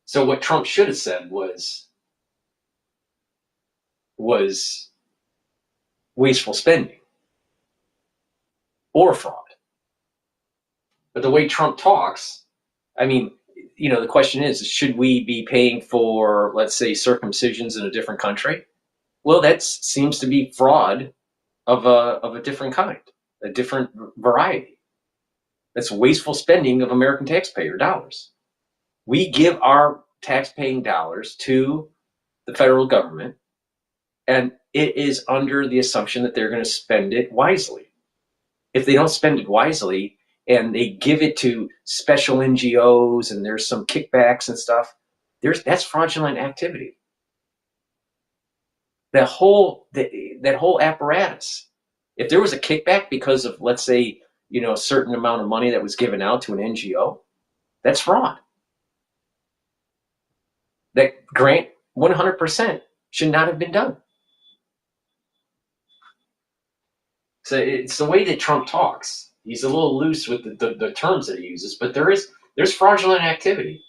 [SPEAKER 4] So what Trump should have said was wasteful spending or fraud. But the way Trump talks, I mean, the question is, should we be paying for, let's say, circumcisions in a different country? Well, that seems to be fraud of a different kind, a different variety. That's wasteful spending of American taxpayer dollars. We give our tax-paying dollars to the federal government, and it is under the assumption that they're going to spend it wisely. If they don't spend it wisely and they give it to special NGOs and there's some kickbacks and stuff, that's fraudulent activity. That whole apparatus. If there was a kickback because of, let's say, a certain amount of money that was given out to an NGO, that's fraud. That grant 100% should not have been done. So it's the way that Trump talks. He's a little loose with the terms that he uses, but there's fraudulent activity.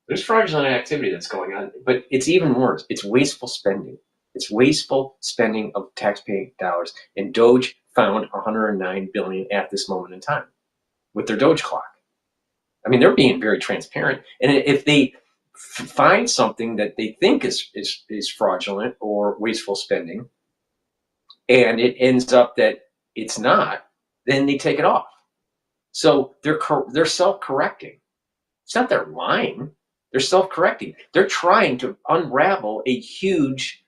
[SPEAKER 4] There's fraudulent activity that's going on, but it's even worse. It's wasteful spending. It's wasteful spending of taxpaying dollars. And Doge found $109 billion at this moment in time with their Doge clock. I mean, they're being very transparent. And if they find something that they think is fraudulent or wasteful spending, and it ends up that it's not, then they take it off. So they're self-correcting. It's not they're lying. They're self-correcting. They're trying to unravel a huge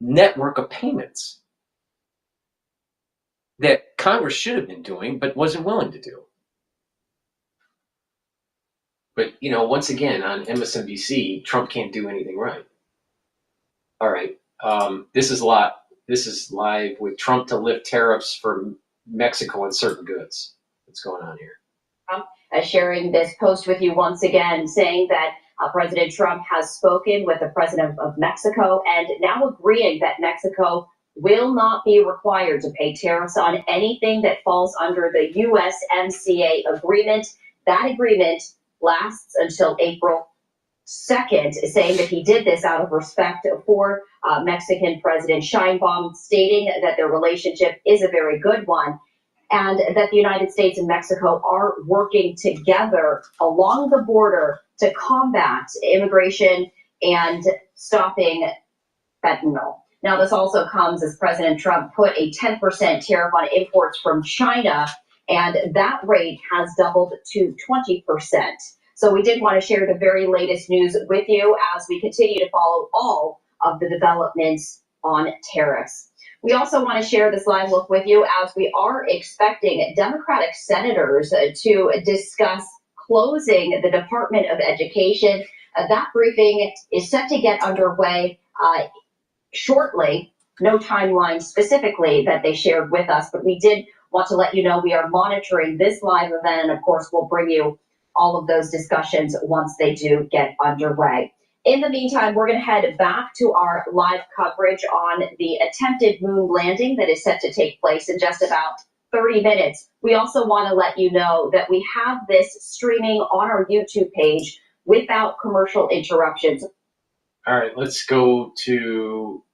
[SPEAKER 4] network of payments that Congress should have been doing but wasn't willing to do. But, once again, on MSNBC, Trump can't do anything right. All right. This is live with Trump to lift tariffs for Mexico on certain goods. What's going on here?
[SPEAKER 10] Sharing this post with you once again, saying that President Trump has spoken with the president of Mexico and now agreeing that Mexico will not be required to pay tariffs on anything that falls under the USMCA agreement. That agreement lasts until April 2nd, saying that he did this out of respect for Mexican President Sheinbaum, stating that their relationship is a very good one and that the United States and Mexico are working together along the border to combat immigration and stopping fentanyl. Now, this also comes as President Trump put a 10% tariff on imports from China, and that rate has doubled to 20%. So we did want to share the very latest news with you as we continue to follow all of the developments on tariffs. We also want to share this live look with you as we are expecting Democratic senators to discuss closing the Department of Education. That briefing is set to get underway shortly. No timeline specifically that they shared with us, but we did want to let you know we are monitoring this live event, and of course we'll bring you all of those discussions once they do get underway. In the meantime, we're going to head back to our live coverage on the attempted moon landing that is set to take place in just about 30 minutes. We also want to let you know that we have this streaming on our YouTube page without commercial interruptions.
[SPEAKER 4] All right, let's go to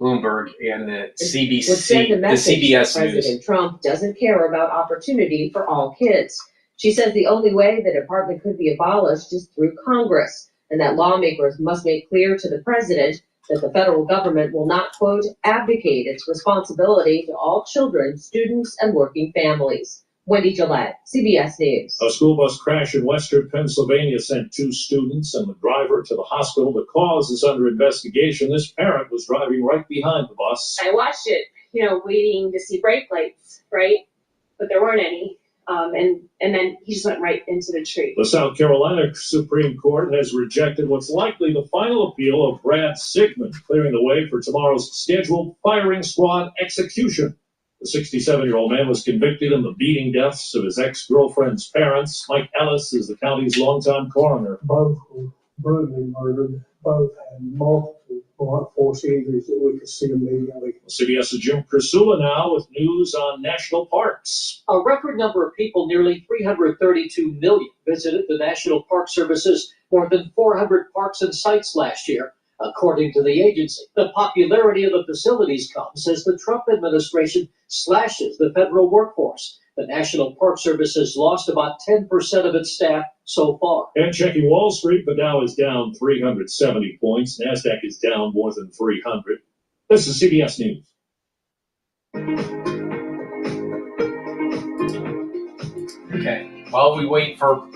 [SPEAKER 4] Bloomberg and the CBC,
[SPEAKER 18] would send a
[SPEAKER 4] the
[SPEAKER 18] message
[SPEAKER 4] CBS
[SPEAKER 18] that
[SPEAKER 4] News.
[SPEAKER 18] President Trump doesn't care about opportunity for all kids. She says the only way the department could be abolished is through Congress, and that lawmakers must make clear to the president that the federal government will not, quote, abdicate its responsibility to all children, students, and working families. Wendy Gillette, CBS News.
[SPEAKER 19] A school bus crash in western Pennsylvania sent 2 students and the driver to the hospital. The cause is under investigation. This parent was driving right behind the bus.
[SPEAKER 20] I watched it, waiting to see brake lights, right? But there weren't any. And then he just went right into the tree.
[SPEAKER 19] The South Carolina Supreme Court has rejected what's likely the final appeal of Brad Sigmund, clearing the way for tomorrow's scheduled firing squad execution. The 67-year-old man was convicted in the beating deaths of his ex-girlfriend's parents. Mike Ellis is the county's longtime coroner.
[SPEAKER 21] Both were brutally murdered. Both had multiple blunt force injuries that we could see immediately.
[SPEAKER 19] CBS's Jim Kursula now with news on national parks.
[SPEAKER 25] A record number of people, nearly 332 million, visited the National Park Service's more than 400 parks and sites last year, according to the agency. The popularity of the facilities comes as the Trump administration slashes the federal workforce. The National Park Service has lost about 10% of its staff so far.
[SPEAKER 19] And checking Wall Street, the Dow is down 370 points. NASDAQ is down more than 300. This is CBS News.
[SPEAKER 4] Okay, while we wait for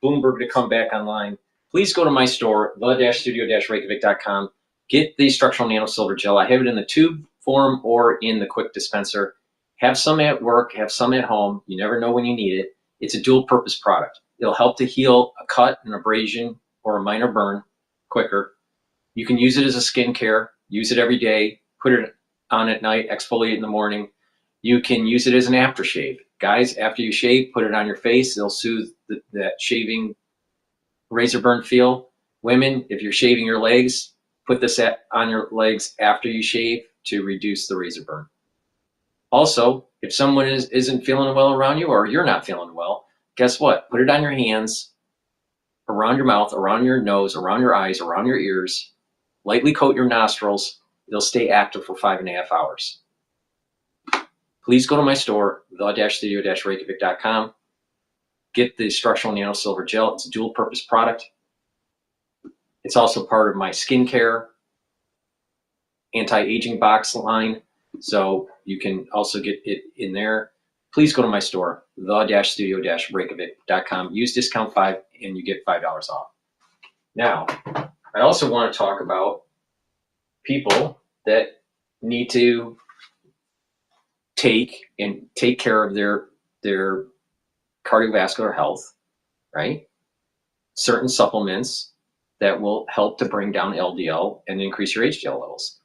[SPEAKER 4] Bloomberg to come back online, please go to my store, the-studio-reykjavik.com. Get the structural nano silver gel. I have it in the tube form or in the quick dispenser. Have some at work, have some at home. You never know when you need it. It's a dual purpose product. It'll help to heal a cut, an abrasion, or a minor burn quicker. You can use it as a skincare, use it every day, put it on at night, exfoliate in the morning. You can use it as an aftershave. Guys, after you shave, put it on your face. It'll soothe that shaving razor burn feel. Women, if you're shaving your legs, put this on your legs after you shave to reduce the razor burn. Also, if someone isn't feeling well around you or you're not feeling well, guess what? Put it on your hands, around your mouth, around your nose, around your eyes, around your ears. Lightly coat your nostrils. It'll stay active for 5.5 hours. Please go to my store, the-studio-reykjavik.com. Get the structural nano silver gel. It's a dual purpose product. It's also part of my skincare anti-aging box line. So you can also get it in there. Please go to my store, the-studio-reykjavik.com. Use discount 5 and you get $5 off. Now, I also want to talk about people that need to take care of their cardiovascular health, right? Certain supplements that will help to bring down LDL and increase your HDL levels.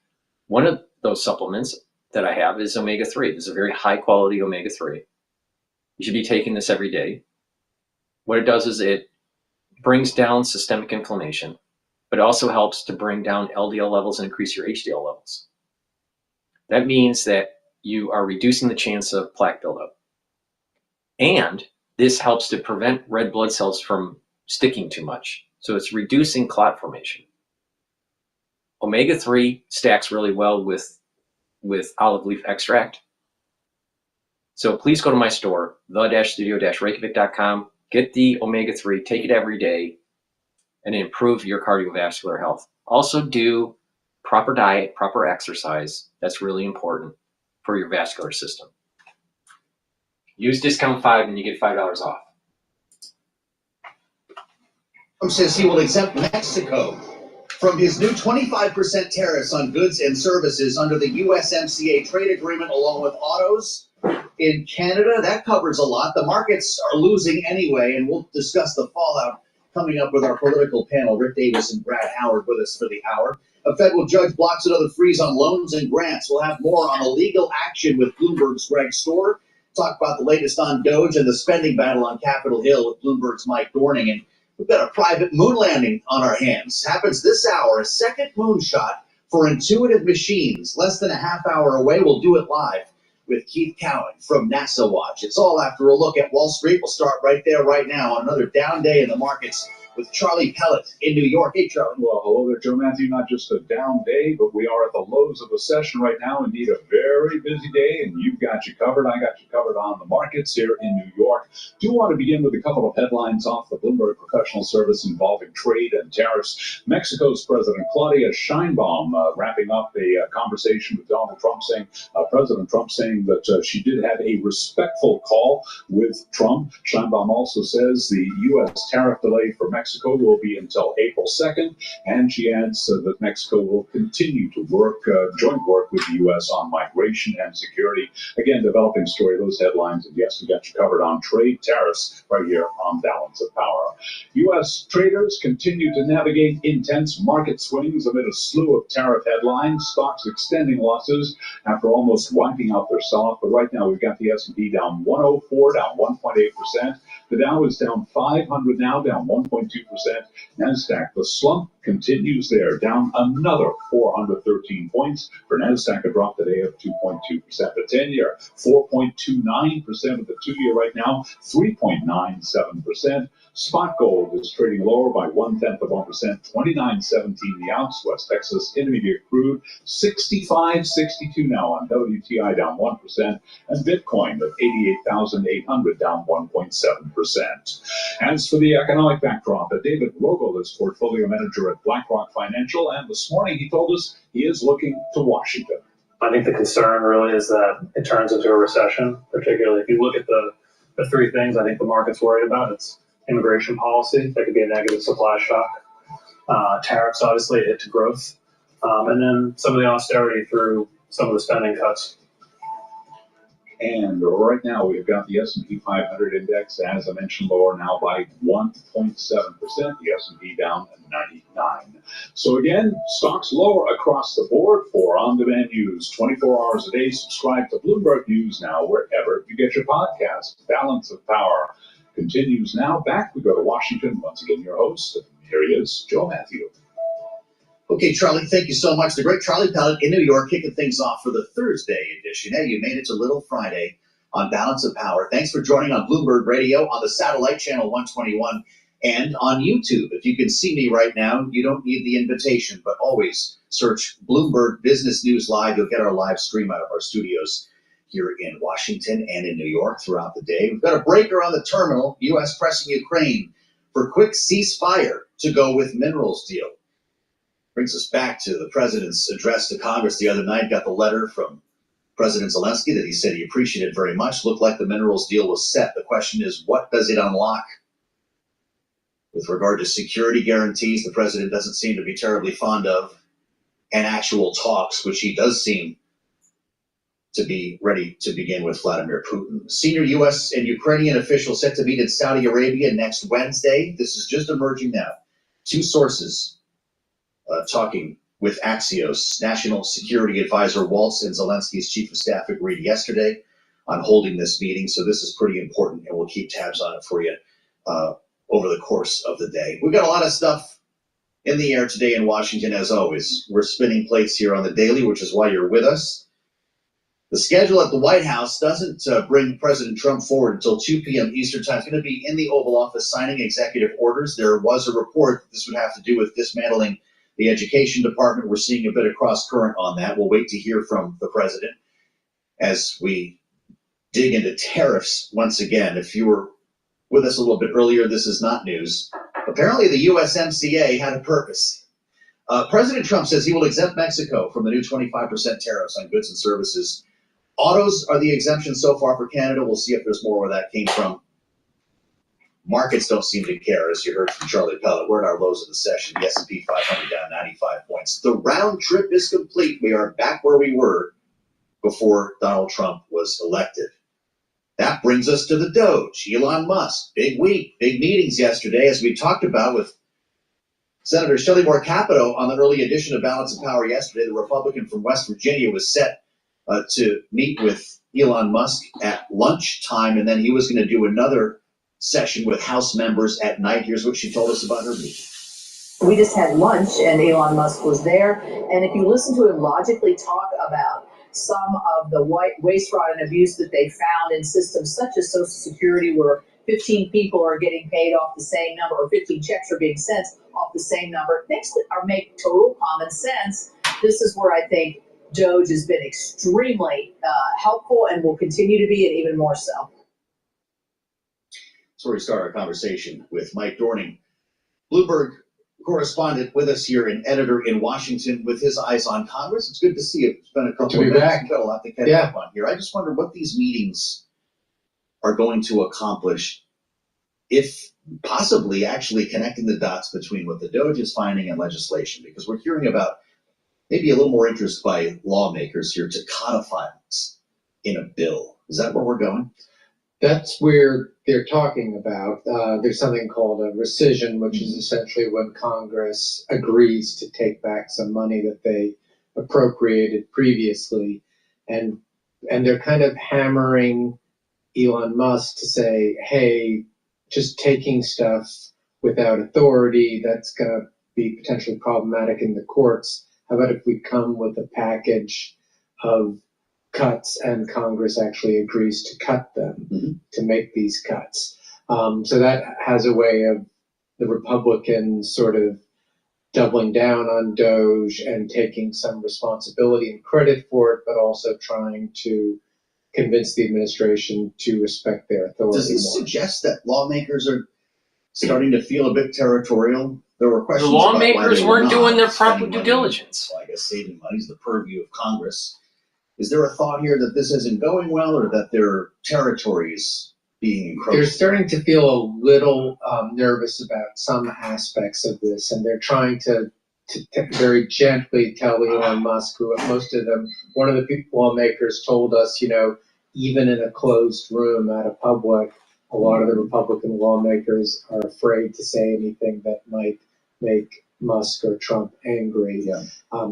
[SPEAKER 4] One of those supplements that I have is omega-3. This is a very high quality omega-3. You should be taking this every day. What it does is it brings down systemic inflammation, but it also helps to bring down LDL levels and increase your HDL levels. That means that you are reducing the chance of plaque buildup. And this helps to prevent red blood cells from sticking too much. So it's reducing clot formation. Omega-3 stacks really well with olive leaf extract. So please go to my store, the-studio-reykjavik.com. Get the omega-3, take it every day, and improve your cardiovascular health. Also do proper diet, proper exercise. That's really important for your vascular system. Use discount 5 and you get $5 off.
[SPEAKER 3] Trump says he will exempt Mexico
[SPEAKER 1] from his new 25% tariffs on goods and services under the USMCA trade agreement, along with autos in Canada. That covers a lot. The markets are losing anyway, and we'll discuss the fallout coming up with our political panel. Rick Davis and Brad Howard with us for the hour. A federal judge blocks another freeze on loans and grants. We'll have more on the legal action with Bloomberg's Greg Stohr. Talk about the latest on Doge and the spending battle on Capitol Hill with Bloomberg's Mike Dorning. And we've got a private moon landing on our hands. Happens this hour, a second moonshot for Intuitive Machines. Less than a half hour away. We'll do it live with Keith Cowan from NASA Watch. It's all after a look at Wall Street. We'll start right there, right now, on another down day in the markets with Charlie Pellet in New York. Hey, Charlie.
[SPEAKER 2] Well, hello there, Joe Matthew. Not just a down day, but we are at the lows of a session right now. Indeed, a very busy day, and you've got you covered. I got you covered on the markets here in New York. Do want to begin with a couple of headlines off the Bloomberg Professional Service involving trade and tariffs. Mexico's President Claudia Sheinbaum wrapping up a conversation with Donald Trump, saying President Trump saying that she did have a respectful call with Trump. Sheinbaum also says the U.S. tariff delay for Mexico will be until April 2nd, and she adds that Mexico will continue to work, joint work with the U.S. on migration and security. Again, developing story, those headlines, and yes, we got you covered on trade tariffs right here on Balance of Power. U.S. traders continue to navigate intense market swings amid a slew of tariff headlines, stocks extending losses after almost wiping out their sell-off. But right now, we've got the S&P down 104, down 1.8%. The Dow is down 500 now, down 1.2%. NASDAQ, the slump continues there, down another 413 points. For NASDAQ, a drop today of 2.2%. The 10-year, 4.29%. Of the 2-year right now, 3.97%. Spot gold is trading lower by 0.1%, 29.17 the ounce. West Texas Intermediate crude, 65.62 now on WTI, down 1%. And Bitcoin at 88,800, down 1.7%. As for the economic backdrop, David Rogel is portfolio manager at BlackRock Financial, and this morning he told us he is looking to Washington.
[SPEAKER 7] I think the concern really is that it turns into a recession, particularly if you look at the three things I think the market's worried about. It's immigration policy, that could be a negative supply shock. Tariffs, obviously, a hit to growth. And then some of the austerity through some of the spending cuts.
[SPEAKER 2] And right now, we've got the S&P 500 index, as I mentioned, lower now by 1.7%. The S&P down 99. So again, stocks lower across the board. For on-demand news, 24 hours a day. Subscribe to Bloomberg News now wherever you get your podcast. Balance of Power continues now. Back we go to Washington. Once again, your host. Here he is, Joe Matthew.
[SPEAKER 1] Okay, Charlie, thank you so much. The great Charlie Pellet in New York, kicking things off for the Thursday edition. Hey, you made it to Little Friday on Balance of Power. Thanks for joining on Bloomberg Radio, on the satellite channel 121, and on YouTube. If you can see me right now, you don't need the invitation, but always search Bloomberg Business News Live. You'll get our live stream out of our studios here in Washington and in New York throughout the day. We've got a breaker on the terminal, U.S. pressing Ukraine for quick ceasefire to go with minerals deal. Brings us back to the president's address to Congress the other night. Got the letter from President Zelensky that he said he appreciated very much. Looked like the minerals deal was set. The question is, what does it unlock? With regard to security guarantees, the president doesn't seem to be terribly fond of, and actual talks, which he does seem to be ready to begin with Vladimir Putin. Senior U.S. and Ukrainian officials set to meet in Saudi Arabia next Wednesday. This is just emerging now. Two sources talking with Axios. National Security Advisor Waltz and Zelensky's chief of staff agreed yesterday on holding this meeting, so this is pretty important, and we'll keep tabs on it for you over the course of the day. We've got a lot of stuff in the air today in Washington, as always. We're spinning plates here on the daily, which is why you're with us. The schedule at the White House doesn't bring President Trump forward until 2 p.m. Eastern Time. He's going to be in the Oval Office signing executive orders. There was a report that this would have to do with dismantling the Education Department. We're seeing a bit of cross current on that. We'll wait to hear from the president as we dig into tariffs once again. If you were with us a little bit earlier, this is not news. Apparently, the USMCA had a purpose. President Trump says he will exempt Mexico from the new 25% tariffs on goods and services. Autos are the exemption so far for Canada. We'll see if there's more where that came from. Markets don't seem to care, as you heard from Charlie Pellet. We're at our lows of the session. The S&P 500 down 95 points. The round trip is complete. We are back where we were before Donald Trump was elected. That brings us to the Doge, Elon Musk. Big week, big meetings yesterday, as we talked about with Senator Shelley Moore Capito on the early edition of Balance of Power yesterday. The Republican from West Virginia was set to meet with Elon Musk at lunchtime, and then he was going to do another session with House members at night. Here's what she told us about her meeting.
[SPEAKER 8] We just had lunch and Elon Musk was there. And if you listen to him logically talk about some of the waste, fraud, and abuse that they found in systems such as Social Security, where 15 people are getting paid off the same number, or 15 checks are being sent off the same number, things that make total common sense. This is where I think Doge has been extremely helpful and will continue to be, and even more so.
[SPEAKER 1] So we start our conversation with Mike Dorning, Bloomberg correspondent with us here, and editor in Washington with his eyes on Congress. It's good to see you. It's been a couple of minutes. You've got a lot to catch up on here. I just wonder what these meetings are going to accomplish, if possibly actually connecting the dots between what the Doge is finding and legislation, because we're hearing about maybe a little more interest by lawmakers here to codify this in a bill. Is that where we're going?
[SPEAKER 9] That's where they're talking about. There's something called a rescission, which is essentially when Congress agrees to take back some money that they appropriated previously. And they're kind of hammering Elon Musk to say, hey, just taking stuff without authority, that's going to be potentially problematic in the courts. How about if we come with a package of cuts and Congress actually agrees to cut them, to make these cuts? So that has a way of the Republicans sort of doubling down on Doge and taking some responsibility and credit for it, but also trying to convince the administration to respect their authority.
[SPEAKER 1] Does this suggest that lawmakers are starting to feel a bit territorial? There were questions.
[SPEAKER 4] The lawmakers weren't doing their proper due diligence.
[SPEAKER 1] Well, I guess saving money is the purview of Congress. Is there a thought here that this isn't going well, or that their territory is being encroached?
[SPEAKER 9] They're starting to feel a little nervous about some aspects of this, and they're trying to very gently tell Elon Musk, who most of them, one of the lawmakers told us, even in a closed room at a public, a lot of the Republican lawmakers are afraid to say anything that might make Musk or Trump angry.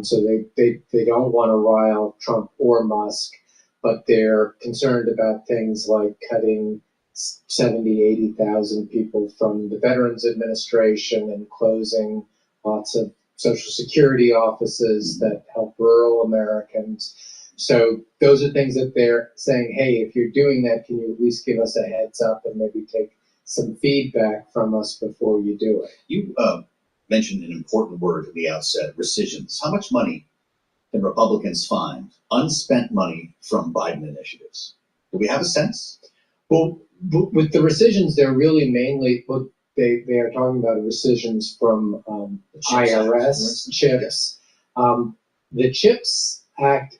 [SPEAKER 9] So they don't want to rile Trump or Musk, but they're concerned about things like cutting 70, 80,000 people from the Veterans Administration and closing lots of Social Security offices that help rural Americans. So those are things that they're saying, hey, if you're doing that, can you at least give us a heads up and maybe take some feedback from us before you do it?
[SPEAKER 1] You mentioned an important word at the outset, rescissions. How much money can Republicans find, unspent money, from Biden initiatives? Do we have a sense?
[SPEAKER 9] Well, with the rescissions, they're really mainly, they are talking about rescissions from IRS, CHIPS. The CHIPS Act,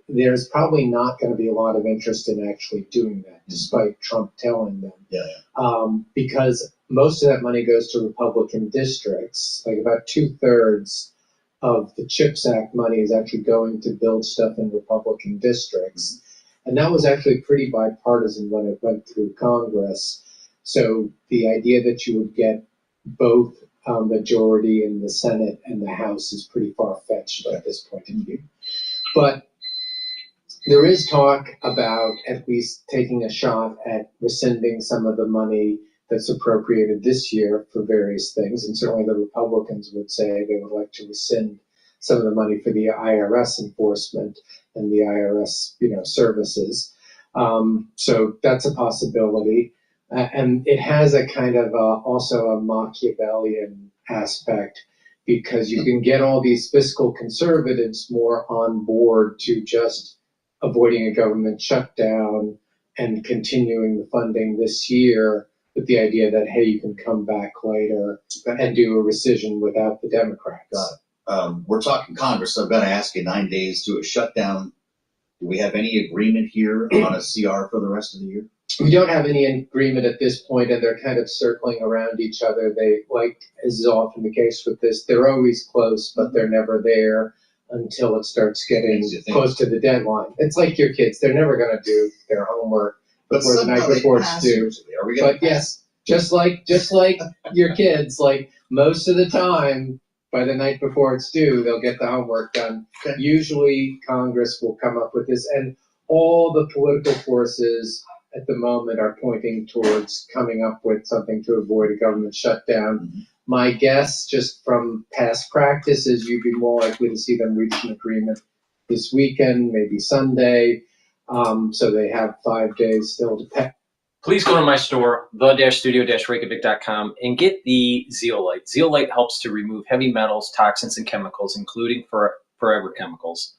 [SPEAKER 9] there's probably not going to be a lot of interest in actually doing that, despite Trump telling them. Because most of that money goes to Republican districts. Like about 2/3 of the CHIPS Act money is actually going to build stuff in Republican districts. And that was actually pretty bipartisan when it went through Congress. So the idea that you would get both majority in the Senate and the House is pretty far-fetched at this point in view. But there is talk about at least taking a shot at rescinding some of the money that's appropriated this year for various things. And certainly the Republicans would say they would like to rescind some of the money for the IRS enforcement and the IRS, services. So that's a possibility. And it has a kind of also a Machiavellian aspect, because you can get all these fiscal conservatives more on board to just avoiding a government shutdown and continuing the funding this year, with the idea that, hey, you can come back later and do a rescission without the Democrats.
[SPEAKER 1] Got it. We're talking Congress, so I've got to ask you, 9 days to a shutdown. Do we have any agreement here on a CR for the rest of the year?
[SPEAKER 9] we don't have any agreement at this point, and they're kind of circling around each other. They, like as is often the case with this, they're always close, but they're never there until it starts getting close to the deadline. It's like your kids; they're never going to do their homework before the night before it's due. But yes, just like your kids, like most of the time, by the night before it's due, they'll get the homework done.
[SPEAKER 1] Okay.
[SPEAKER 9] Usually, Congress will come up with this, and all the political forces at the moment are pointing towards coming up with something to avoid a government shutdown.
[SPEAKER 1] Mm-hmm.
[SPEAKER 9] My guess, just from past practice, is you'd be more likely to see them reach an agreement this weekend, maybe Sunday. So they have 5 days still to pay.
[SPEAKER 4] Please go to my store, the-studio-reykjavik.com, and get the zeolite. Zeolite helps to remove heavy metals, toxins, and chemicals, including forever chemicals.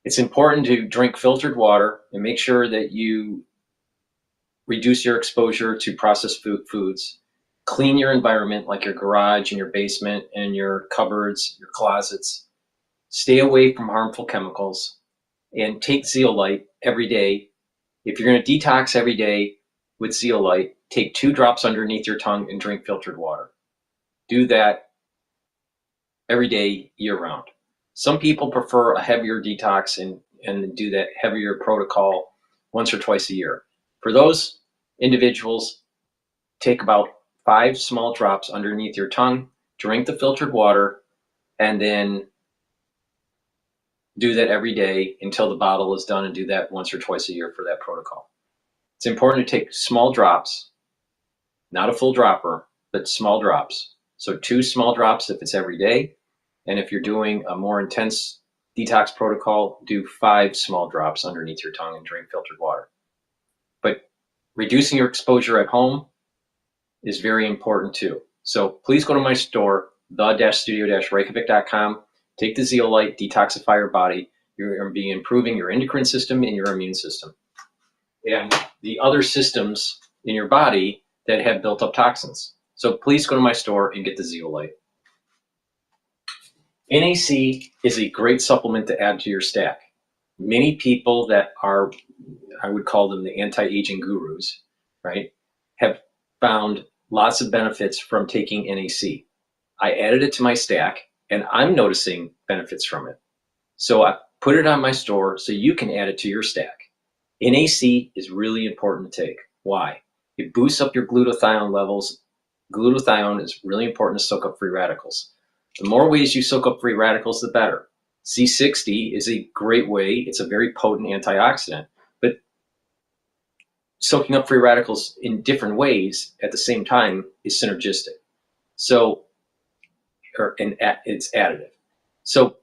[SPEAKER 4] It's important to drink filtered water and make sure that you reduce your exposure to processed foods. Clean your environment, like your garage and your basement and your cupboards, your closets. Stay away from harmful chemicals and take zeolite every day. If you're going to detox every day with zeolite, take 2 drops underneath your tongue and drink filtered water. Do that every day, year round. Some people prefer a heavier detox and do that heavier protocol once or twice a year. For those individuals, take about 5 small drops underneath your tongue, drink the filtered water, and then do that every day until the bottle is done, and do that once or twice a year for that protocol. It's important to take small drops, not a full dropper, but small drops. So 2 small drops if it's every day. And if you're doing a more intense detox protocol, do 5 small drops underneath your tongue and drink filtered water. But reducing your exposure at home is very important too. So please go to my store, the-studio-reykjavik.com. Take the zeolite, detoxify your body. You're going to be improving your endocrine system and your immune system, and the other systems in your body that have built up toxins. So please go to my store and get the zeolite. NAC is a great supplement to add to your stack. Many people that are, I would call them the anti-aging gurus, right, have found lots of benefits from taking NAC. I added it to my stack, and I'm noticing benefits from it. So I put it on my store so you can add it to your stack. NAC is really important to take. Why? It boosts up your glutathione levels. Glutathione is really important to soak up free radicals. The more ways you soak up free radicals, the better. C60 is a great way. It's a very potent antioxidant, but soaking up free radicals in different ways at the same time is synergistic. So, it's additive. So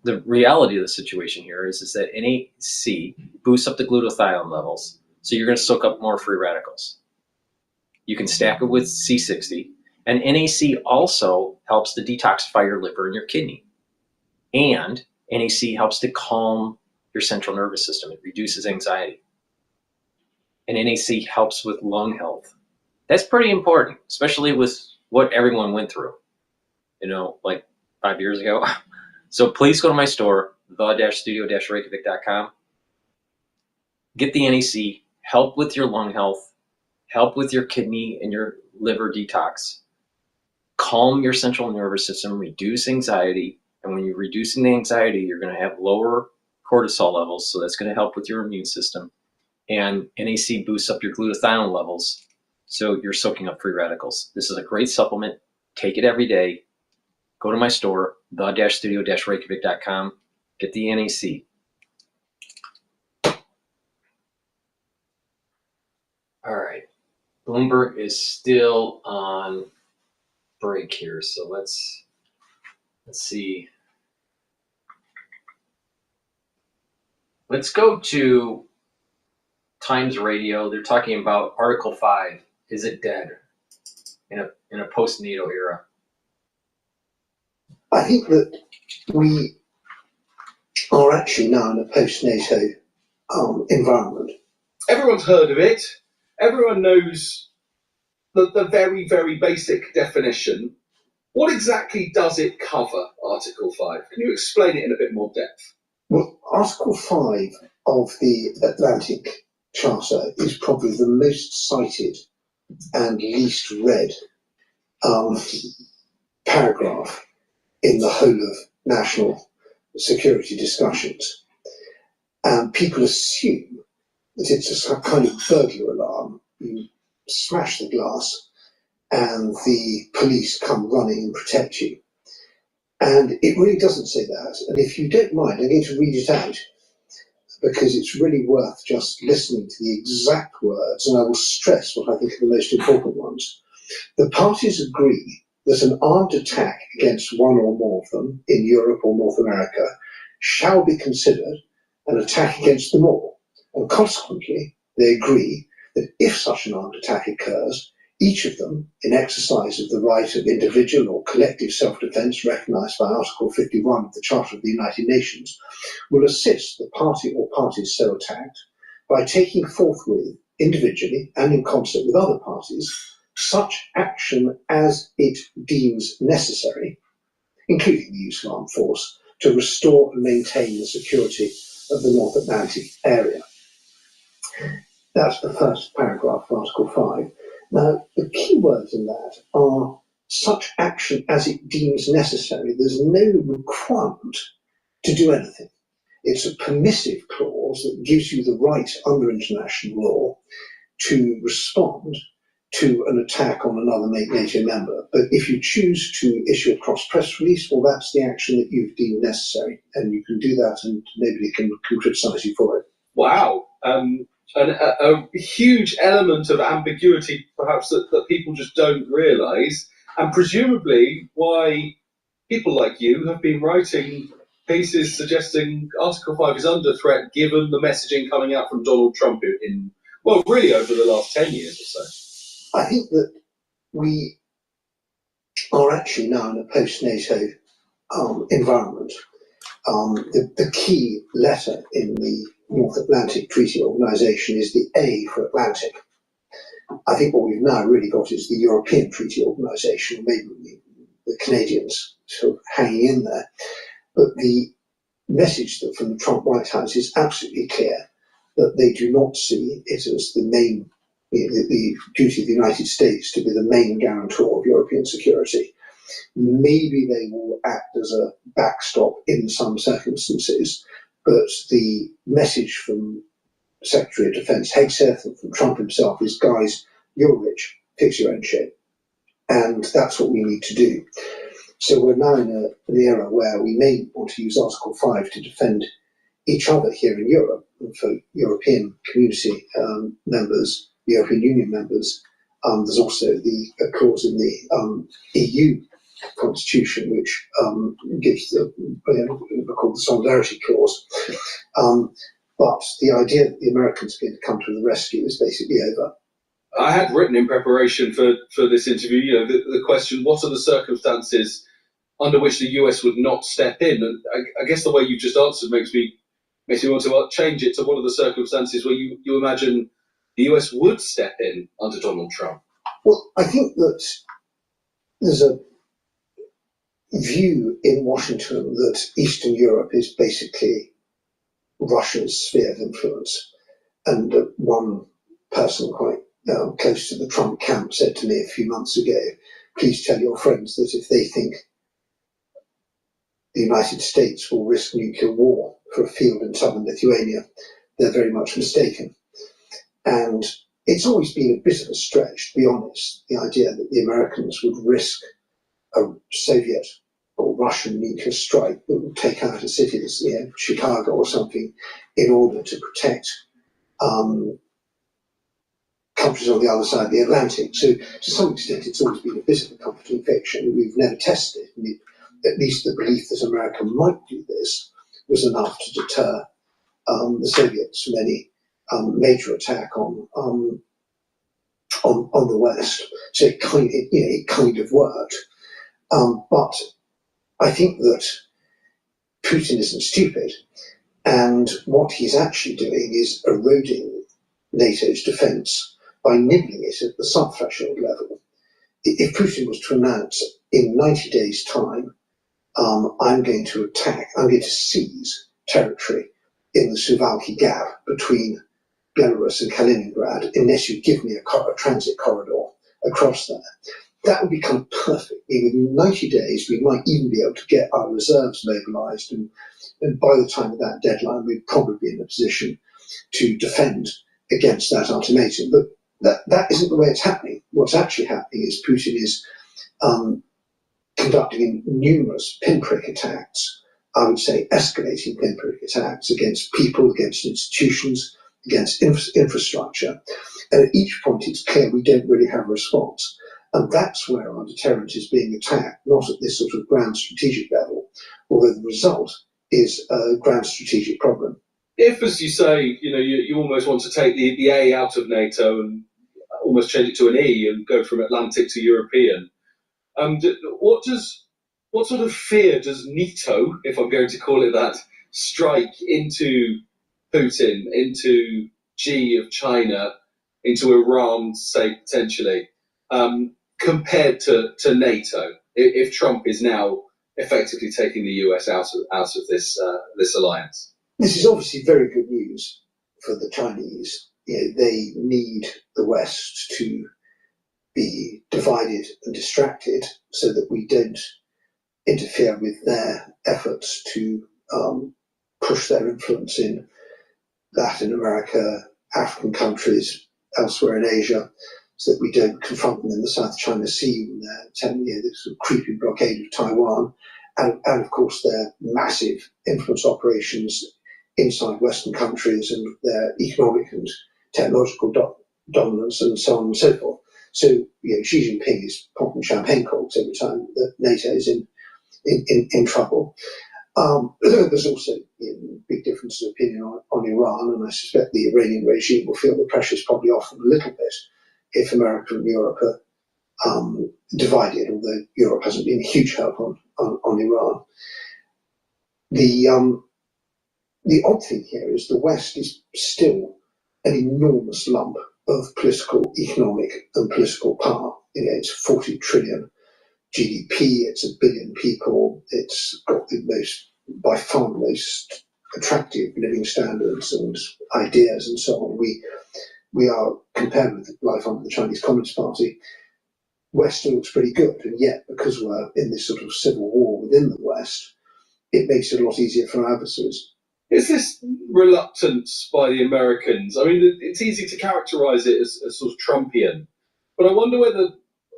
[SPEAKER 4] the reality of the situation here is that NAC boosts up the glutathione levels, so you're going to soak up more free radicals. You can stack it with C60, and NAC also helps to detoxify your liver and your kidney. And NAC helps to calm your central nervous system. It reduces anxiety. And NAC helps with lung health. That's pretty important, especially with what everyone went through, like 5 years ago. So please go to my store, the-studio-reykjavik.com. Get the NAC, help with your lung health, help with your kidney and your liver detox, calm your central nervous system, reduce anxiety. And when you're reducing the anxiety, you're going to have lower cortisol levels. So that's going to help with your immune system. And NAC boosts up your glutathione levels, so you're soaking up free radicals. This is a great supplement. Take it every day. Go to my store, the-studio-reykjavik.com. Get the NAC. All right. Bloomberg is still on break here, so let's see. Let's go to Times Radio. They're talking about Article 5. Is it dead in a post-NATO era?
[SPEAKER 13] I think that we are actually now in a post-NATO environment.
[SPEAKER 16] Everyone's heard of it. Everyone knows the very, very basic definition. What exactly does it cover, Article 5? Can you explain it in a bit more depth?
[SPEAKER 13] Well, Article 5 of the Atlantic Charter is probably the most cited and least read paragraph in the whole of national security discussions. And people assume that it's a kind of burglar alarm. You smash the glass and the police come running and protect you. And it really doesn't say that. And if you don't mind, I'm going to read it out because it's really worth just listening to the exact words, and I will stress what I think are the most important ones. The parties agree that an armed attack against one or more of them in Europe or North America shall be considered an attack against them all, and consequently they agree that if such an armed attack occurs, each of them, in exercise of the right of individual or collective self-defense recognised by Article 51 of the Charter of the United Nations, will assist the party or parties so attacked by taking forthwith, individually and in concert with other parties, such action as it deems necessary, including the use of armed force, to restore and maintain the security of the North Atlantic area. That's the first paragraph of Article 5. Now, the key words in that are such action as it deems necessary. There's no requirement to do anything. It's a permissive clause that gives you the right under international law to respond to an attack on another NATO member. But if you choose to issue a cross-press release, well, that's the action that you've deemed necessary. And you can do that and nobody can criticise you for it.
[SPEAKER 16] Wow. A huge element of ambiguity, perhaps, that people just don't realise, and presumably why people like you have been writing pieces suggesting Article 5 is under threat given the messaging coming out from Donald Trump in really over the last 10 years or so.
[SPEAKER 13] I think that we are actually now in a post-NATO environment. The key letter in the North Atlantic Treaty Organisation is the A for Atlantic. I think what we've now really got is the European Treaty Organisation, maybe the Canadians sort of hanging in there. But the message that from the Trump White House is absolutely clear, that they do not see it as the main, the duty of the United States to be the main guarantor of European security. Maybe they will act as a backstop in some circumstances, but the message from Secretary of Defense Hegseth and from Trump himself is, guys, you're rich, fix your own shit. And that's what we need to do. So we're now in an era where we may want to use Article 5 to defend each other here in Europe, and for European community members, European Union members. There's also a clause in the EU constitution which gives called the solidarity clause. But the idea that the Americans are going to come to the rescue is basically over.
[SPEAKER 16] I had written in preparation for this interview, the question, what are the circumstances under which the US would not step in? And I guess the way you just answered makes me want to change it to what are the circumstances where you imagine the US would step in under Donald Trump?
[SPEAKER 13] Well, I think that there's a view in Washington that Eastern Europe is basically Russia's sphere of influence. And one person quite close to the Trump camp said to me a few months ago, please tell your friends that if they think the United States will risk nuclear war for a field in southern Lithuania, they're very much mistaken. And it's always been a bit of a stretch, to be honest, the idea that the Americans would risk a Soviet or Russian nuclear strike that would take out a city, Chicago or something, in order to protect countries on the other side of the Atlantic. So to some extent, it's always been a bit of a comforting fiction. We've never tested it. At least the belief that America might do this was enough to deter the Soviets from any major attack on the West. So it kind of worked. But I think that Putin isn't stupid, and what he's actually doing is eroding NATO's defence by nibbling it at the sub-threshold level. If Putin was to announce in 90 days' time, I'm going to seize territory in the Suwalki Gap between Belarus and Kaliningrad unless you give me a transit corridor across there. That would become perfect. Within 90 days, we might even be able to get our reserves mobilized, and by the time of that deadline, we'd probably be in a position to defend against that ultimatum. But that isn't the way it's happening. What's actually happening is Putin is conducting numerous pinprick attacks, I would say escalating pinprick attacks against people, against institutions, against infrastructure. And at each point, it's clear we don't really have a response. And that's where our deterrent is being attacked, not at this sort of grand strategic level, although the result is a grand strategic problem.
[SPEAKER 16] If, as you say, you almost want to take the A out of NATO and almost change it to an E and go from Atlantic to European, what sort of fear does NATO, if I'm going to call it that, strike into Putin, into Xi of China, into Iran, say, potentially, compared to NATO, if Trump is now effectively taking the US out of this alliance?
[SPEAKER 13] This is obviously very good news for the Chinese. They need the West to be divided and distracted so that we don't interfere with their efforts to push their influence in Latin America, African countries, elsewhere in Asia, so that we don't confront them in the South China Sea when they're telling this sort of creeping blockade of Taiwan, and of course their massive influence operations inside Western countries and their economic and technological dominance and so on and so forth. So Xi Jinping is popping champagne corks every time that NATO is in trouble. There's also big differences of opinion on Iran, and I suspect the Iranian regime will feel the pressure is probably off them a little bit if America and Europe are divided, although Europe hasn't been a huge help on Iran. The odd thing here is the West is still an enormous lump of political, economic and political power. It's 40 trillion GDP, it's 1 billion people, it's got by far the most attractive living standards and ideas and so on. We are, compared with life under the Chinese Communist Party, West looks pretty good, and yet because we're in this sort of civil war within the West, it makes it a lot easier for our adversaries.
[SPEAKER 16] Is this reluctance by the Americans? I mean, it's easy to characterize it as sort of Trumpian, but I wonder whether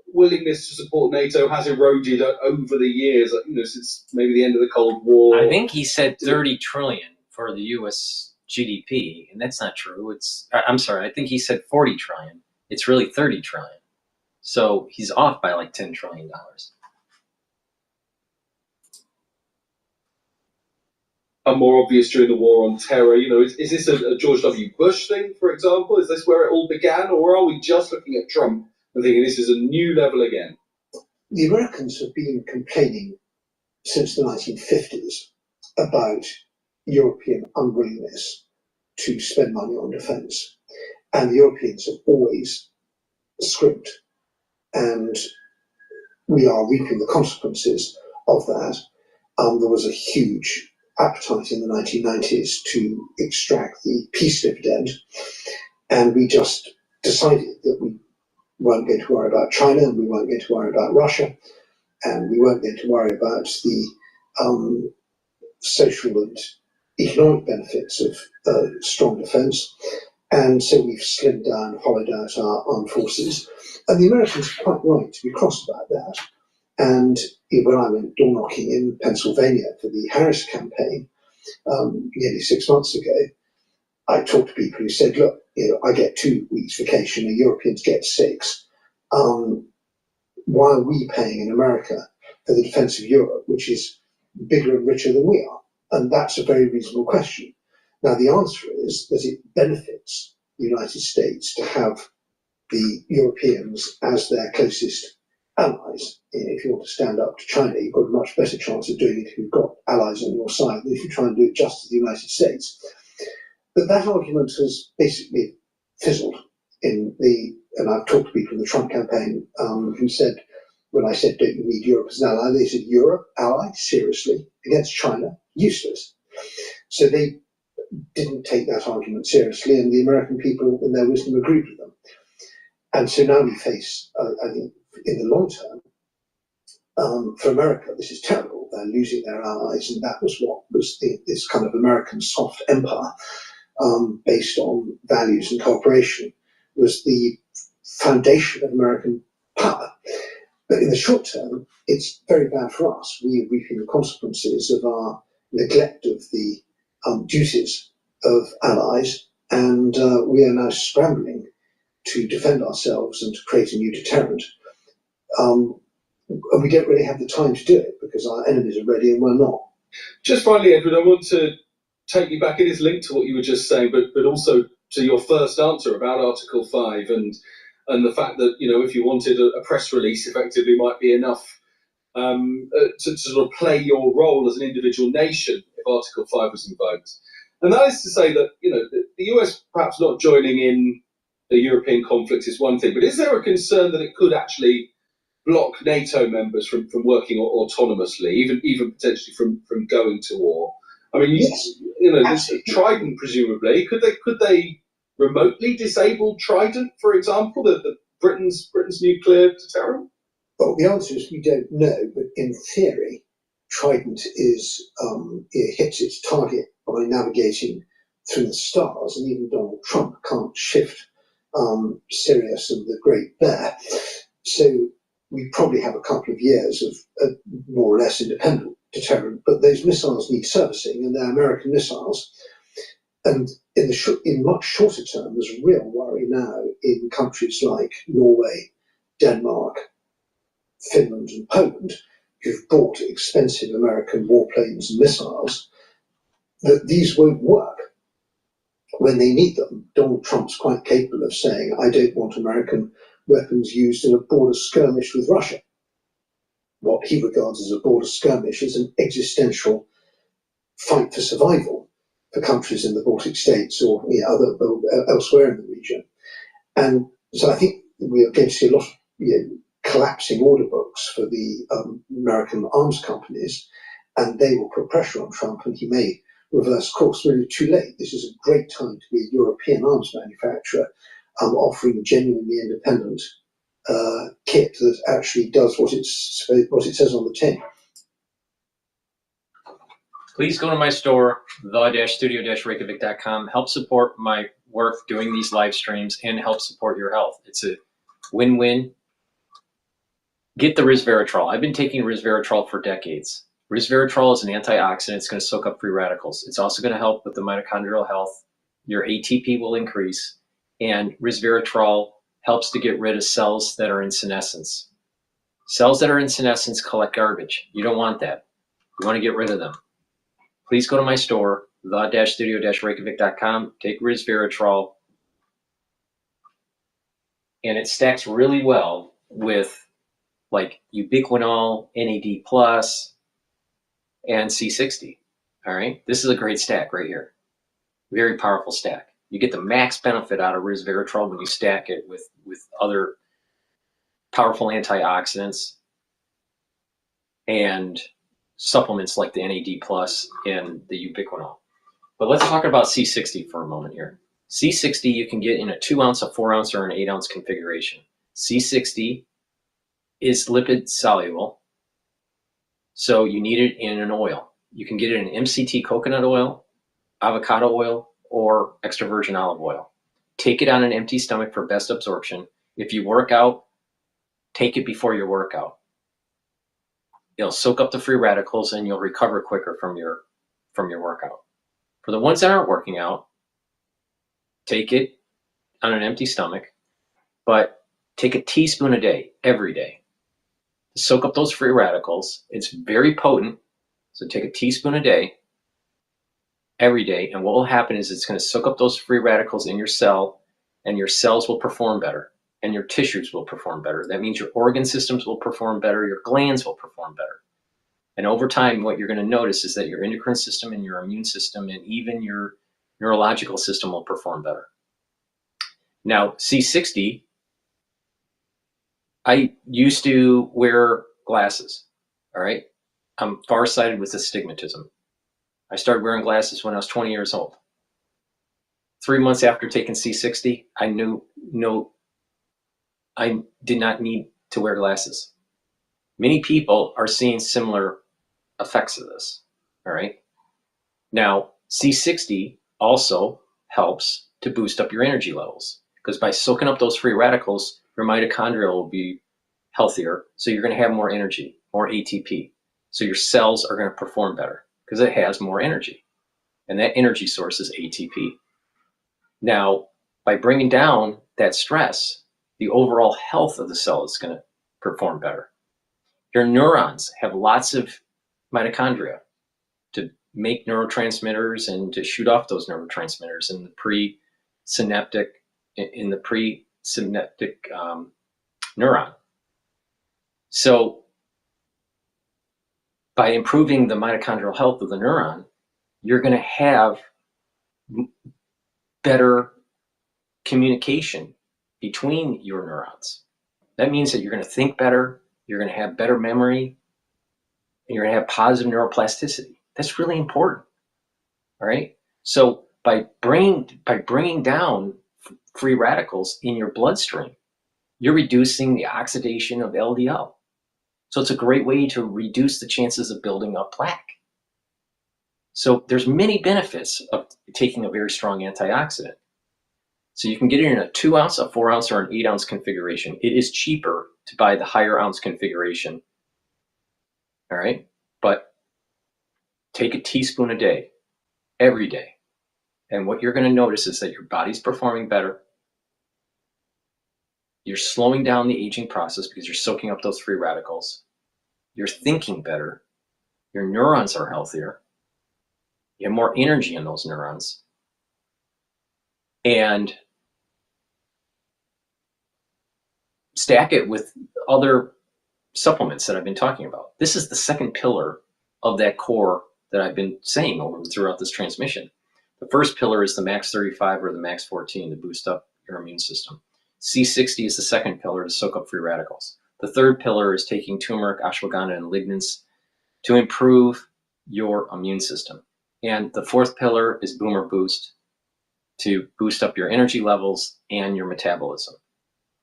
[SPEAKER 16] willingness to support NATO has eroded over the years, since maybe the end of the Cold War.
[SPEAKER 4] I think he said 30 trillion for the U.S. GDP, and that's not true. I'm sorry, I think he said 40 trillion. It's really 30 trillion. So he's off by like $10 trillion.
[SPEAKER 16] And more obvious during the war on terror, is this a George W. Bush thing, for example? Is this where it all began, or are we just looking at Trump and thinking this is a new level again?
[SPEAKER 13] The Americans have been complaining since the 1950s about European unwillingness to spend money on defence. And the Europeans have always scrimped. And we are reaping the consequences of that. There was a huge appetite in the 1990s to extract the peace dividend. And we just decided that we weren't going to worry about China, and we weren't going to worry about Russia, and we weren't going to worry about the social and economic benefits of strong defence. And so we've slimmed down, hollowed out our armed forces. And the Americans are quite right to be cross about that. And when I went door knocking in Pennsylvania for the Harris campaign nearly 6 months ago, I talked to people who said, look, I get 2 weeks vacation, the Europeans get 6. Why are we paying in America for the defence of Europe, which is bigger and richer than we are? And that's a very reasonable question. Now, the answer is that it benefits the United States to have the Europeans as their closest allies. If you want to stand up to China, you've got a much better chance of doing it if you've got allies on your side than if you try and do it just as the United States. But that argument has basically fizzled and I've talked to people in the Trump campaign who said, when I said, don't you need Europe as an ally? They said, Europe, ally? Seriously? Against China? Useless. So they didn't take that argument seriously, and the American people, in their wisdom, agreed with them. And so now we face, I think, in the long term, for America, this is terrible. They're losing their allies, and that was what was this kind of American soft empire based on values and cooperation was the foundation of American power. But in the short term, it's very bad for us. We are reaping the consequences of our neglect of the duties of allies, and we are now scrambling to defend ourselves and to create a new deterrent. And we don't really have the time to do it because our enemies are ready and we're not.
[SPEAKER 16] Just finally, Edward, I want to take you back. It is linked to what you were just saying, but also to your first answer about Article 5 and the fact that, you know, if you wanted a press release, effectively might be enough to sort of play your role as an individual nation if Article 5 was invoked. And that is to say that, you know, the US perhaps not joining in the European conflict is one thing, but is there a concern that it could actually block NATO members from working autonomously, even potentially from going to war? I mean,
[SPEAKER 13] yes,
[SPEAKER 16] you know, Trident presumably could they remotely disable Trident, for example, the Britain's nuclear deterrent?
[SPEAKER 13] Well, the answer is we don't know, but in theory, Trident is it hits its target by navigating through the stars, and even Donald Trump can't shift Sirius and the Great Bear. So we probably have a couple of years of a more or less independent deterrent, but those missiles need servicing, and they're American missiles. And in much shorter term, there's real worry now in countries like Norway, Denmark, Finland, and Poland, who've bought expensive American warplanes and missiles, that these won't work when they need them. Donald Trump's quite capable of saying, I don't want American weapons used in a border skirmish with Russia. What he regards as a border skirmish is an existential fight for survival for countries in the Baltic states or elsewhere in the region. And so I think we are going to see a lot of collapsing order books for the American arms companies, and they will put pressure on Trump, and he may reverse course. Really too late. This is a great time to be a European arms manufacturer offering genuinely independent kit that actually does what it says on the tin.
[SPEAKER 4] Please go to my store, the-studio-reykjavik.com. Help support my work doing these live streams and help support your health. It's a win-win. Get the resveratrol. I've been taking resveratrol for decades. Resveratrol is an antioxidant. It's going to soak up free radicals. It's also going to help with the mitochondrial health. Your ATP will increase. And resveratrol helps to get rid of cells that are in senescence. Cells that are in senescence collect garbage. You don't want that. You want to get rid of them. Please go to my store, the-studio-reykjavik.com. Take resveratrol. And it stacks really well with like ubiquinol, NAD+, and C60. All right, this is a great stack right here. Very powerful stack. You get the max benefit out of resveratrol when you stack it with other powerful antioxidants and supplements like the NAD+ and the ubiquinol. But let's talk about C60 for a moment here. C60 you can get in a 2 ounce, a 4 ounce, or an 8 ounce configuration. C60 is lipid soluble, so you need it in an oil. You can get it in MCT coconut oil, avocado oil, or extra virgin olive oil. Take it on an empty stomach for best absorption. If you work out, take it before your workout. It'll soak up the free radicals and you'll recover quicker from your workout. For the ones that aren't working out, take it on an empty stomach, but take a teaspoon a day, every day, to soak up those free radicals. It's very potent, so take a teaspoon a day, every day, and what will happen is it's going to soak up those free radicals in your cell, and your cells will perform better, and your tissues will perform better. That means your organ systems will perform better, your glands will perform better. And over time, what you're going to notice is that your endocrine system and your immune system and even your neurological system will perform better. Now, C60, I used to wear glasses, all right? I'm farsighted with astigmatism. I started wearing glasses when I was 20 years old. 3 months after taking C60, I knew I did not need to wear glasses. Many people are seeing similar effects of this. All right. Now, C60 also helps to boost up your energy levels, because by soaking up those free radicals, your mitochondria will be healthier. So you're going to have more energy, more ATP. So your cells are going to perform better because it has more energy. And that energy source is ATP. Now, by bringing down that stress, the overall health of the cell is going to perform better. Your neurons have lots of mitochondria to make neurotransmitters and to shoot off those neurotransmitters in the presynaptic neuron. So by improving the mitochondrial health of the neuron, you're going to have better communication between your neurons. That means that you're going to think better, you're going to have better memory, and you're going to have positive neuroplasticity. That's really important. All right. So by bringing down free radicals in your bloodstream, you're reducing the oxidation of LDL. So it's a great way to reduce the chances of building up plaque. So there's many benefits of taking a very strong antioxidant. So you can get it in a 2 ounce, a 4 ounce, or an 8 ounce configuration. It is cheaper to buy the higher ounce configuration. All right. But take a teaspoon a day, every day. And what you're going to notice is that your body's performing better. You're slowing down the aging process because you're soaking up those free radicals. You're thinking better. Your neurons are healthier. You have more energy in those neurons. And stack it with other supplements that I've been talking about. This is the second pillar of that core that I've been saying throughout this transmission. The first pillar is the max 35 or the max 14 to boost up your immune system. C60 is the second pillar to soak up free radicals. The third pillar is taking turmeric, ashwagandha, and lignans to improve your immune system. And the fourth pillar is Boomer Boost to boost up your energy levels and your metabolism.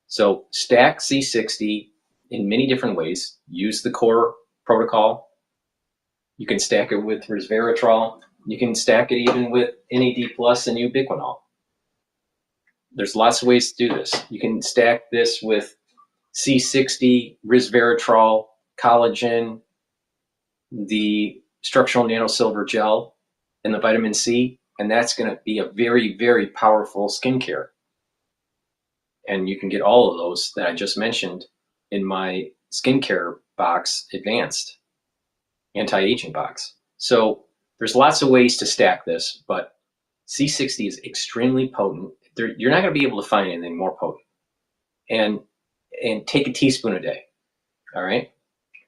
[SPEAKER 4] So stack C60 in many different ways. Use the core protocol. You can stack it with resveratrol. You can stack it even with NAD plus and ubiquinol. There's lots of ways to do this. You can stack this with C60, resveratrol, collagen, the structural nanosilver gel, and the vitamin C, and that's going to be a very, very powerful skincare. And you can get all of those that I just mentioned in my skincare box, advanced anti-aging box. So there's lots of ways to stack this, but C60 is extremely potent. You're not going to be able to find anything more potent. And take a teaspoon a day. All right.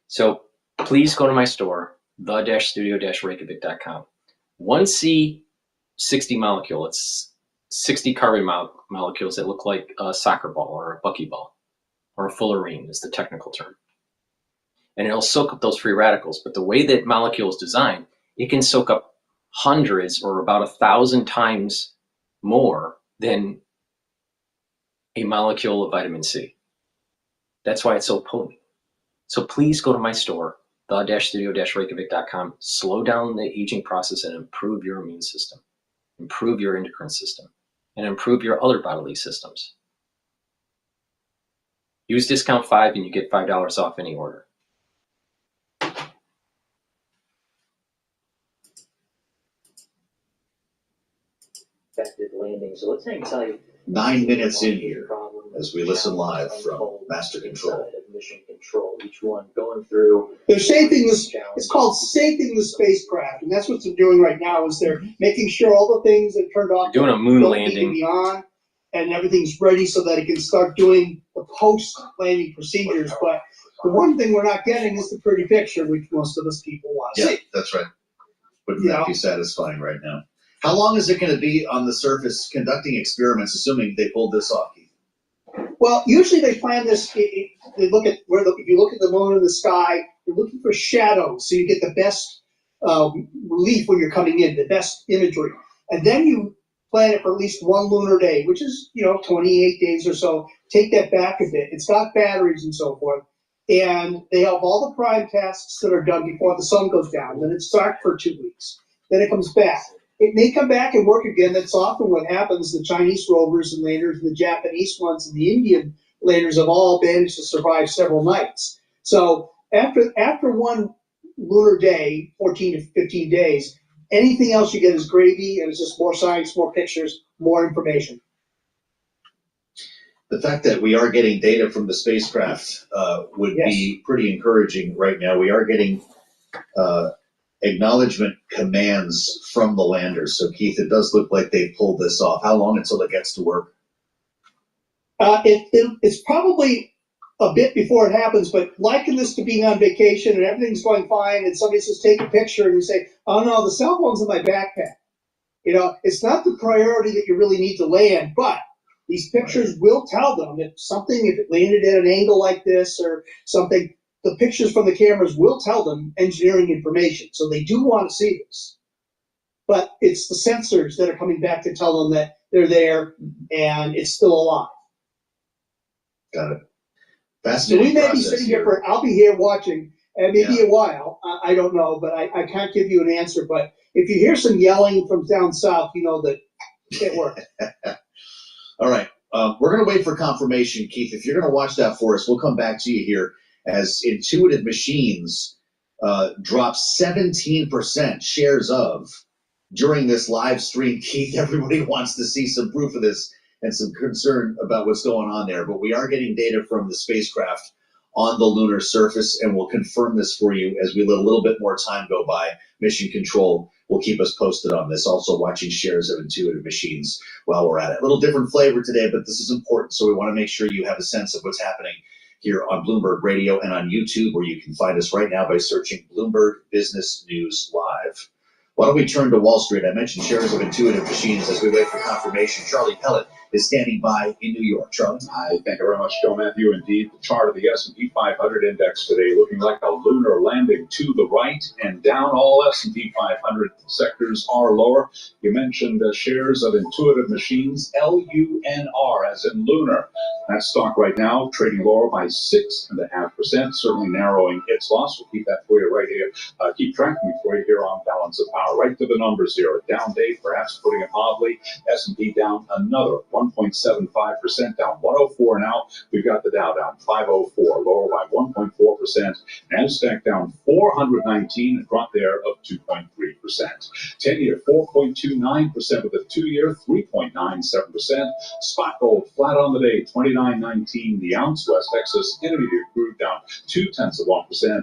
[SPEAKER 4] So please go to my store, the-studio-reykjavik.com. One C60 molecule, it's 60 carbon molecules that look like a soccer ball or a buckyball, or a fullerene is the technical term. And it'll soak up those free radicals. But the way that molecule is designed, it can soak up hundreds or about 1,000 times more than a molecule of vitamin C. That's why it's so potent. So please go to my store, the-studio-reykjavik.com. Slow down the aging process and improve your immune system, improve your endocrine system, and improve your other bodily systems. Use discount 5 and you get $5 off any order.
[SPEAKER 25] Expected landing. So let's hang tight.
[SPEAKER 1] 9 minutes in here as we listen live from Master Control.
[SPEAKER 25] Mission control, each one going through.
[SPEAKER 5] They're shaping this. It's called shaping the spacecraft, and that's what they're doing right now. Is they're making sure all the things that turned off
[SPEAKER 4] doing a moon
[SPEAKER 5] don't
[SPEAKER 4] landing
[SPEAKER 5] need to be on, and everything's ready so that it can start doing the post-landing procedures. But the one thing we're not getting is the pretty picture, which most of us people want to see.
[SPEAKER 1] That's right. Wouldn't that be satisfying right now? How long is it going to be on the surface conducting experiments, assuming they pulled this off, Keith?
[SPEAKER 5] Well, usually they plan this. They look at if you look at the moon in the sky, you're looking for shadows, so you get the best relief when you're coming in, the best imagery, and then you plan it for at least one lunar day, which is, 28 days or so. Take that back a bit. It's got batteries and so forth. And they have all the prime tasks that are done before the sun goes down. Then it's dark for 2 weeks. Then it comes back. It may come back and work again. That's often what happens. The Chinese rovers and landers, and the Japanese ones, and the Indian landers have all managed to survive several nights. So after one lunar day, 14 to 15 days, anything else you get is gravy, and it's just more science, more pictures, more information.
[SPEAKER 1] The fact that we are getting data from the spacecraft would be pretty encouraging right now. We are getting acknowledgement commands from the landers. So, Keith, it does look like they've pulled this off. How long until it gets to work?
[SPEAKER 5] It's probably a bit before it happens, but liken this to being on vacation and everything's going fine, and somebody says, take a picture, and you say, oh no, the cell phone's in my backpack. It's not the priority that you really need to land, but these pictures will tell them if it landed at an angle like this or something, the pictures from the cameras will tell them engineering information. So they do want to see this. But it's the sensors that are coming back to tell them that they're there and it's still alive.
[SPEAKER 1] Got it.
[SPEAKER 5] So
[SPEAKER 1] Fascinating.
[SPEAKER 5] we may be sitting here I'll be here watching, and maybe a while. I don't know, but I can't give you an answer. But if you hear some yelling from down south, you know that it worked.
[SPEAKER 1] All right. We're going to wait for confirmation, Keith. If you're going to watch that for us, we'll come back to you here as Intuitive Machines drops 17% shares of during this live stream. Keith, everybody wants to see some proof of this and some concern about what's going on there. But we are getting data from the spacecraft on the lunar surface, and we'll confirm this for you as we let a little bit more time go by. Mission Control will keep us posted on this. Also watching shares of Intuitive Machines while we're at it. A little different flavor today, but this is important, so we want to make sure you have a sense of what's happening here on Bloomberg Radio and on YouTube, where you can find us right now by searching Bloomberg Business News Live. Why don't we turn to Wall Street? I mentioned shares of Intuitive Machines as we wait for confirmation. Charlie Pellet is standing by in New York. Charlie?
[SPEAKER 2] Thank you very much, Joe Matthew. Indeed, the chart of the S&P 500 index today looking like a lunar landing to the right and down. All S&P 500 sectors are lower. You mentioned shares of Intuitive Machines, LUNR, as in lunar. That stock right now trading lower by 6.5%, certainly narrowing its loss. We'll keep that for you right here. Keep tracking it for you here on Balance of Power. Right to the numbers here. A down day, perhaps putting it mildly. S&P down another 1.75%, down 104 now. We've got the Dow down 504, lower by 1.4%. NASDAQ down 419, a drop there of 2.3%. 10-year 4.29%, with a 2-year 3.97%. Spot gold flat on the day, 29.19 the ounce. West Texas Intermediate crude down 0.2%.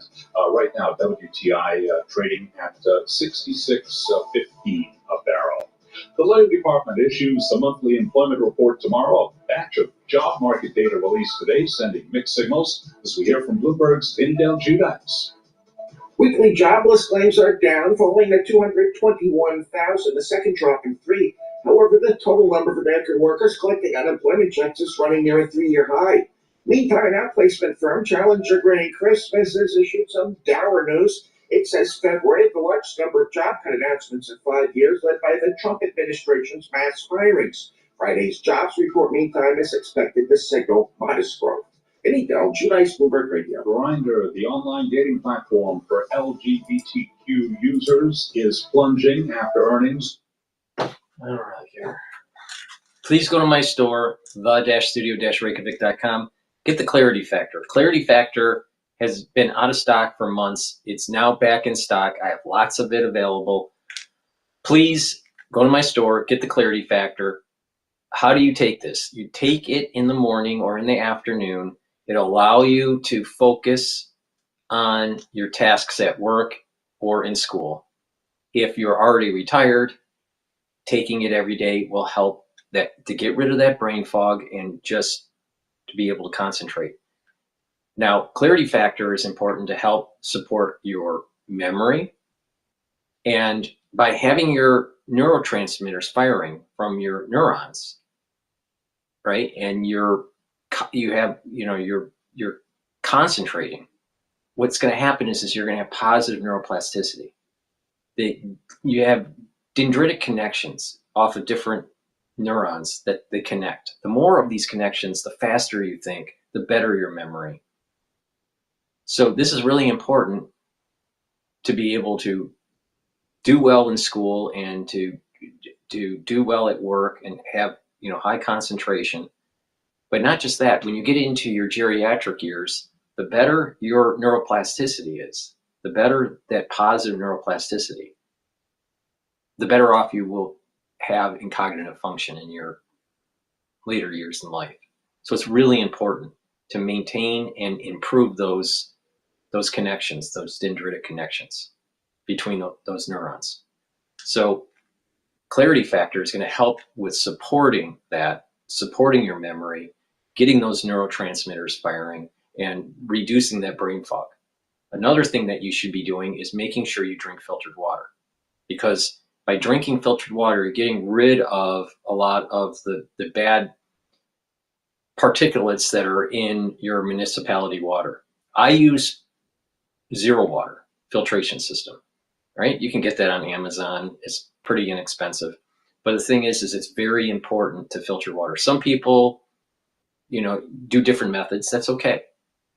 [SPEAKER 2] Right now, WTI trading at 66.15 a barrel. The Labor Department issues the monthly employment report tomorrow. A batch of job market data released today, sending mixed signals, as we hear from Bloomberg's Fidel Judice.
[SPEAKER 12] Weekly jobless claims are down, falling to 221,000, the second drop in 3. However, the total number of American workers collecting unemployment checks is running near a 3-year high. Meantime, outplacement firm Challenger Granny Christmas has issued some dour news. It says February had the largest number of job cut announcements in 5 years, led by the Trump administration's mass hirings. Friday's jobs report, meantime, is expected to signal modest growth. Fidel Judice, Bloomberg Radio.
[SPEAKER 2] Grindr, the online dating platform for LGBTQ users, is plunging after earnings.
[SPEAKER 4] I don't really care. Please go to my store, the-studio-reykjavik.com. Get the Clarity Factor. Clarity Factor has been out of stock for months. It's now back in stock. I have lots of it available. Please go to my store, get the Clarity Factor. How do you take this? You take it in the morning or in the afternoon. It'll allow you to focus on your tasks at work or in school. If you're already retired, taking it every day will help that to get rid of that brain fog and just to be able to concentrate. Now, Clarity Factor is important to help support your memory, and by having your neurotransmitters firing from your neurons, right? And you're concentrating. What's going to happen is you're going to have positive neuroplasticity. You have dendritic connections off of different neurons that they connect. The more of these connections, the faster you think, the better your memory. So this is really important to be able to do well in school and to do well at work and have, you know, high concentration. But not just that, when you get into your geriatric years, the better your neuroplasticity is, the better that positive neuroplasticity, the better off you will have in cognitive function in your later years in life. So it's really important to maintain and improve those connections, those dendritic connections between those neurons. So clarity factor is going to help with supporting that, supporting your memory, getting those neurotransmitters firing, and reducing that brain fog. Another thing that you should be doing is making sure you drink filtered water, because by drinking filtered water, you're getting rid of a lot of the bad particulates that are in your municipality water. I use Zero Water filtration system, right? You can get that on Amazon. It's pretty inexpensive. But the thing is it's very important to filter water. Some people, you know, do different methods. That's okay.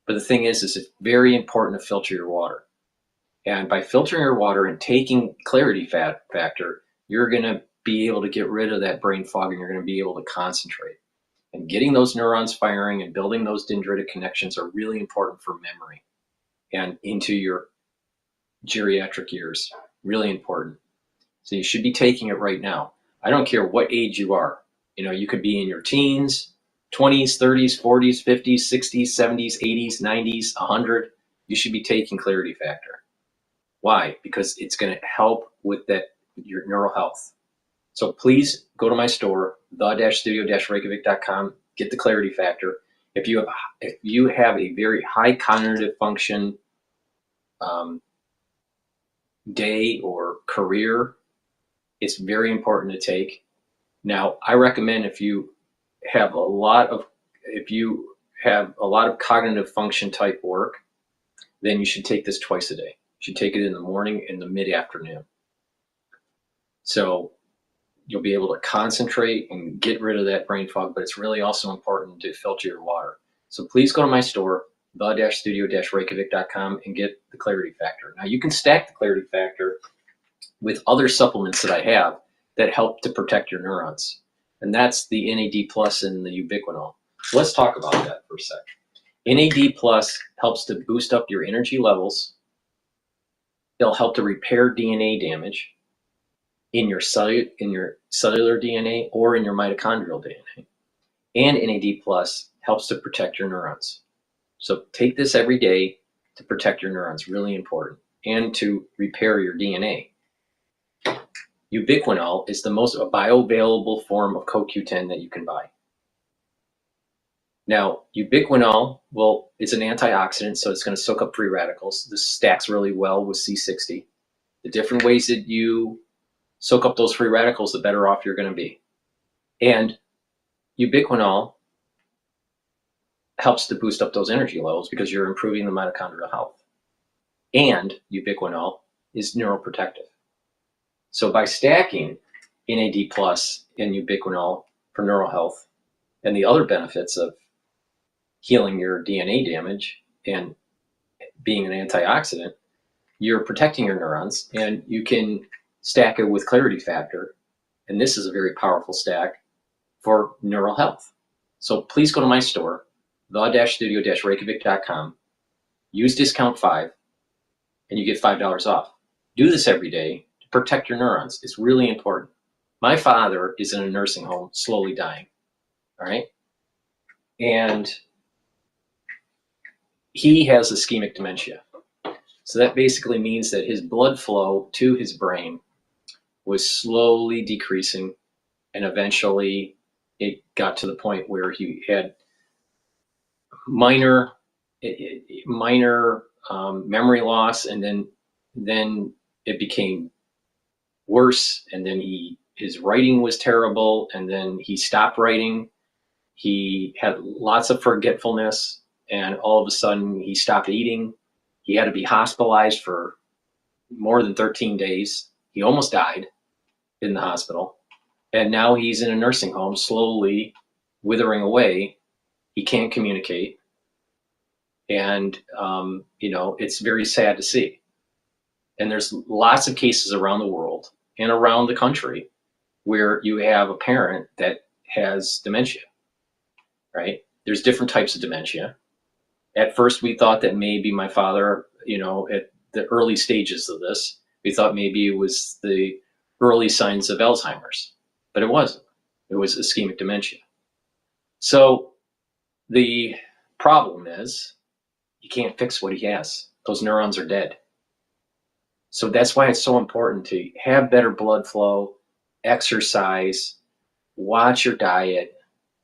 [SPEAKER 4] But the thing is it's very important to filter your water. And by filtering your water and taking clarity factor, you're going to be able to get rid of that brain fog, and you're going to be able to concentrate. And getting those neurons firing and building those dendritic connections are really important for memory and into your geriatric years. Really important. So you should be taking it right now. I don't care what age you are. You know, you could be in your teens, 20s, 30s, 40s, 50s, 60s, 70s, 80s, 90s, 100. You should be taking clarity factor. Why? Because it's going to help with that, your neural health. So please go to my store, the-studio-reykjavik.com, get the clarity factor. If you have a very high cognitive function day or career, it's very important to take. Now, I recommend if you have a lot of cognitive function type work, then you should take this twice a day. You should take it in the morning and the mid-afternoon. So you'll be able to concentrate and get rid of that brain fog, but it's really also important to filter your water. So please go to my store, the-studio-reykjavik.com, and get the clarity factor. Now you can stack the clarity factor with other supplements that I have that help to protect your neurons. And that's the NAD plus and the ubiquinol. So let's talk about that for a sec. NAD plus helps to boost up your energy levels. It'll help to repair DNA damage in your cellular DNA or in your mitochondrial DNA. And NAD plus helps to protect your neurons. So take this every day to protect your neurons, really important, and to repair your DNA. Ubiquinol is the most bioavailable form of CoQ10 that you can buy. Now, ubiquinol, it's an antioxidant, so it's going to soak up free radicals. This stacks really well with C60. The different ways that you soak up those free radicals, the better off you're going to be. And ubiquinol helps to boost up those energy levels because you're improving the mitochondrial health. And ubiquinol is neuroprotective. So by stacking NAD plus and ubiquinol for neural health and the other benefits of healing your DNA damage and being an antioxidant, you're protecting your neurons, and you can stack it with clarity factor. And this is a very powerful stack for neural health. So please go to my store, the-studio-reykjavik.com, use discount 5, and you get $5 off. Do this every day to protect your neurons. It's really important. My father is in a nursing home, slowly dying, all right? And he has ischemic dementia. So that basically means that his blood flow to his brain was slowly decreasing, and eventually it got to the point where he had minor memory loss, and then it became worse, and then his writing was terrible, and then he stopped writing. He had lots of forgetfulness, and all of a sudden he stopped eating. He had to be hospitalized for more than 13 days. He almost died in the hospital. And now he's in a nursing home, slowly withering away. He can't communicate. And, it's very sad to see. And there's lots of cases around the world and around the country where you have a parent that has dementia, right? There's different types of dementia. At first, we thought that maybe my father, at the early stages of this, we thought maybe it was the early signs of Alzheimer's, but it wasn't. It was ischemic dementia. So the problem is you can't fix what he has. Those neurons are dead. So that's why it's so important to have better blood flow, exercise, watch your diet,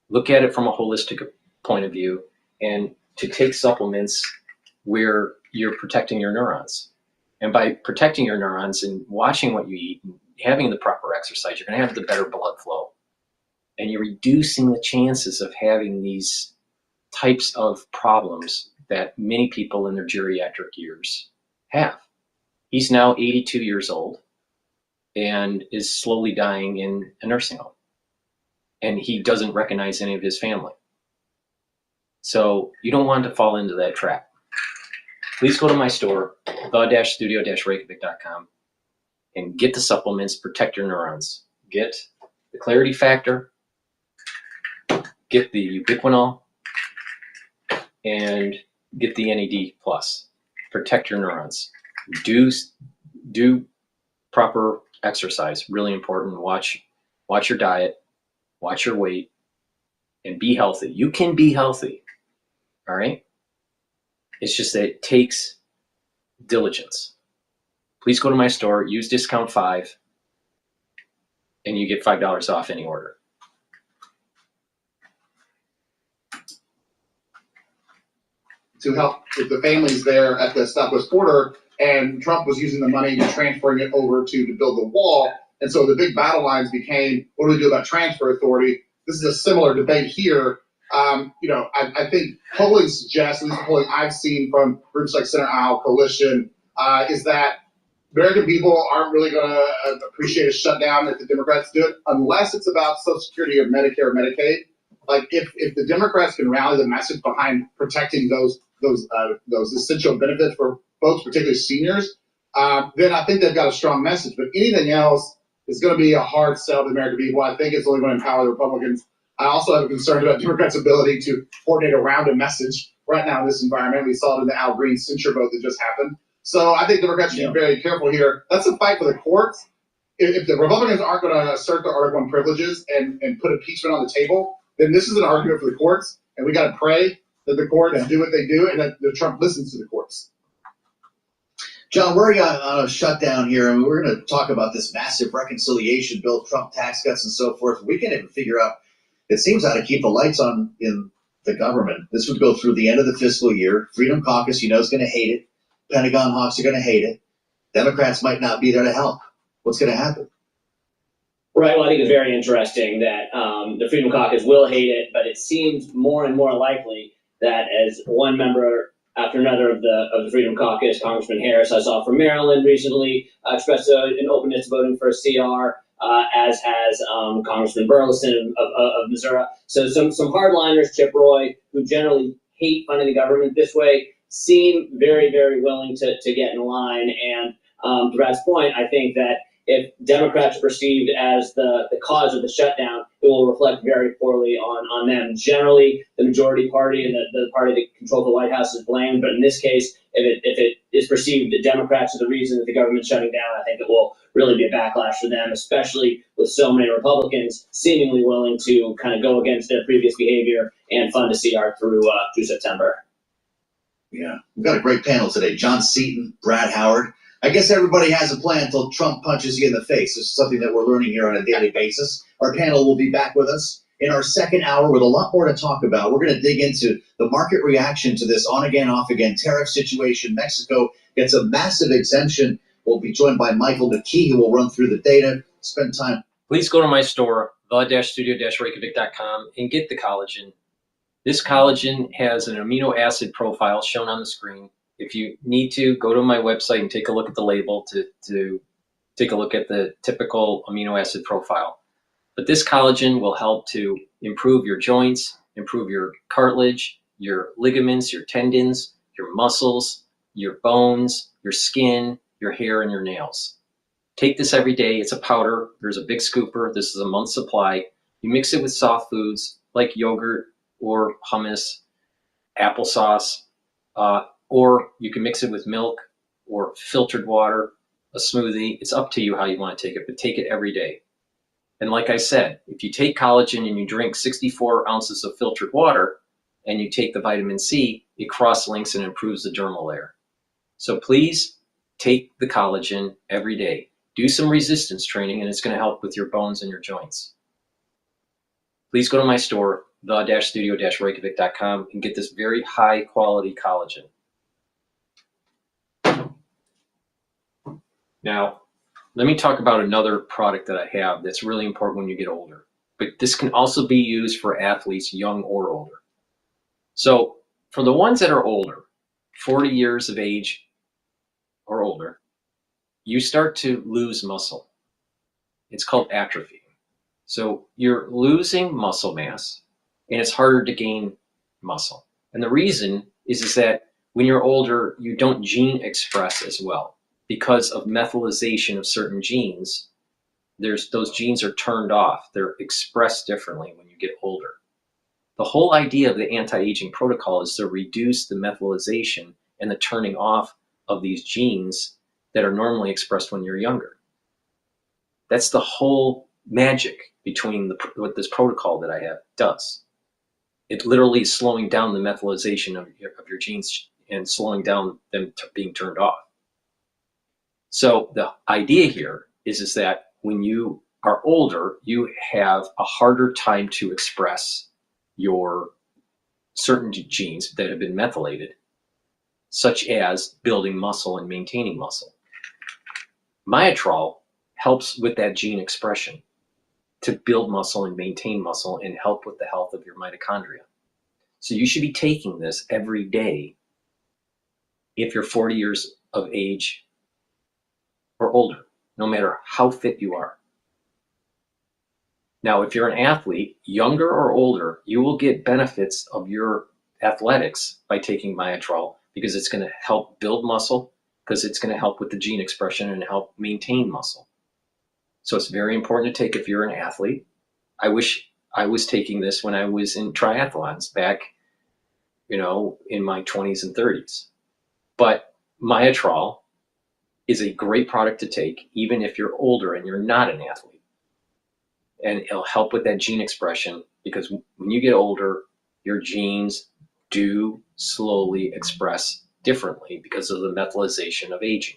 [SPEAKER 4] look at it from a holistic point of view, and to take supplements where you're protecting your neurons. And by protecting your neurons and watching what you eat and having the proper exercise, you're going to have the better blood flow. And you're reducing the chances of having these types of problems that many people in their geriatric years have. He's now 82 years old and is slowly dying in a nursing home. And he doesn't recognize any of his family. So you don't want to fall into that trap. Please go to my store, the-studio-reykjavik.com, and get the supplements, protect your neurons. Get the Clarity Factor, get the ubiquinol, and get the NAD+. Protect your neurons. Do proper exercise, really important. Watch your diet, watch your weight, and be healthy. You can be healthy, all right? It's just that it takes diligence. Please go to my store, use discount 5, and you get $5 off any order.
[SPEAKER 6] To help with the families there at the Southwest border, and Trump was using the money and transferring it over to build the wall. And so the big battle lines became, what do we do about transfer authority? This is a similar debate here. I think polling suggests, at least the polling I've seen from groups like Center Aisle Coalition, is that American people aren't really going to appreciate a shutdown if the Democrats do it, unless it's about Social Security or Medicare or Medicaid. Like if the Democrats can rally the message behind protecting those essential benefits for folks, particularly seniors, then I think they've got a strong message. But anything else is going to be a hard sell to the American people. I think it's only going to empower the Republicans. I also have a concern about Democrats' ability to coordinate around a message right now in this environment. We saw it in the Al Green censure vote that just happened. So I think Democrats should be very careful here. That's a fight for the courts. If the Republicans aren't going to assert their Article 1 privileges and put impeachment on the table, then this is an argument for the courts, and we got to pray that the courts do what they do and that Trump listens to the courts.
[SPEAKER 1] John, we're on a shutdown here, and we're going to talk about this massive reconciliation bill, Trump tax cuts, and so forth. We can't even figure out, it seems, how to keep the lights on in the government. This would go through the end of the fiscal year. Freedom Caucus, is going to hate it. Pentagon hawks are going to hate it. Democrats might not be there to help. What's going to happen?
[SPEAKER 14] Right. Well, I think it's very interesting that the Freedom Caucus will hate it, but it seems more and more likely that as one member after another of the Freedom Caucus, Congressman Harris, I saw from Maryland recently, expressed an openness to voting for a CR, as has Congressman Burleson of Missouri. So some hardliners, Chip Roy, who generally hate funding the government this way, seem very, very willing to get in line. And to Brad's point, I think that if Democrats are perceived as the cause of the shutdown, it will reflect very poorly on them. Generally, the majority party and the party that controls the White House is blamed. But in this case, if it is perceived that Democrats are the reason that the government's shutting down, I think it will really be a backlash for them, especially with so many Republicans seemingly willing to kind of go against their previous behavior and fund a CR through September.
[SPEAKER 1] Yeah, we've got a great panel today. John Seaton, Brad Howard. I guess everybody has a plan until Trump punches you in the face. This is something that we're learning here on a daily basis. Our panel will be back with us in our second hour with a lot more to talk about. We're going to dig into the market reaction to this on-again, off-again tariff situation. Mexico gets a massive exemption. We'll be joined by Michael McKee, who will run through the data, spend time.
[SPEAKER 4] Please go to my store, the-studio-reykjavik.com, and get the collagen. This collagen has an amino acid profile shown on the screen. If you need to, go to my website and take a look at the label to take a look at the typical amino acid profile. But this collagen will help to improve your joints, improve your cartilage, your ligaments, your tendons, your muscles, your bones, your skin, your hair, and your nails. Take this every day. It's a powder. There's a big scooper. This is a month's supply. You mix it with soft foods like yogurt or hummus, applesauce, or you can mix it with milk or filtered water, a smoothie. It's up to you how you want to take it, but take it every day. And like I said, if you take collagen and you drink 64 ounces of filtered water and you take the vitamin C, it cross-links and improves the dermal layer. So please take the collagen every day. Do some resistance training and it's going to help with your bones and your joints. Please go to my store, the-studio-reykjavik.com, and get this very high quality collagen. Now, let me talk about another product that I have that's really important when you get older. But this can also be used for athletes young or older. So for the ones that are older, 40 years of age or older, you start to lose muscle. It's called atrophy. So you're losing muscle mass and it's harder to gain muscle. And the reason is that when you're older, you don't gene express as well. Because of methylation of certain genes, those genes are turned off. They're expressed differently when you get older. The whole idea of the anti-aging protocol is to reduce the methylation and the turning off of these genes that are normally expressed when you're younger. That's the whole magic between what this protocol that I have does. It literally is slowing down the methylation of your genes and slowing down them being turned off. So the idea here is that when you are older, you have a harder time to express your certain genes that have been methylated, such as building muscle and maintaining muscle. Myotrol helps with that gene expression to build muscle and maintain muscle and help with the health of your mitochondria. So you should be taking this every day if you're 40 years of age or older, no matter how fit you are. Now, if you're an athlete, younger or older, you will get benefits of your athletics by taking Myotrol because it's going to help build muscle, because it's going to help with the gene expression and help maintain muscle. So it's very important to take if you're an athlete. I wish I was taking this when I was in triathlons back, in my 20s and 30s. But Myotrol is a great product to take even if you're older and you're not an athlete. And it'll help with that gene expression because when you get older, your genes do slowly express differently because of the methylation of aging.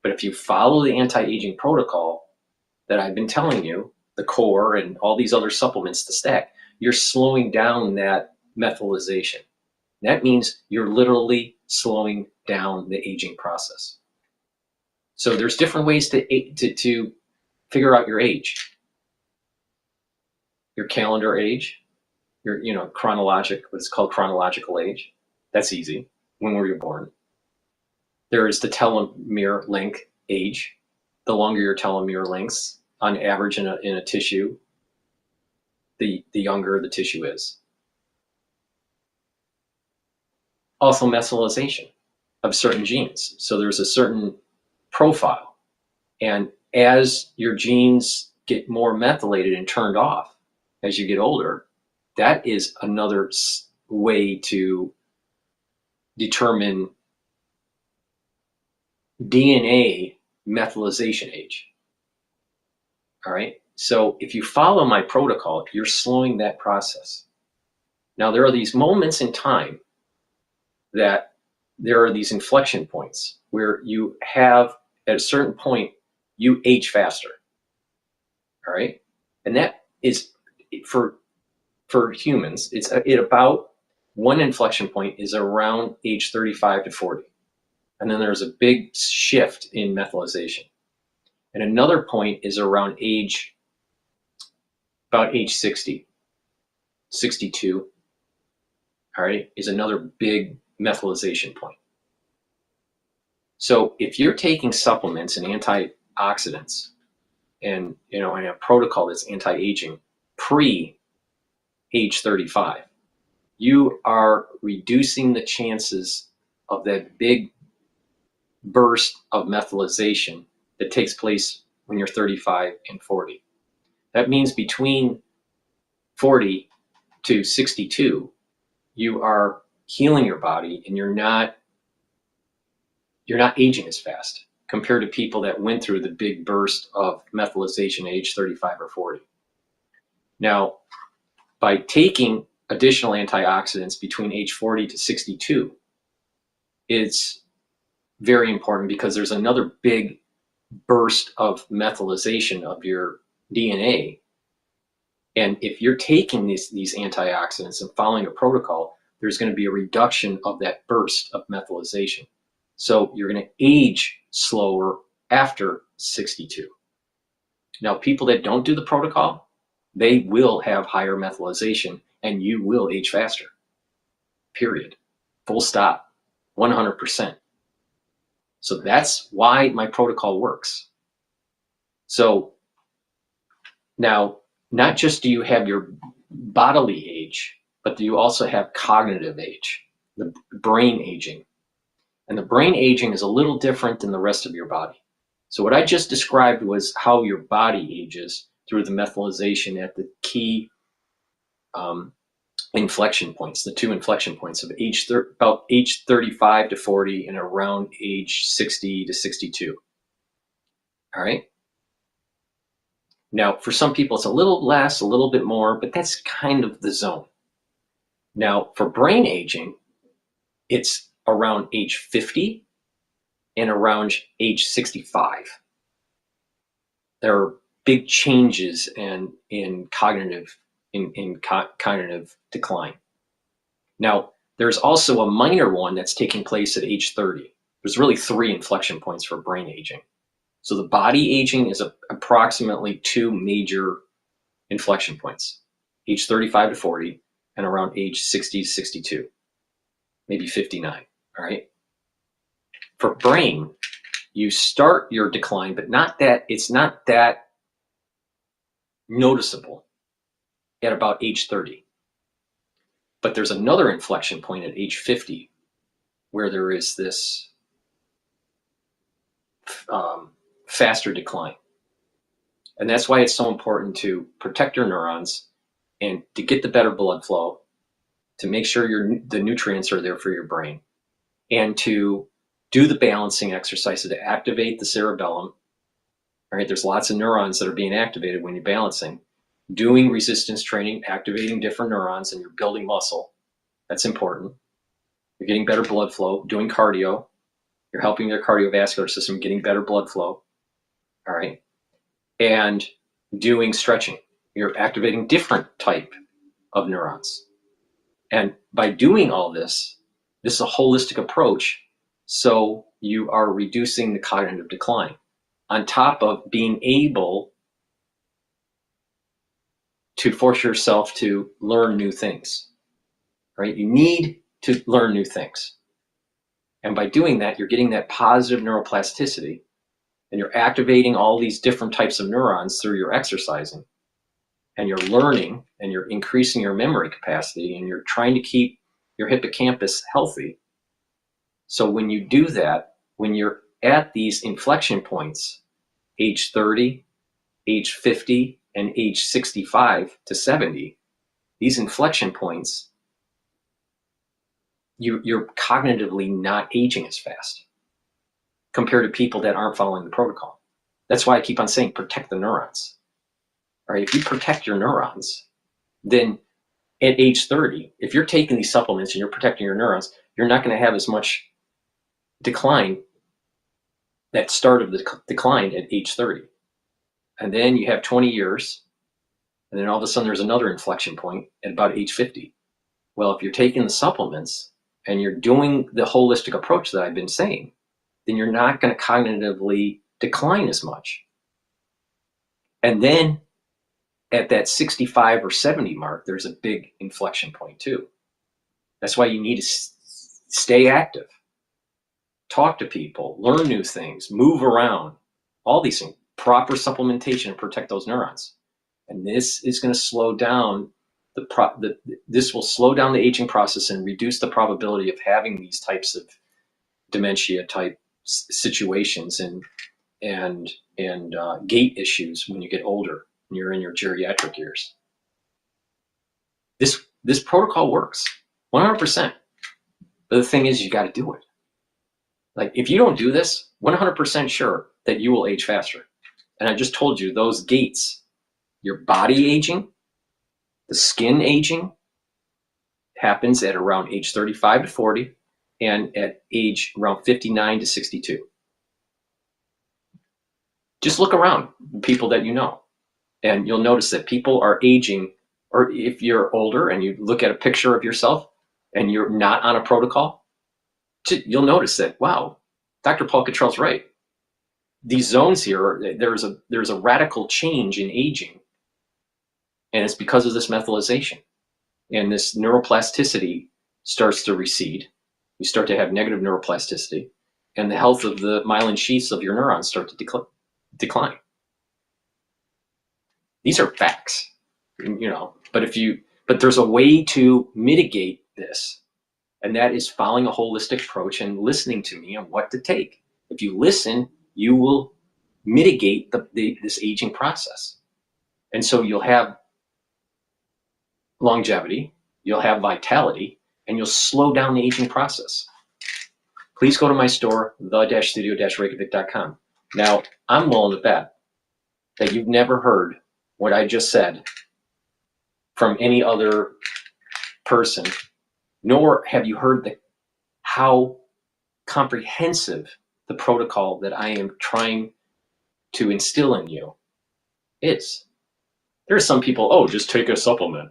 [SPEAKER 4] But if you follow the anti-aging protocol that I've been telling you, the core and all these other supplements to stack, you're slowing down that methylation. That means you're literally slowing down the aging process. So there's different ways to figure out your age. Your calendar age, your what's called chronological age. That's easy. When were you born? There is the telomere length age. The longer your telomere lengths, on average in a tissue, the younger the tissue is. Also methylation of certain genes. So there's a certain profile. And as your genes get more methylated and turned off as you get older, that is another way to determine DNA methylation age. All right. So if you follow my protocol, you're slowing that process. Now, there are these moments in time that there are these inflection points where you have, at a certain point, you age faster. All right. And that is for humans, it's about one inflection point is around age 35 to 40. And then there's a big shift in methylation. And another point is around about age 60, 62, all right, is another big methylation point. So if you're taking supplements and antioxidants and a protocol that's anti-aging pre-age 35, you are reducing the chances of that big burst of methylation that takes place when you're 35 and 40. That means between 40 to 62, you are healing your body and you're not aging as fast compared to people that went through the big burst of methylation at age 35 or 40. Now, by taking additional antioxidants between age 40 to 62, it's very important because there's another big burst of methylation of your DNA. And if you're taking these antioxidants and following a protocol, there's going to be a reduction of that burst of methylation. So you're going to age slower after 62. Now, people that don't do the protocol, they will have higher methylation and you will age faster. Period. Full stop. 100%. So that's why my protocol works. So now, not just do you have your bodily age, but do you also have cognitive age, the brain aging. And the brain aging is a little different than the rest of your body. So what I just described was how your body ages through the methylation at the key inflection points, the two inflection points of about age 35 to 40 and around age 60 to 62. All right. Now, for some people, it's a little less, a little bit more, but that's kind of the zone. Now, for brain aging, it's around age 50 and around age 65. There are big changes in cognitive decline. Now, there's also a minor one that's taking place at age 30. There's really 3 inflection points for brain aging. So the body aging is approximately 2 major inflection points, age 35 to 40 and around age 60 to 62, maybe 59, all right? For brain, you start your decline, but it's not that noticeable at about age 30. But there's another inflection point at age 50 where there is this faster decline. And that's why it's so important to protect your neurons and to get the better blood flow, to make sure the nutrients are there for your brain, and to do the balancing exercises to activate the cerebellum. All right, there's lots of neurons that are being activated when you're balancing. Doing resistance training, activating different neurons, and you're building muscle. That's important. You're getting better blood flow. Doing cardio, you're helping their cardiovascular system, getting better blood flow. All right. And doing stretching, you're activating different type of neurons. And by doing all this is a holistic approach. So you are reducing the cognitive decline on top of being able to force yourself to learn new things, right? You need to learn new things. And by doing that, you're getting that positive neuroplasticity, and you're activating all these different types of neurons through your exercising, and you're learning, and you're increasing your memory capacity, and you're trying to keep your hippocampus healthy. So when you do that, when you're at these inflection points, age 30, age 50, and age 65 to 70, these inflection points, you're cognitively not aging as fast compared to people that aren't following the protocol. That's why I keep on saying protect the neurons. All right, if you protect your neurons, then at age 30, if you're taking these supplements and you're protecting your neurons, you're not going to have as much decline, that start of the decline at age 30. And then you have 20 years, and then all of a sudden there's another inflection point at about age 50. Well, if you're taking the supplements and you're doing the holistic approach that I've been saying, then you're not going to cognitively decline as much. And then at that 65 or 70 mark, there's a big inflection point too. That's why you need to stay active, talk to people, learn new things, move around, all these things. proper supplementation to protect those neurons. And this is going to slow down this will slow down the aging process and reduce the probability of having these types of dementia type situations and gait issues when you get older and you're in your geriatric years. This protocol works 100%. But the thing is, you got to do it. Like, if you don't do this, 100% sure that you will age faster. And I just told you those gaits, your body aging, the skin aging, happens at around age 35 to 40 and at age around 59 to 62. Just look around people that you know, and you'll notice that people are aging, or if you're older and you look at a picture of yourself and you're not on a protocol, you'll notice that, wow, Dr. Paul Cottrell's right. These zones here, there's a radical change in aging, and it's because of this methylation. And this neuroplasticity starts to recede. You start to have negative neuroplasticity, and the health of the myelin sheaths of your neurons start to decline. These are facts, but there's a way to mitigate this, and that is following a holistic approach and listening to me on what to take. If you listen, you will mitigate this aging process. And so you'll have longevity, you'll have vitality, and you'll slow down the aging process. Please go to my store, the-studio-reykjavik.com. Now, I'm willing to bet that you've never heard what I just said from any other person, nor have you heard how comprehensive the protocol that I am trying to instill in you is. There are some people, oh, just take a supplement.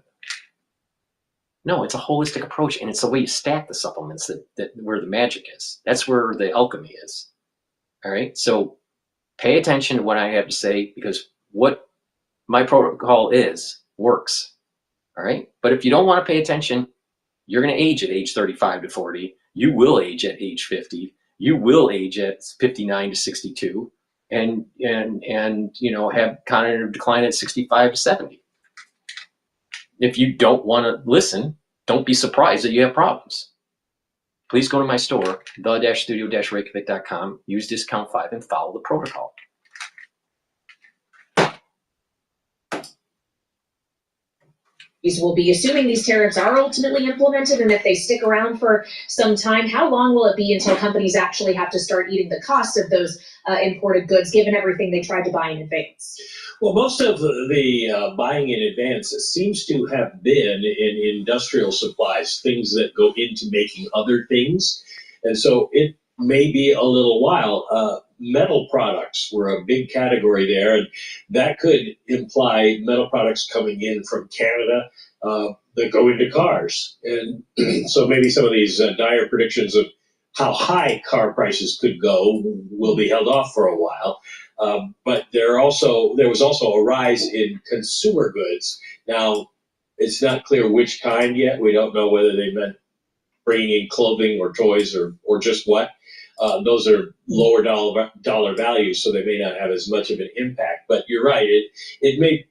[SPEAKER 4] No, it's a holistic approach, and it's the way you stack the supplements that where the magic is. That's where the alchemy is. All right, so pay attention to what I have to say, because what my protocol works. All right, but if you don't want to pay attention, you're going to age at age 35 to 40. You will age at age 50. You will age at 59 to 62, and have cognitive decline at 65 to 70. If you don't want to listen, don't be surprised that you have problems. Please go to my store, the-studio-reykjavik.com, use discount 5, and follow the protocol.
[SPEAKER 11] We'll be assuming these tariffs are ultimately implemented, and if they stick around for some time, how long will it be until companies actually have to start eating the cost of those imported goods, given everything they tried to buy in advance?
[SPEAKER 19] Well, most of the buying in advance seems to have been in industrial supplies, things that go into making other things. And so it may be a little while. Metal products were a big category there, and that could imply metal products coming in from Canada that go into cars. And so maybe some of these dire predictions of how high car prices could go will be held off for a while. But there was also a rise in consumer goods. Now, it's not clear which kind yet. We don't know whether they meant bringing in clothing or toys or just what. Those are lower dollar values, so they may not have as much of an impact. But you're right, it may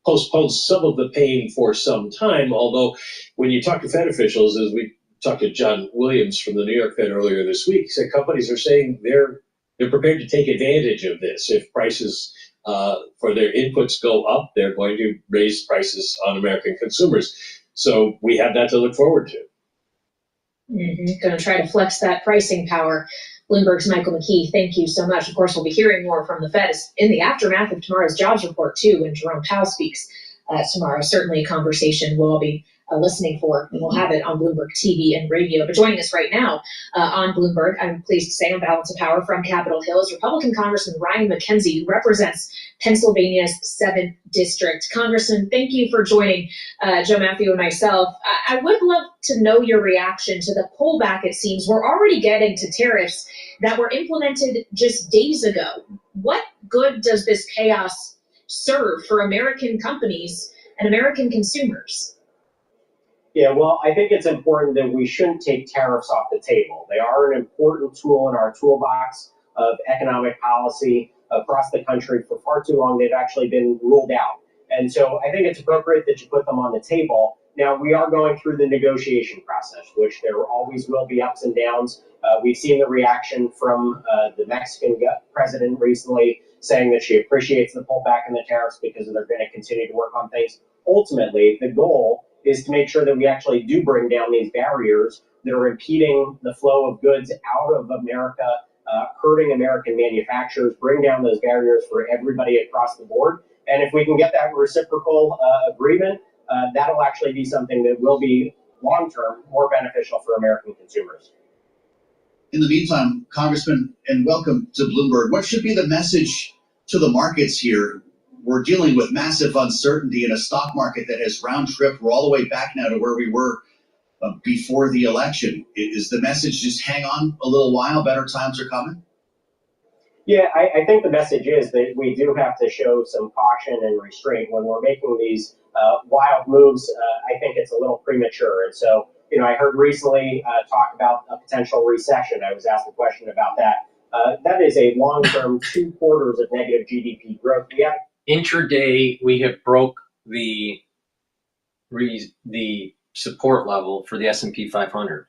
[SPEAKER 19] postpone some of the pain for some time, although when you talk to Fed officials, as we talked to John Williams from the New York Fed earlier this week, said companies are saying they're prepared to take advantage of this. If prices for their inputs go up, they're going to raise prices on American consumers. So we have that to look forward to.
[SPEAKER 11] Going to try to flex that pricing power. Bloomberg's Michael McKee, thank you so much. Of course, we'll be hearing more from the Fed in the aftermath of tomorrow's jobs report, too, when Jerome Powell speaks tomorrow. Certainly a conversation we'll all be listening for, and we'll have it on Bloomberg TV and radio. But joining us right now on Bloomberg, I'm pleased to say, on Balance of Power from Capitol Hill, is Republican Congressman Ryan McKenzie, who represents Pennsylvania's 7th District. Congressman, thank you for joining Joe Matthew and myself. I would love to know your reaction to the pullback. It seems we're already getting to tariffs that were implemented just days ago. What good does this chaos serve for American companies and American consumers?
[SPEAKER 15] Yeah, well, I think it's important that we shouldn't take tariffs off the table. They are an important tool in our toolbox of economic policy, across the country for far too long. They've actually been ruled out. And so I think it's appropriate that you put them on the table. Now, we are going through the negotiation process, which there always will be ups and downs. We've seen the reaction from the Mexican president recently saying that she appreciates the pullback in the tariffs because they're going to continue to work on things. Ultimately, the goal is to make sure that we actually do bring down these barriers that are impeding the flow of goods out of America, hurting American manufacturers, bring down those barriers for everybody across the board. And if we can get that reciprocal agreement, that'll actually be something that will be long-term more beneficial for American consumers.
[SPEAKER 1] In the meantime, Congressman, and welcome to Bloomberg, what should be the message to the markets here? We're dealing with massive uncertainty in a stock market that has round-tripped. We're all the way back now to where we were before the election. Is the message just hang on a little while, better times are coming?
[SPEAKER 15] Yeah, I think the message is that we do have to show some caution and restraint when we're making these wild moves. I think it's a little premature. And so, I heard recently talk about a potential recession. I was asked a question about that. That is a long-term 2 quarters of negative GDP growth. We have
[SPEAKER 4] intraday, we have broke the support level for the S&P 500.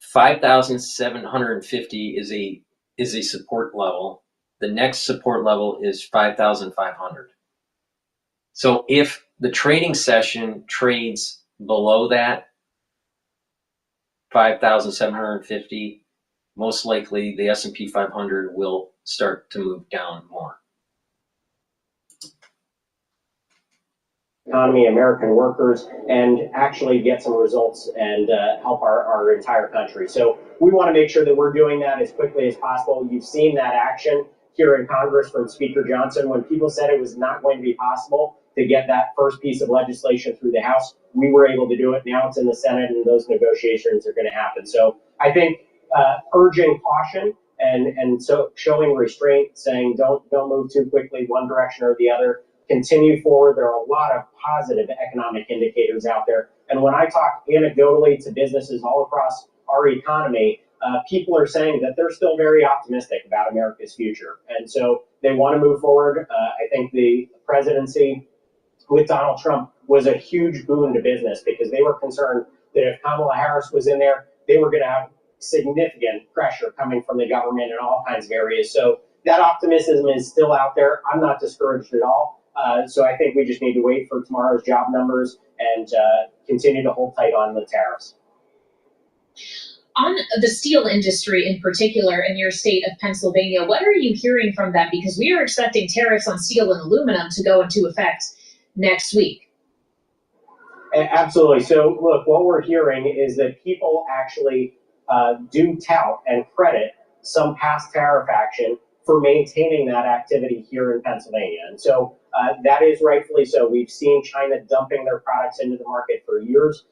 [SPEAKER 4] 5,750 is a support level. The next support level is 5,500. So if the trading session trades below that 5,750, most likely the S&P 500 will start to move down more.
[SPEAKER 15] Economy, American workers, and actually get some results and help our entire country. So we want to make sure that we're doing that as quickly as possible. You've seen that action here in Congress from Speaker Johnson. When people said it was not going to be possible to get that first piece of legislation through the House, we were able to do it. Now it's in the Senate, and those negotiations are going to happen. So I think urging caution and so showing restraint, saying don't move too quickly one direction or the other. Continue forward. There are a lot of positive economic indicators out there. And when I talk anecdotally to businesses all across our economy, people are saying that they're still very optimistic about America's future. And so they want to move forward. I think the presidency with Donald Trump was a huge boon to business because they were concerned that if Kamala Harris was in there, they were going to have significant pressure coming from the government in all kinds of areas. So that optimism is still out there. I'm not discouraged at all. So I think we just need to wait for tomorrow's job numbers and continue to hold tight on the tariffs.
[SPEAKER 11] On the steel industry in particular in your state of Pennsylvania, what are you hearing from them? Because we are expecting tariffs on steel and aluminum to go into effect next week.
[SPEAKER 15] Absolutely. So look, what we're hearing is that people actually do tout and credit some past tariff action for maintaining that activity here in Pennsylvania. And so that is rightfully so. We've seen China dumping their products into the market for years,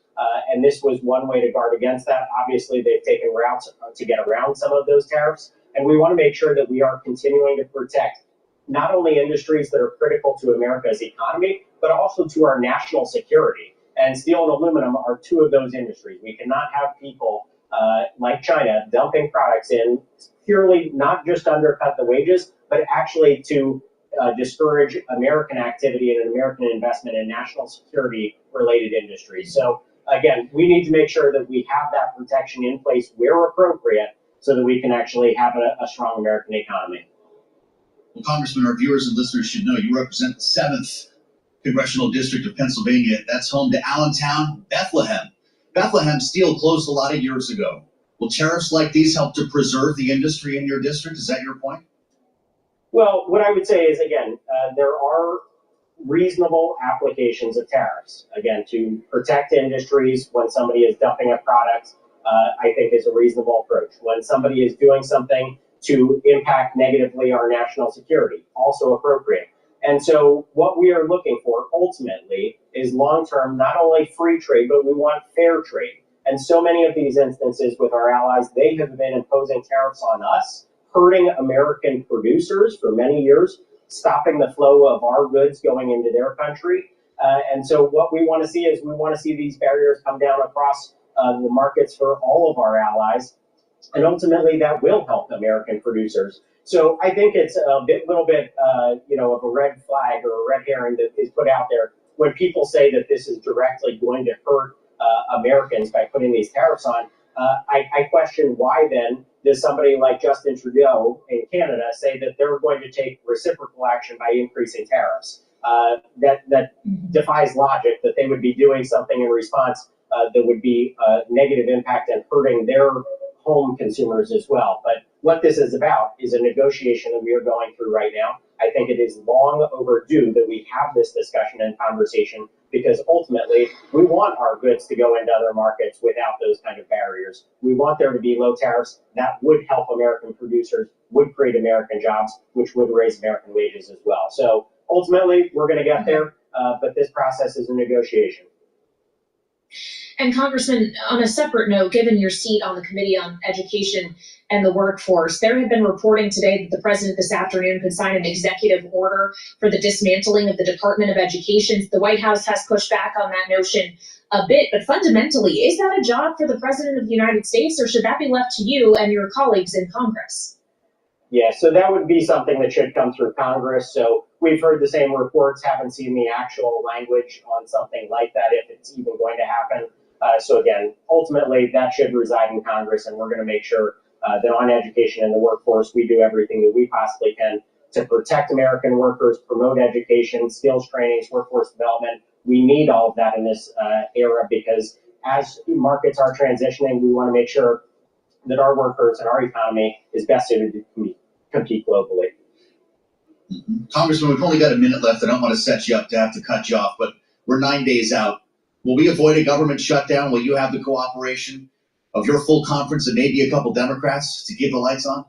[SPEAKER 15] and this was one way to guard against that. Obviously, they've taken routes to get around some of those tariffs, and we want to make sure that we are continuing to protect not only industries that are critical to America's economy, but also to our national security. And steel and aluminum are 2 of those industries. We cannot have people like China dumping products in purely not just undercut the wages, but actually to discourage American activity and American investment in national security related industries. So again, we need to make sure that we have that protection in place where appropriate so that we can actually have a strong American economy.
[SPEAKER 1] Well, Congressman, our viewers and listeners should know you represent the 7th Congressional District of Pennsylvania. That's home to Allentown, Bethlehem. Bethlehem Steel closed a lot of years ago. Will tariffs like these help to preserve the industry in your district? Is that your point?
[SPEAKER 15] Well, what I would say is, again, there are reasonable applications of tariffs. Again, to protect industries when somebody is dumping a product, I think is a reasonable approach. When somebody is doing something to impact negatively our national security, also appropriate. And so what we are looking for ultimately is long-term, not only free trade, but we want fair trade. And so many of these instances with our allies, they have been imposing tariffs on us, hurting American producers for many years, stopping the flow of our goods going into their country. And so what we want to see is we want to see these barriers come down across the markets for all of our allies. And ultimately that will help American producers. So I think it's a little bit, of a red flag or a red herring that is put out there when people say that this is directly going to hurt Americans by putting these tariffs on. I question why then does somebody like Justin Trudeau in Canada say that they're going to take reciprocal action by increasing tariffs? That defies logic, that they would be doing something in response that would be a negative impact and hurting their home consumers as well. But what this is about is a negotiation that we are going through right now. I think it is long overdue that we have this discussion and conversation, because ultimately we want our goods to go into other markets without those kind of barriers. We want there to be low tariffs. That would help American producers, would create American jobs, which would raise American wages as well. So ultimately we're going to get there, but this process is a negotiation.
[SPEAKER 11] And Congressman, on a separate note, given your seat on the Committee on Education and the Workforce, there had been reporting today that the president this afternoon could sign an executive order for the dismantling of the Department of Education. The White House has pushed back on that notion a bit, but fundamentally, is that a job for the president of the United States, or should that be left to you and your colleagues in Congress?
[SPEAKER 15] Yeah, so that would be something that should come through Congress. So we've heard the same reports, haven't seen the actual language on something like that, if it's even going to happen. So again, ultimately that should reside in Congress, and we're going to make sure that on education and the workforce, we do everything that we possibly can to protect American workers, promote education, skills trainings, workforce development. We need all of that in this era, because as markets are transitioning, we want to make sure that our workers and our economy is best suited to compete globally.
[SPEAKER 1] Congressman, we've only got a minute left. I don't want to set you up to have to cut you off, but we're 9 days out. Will we avoid a government shutdown? Will you have the cooperation of your full conference and maybe a couple Democrats to keep the lights on?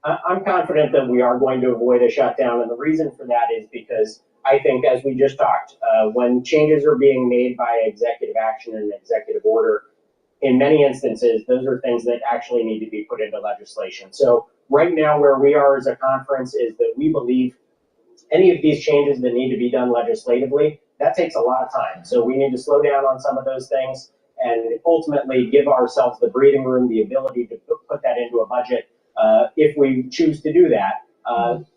[SPEAKER 15] I'm confident that we are going to avoid a shutdown, and the reason for that is because I think, as we just talked, when changes are being made by executive action and executive order, in many instances, those are things that actually need to be put into legislation. So right now, where we are as a conference is that we believe any of these changes that need to be done legislatively, that takes a lot of time. So we need to slow down on some of those things and ultimately give ourselves the breathing room, the ability to put that into a budget if we choose to do that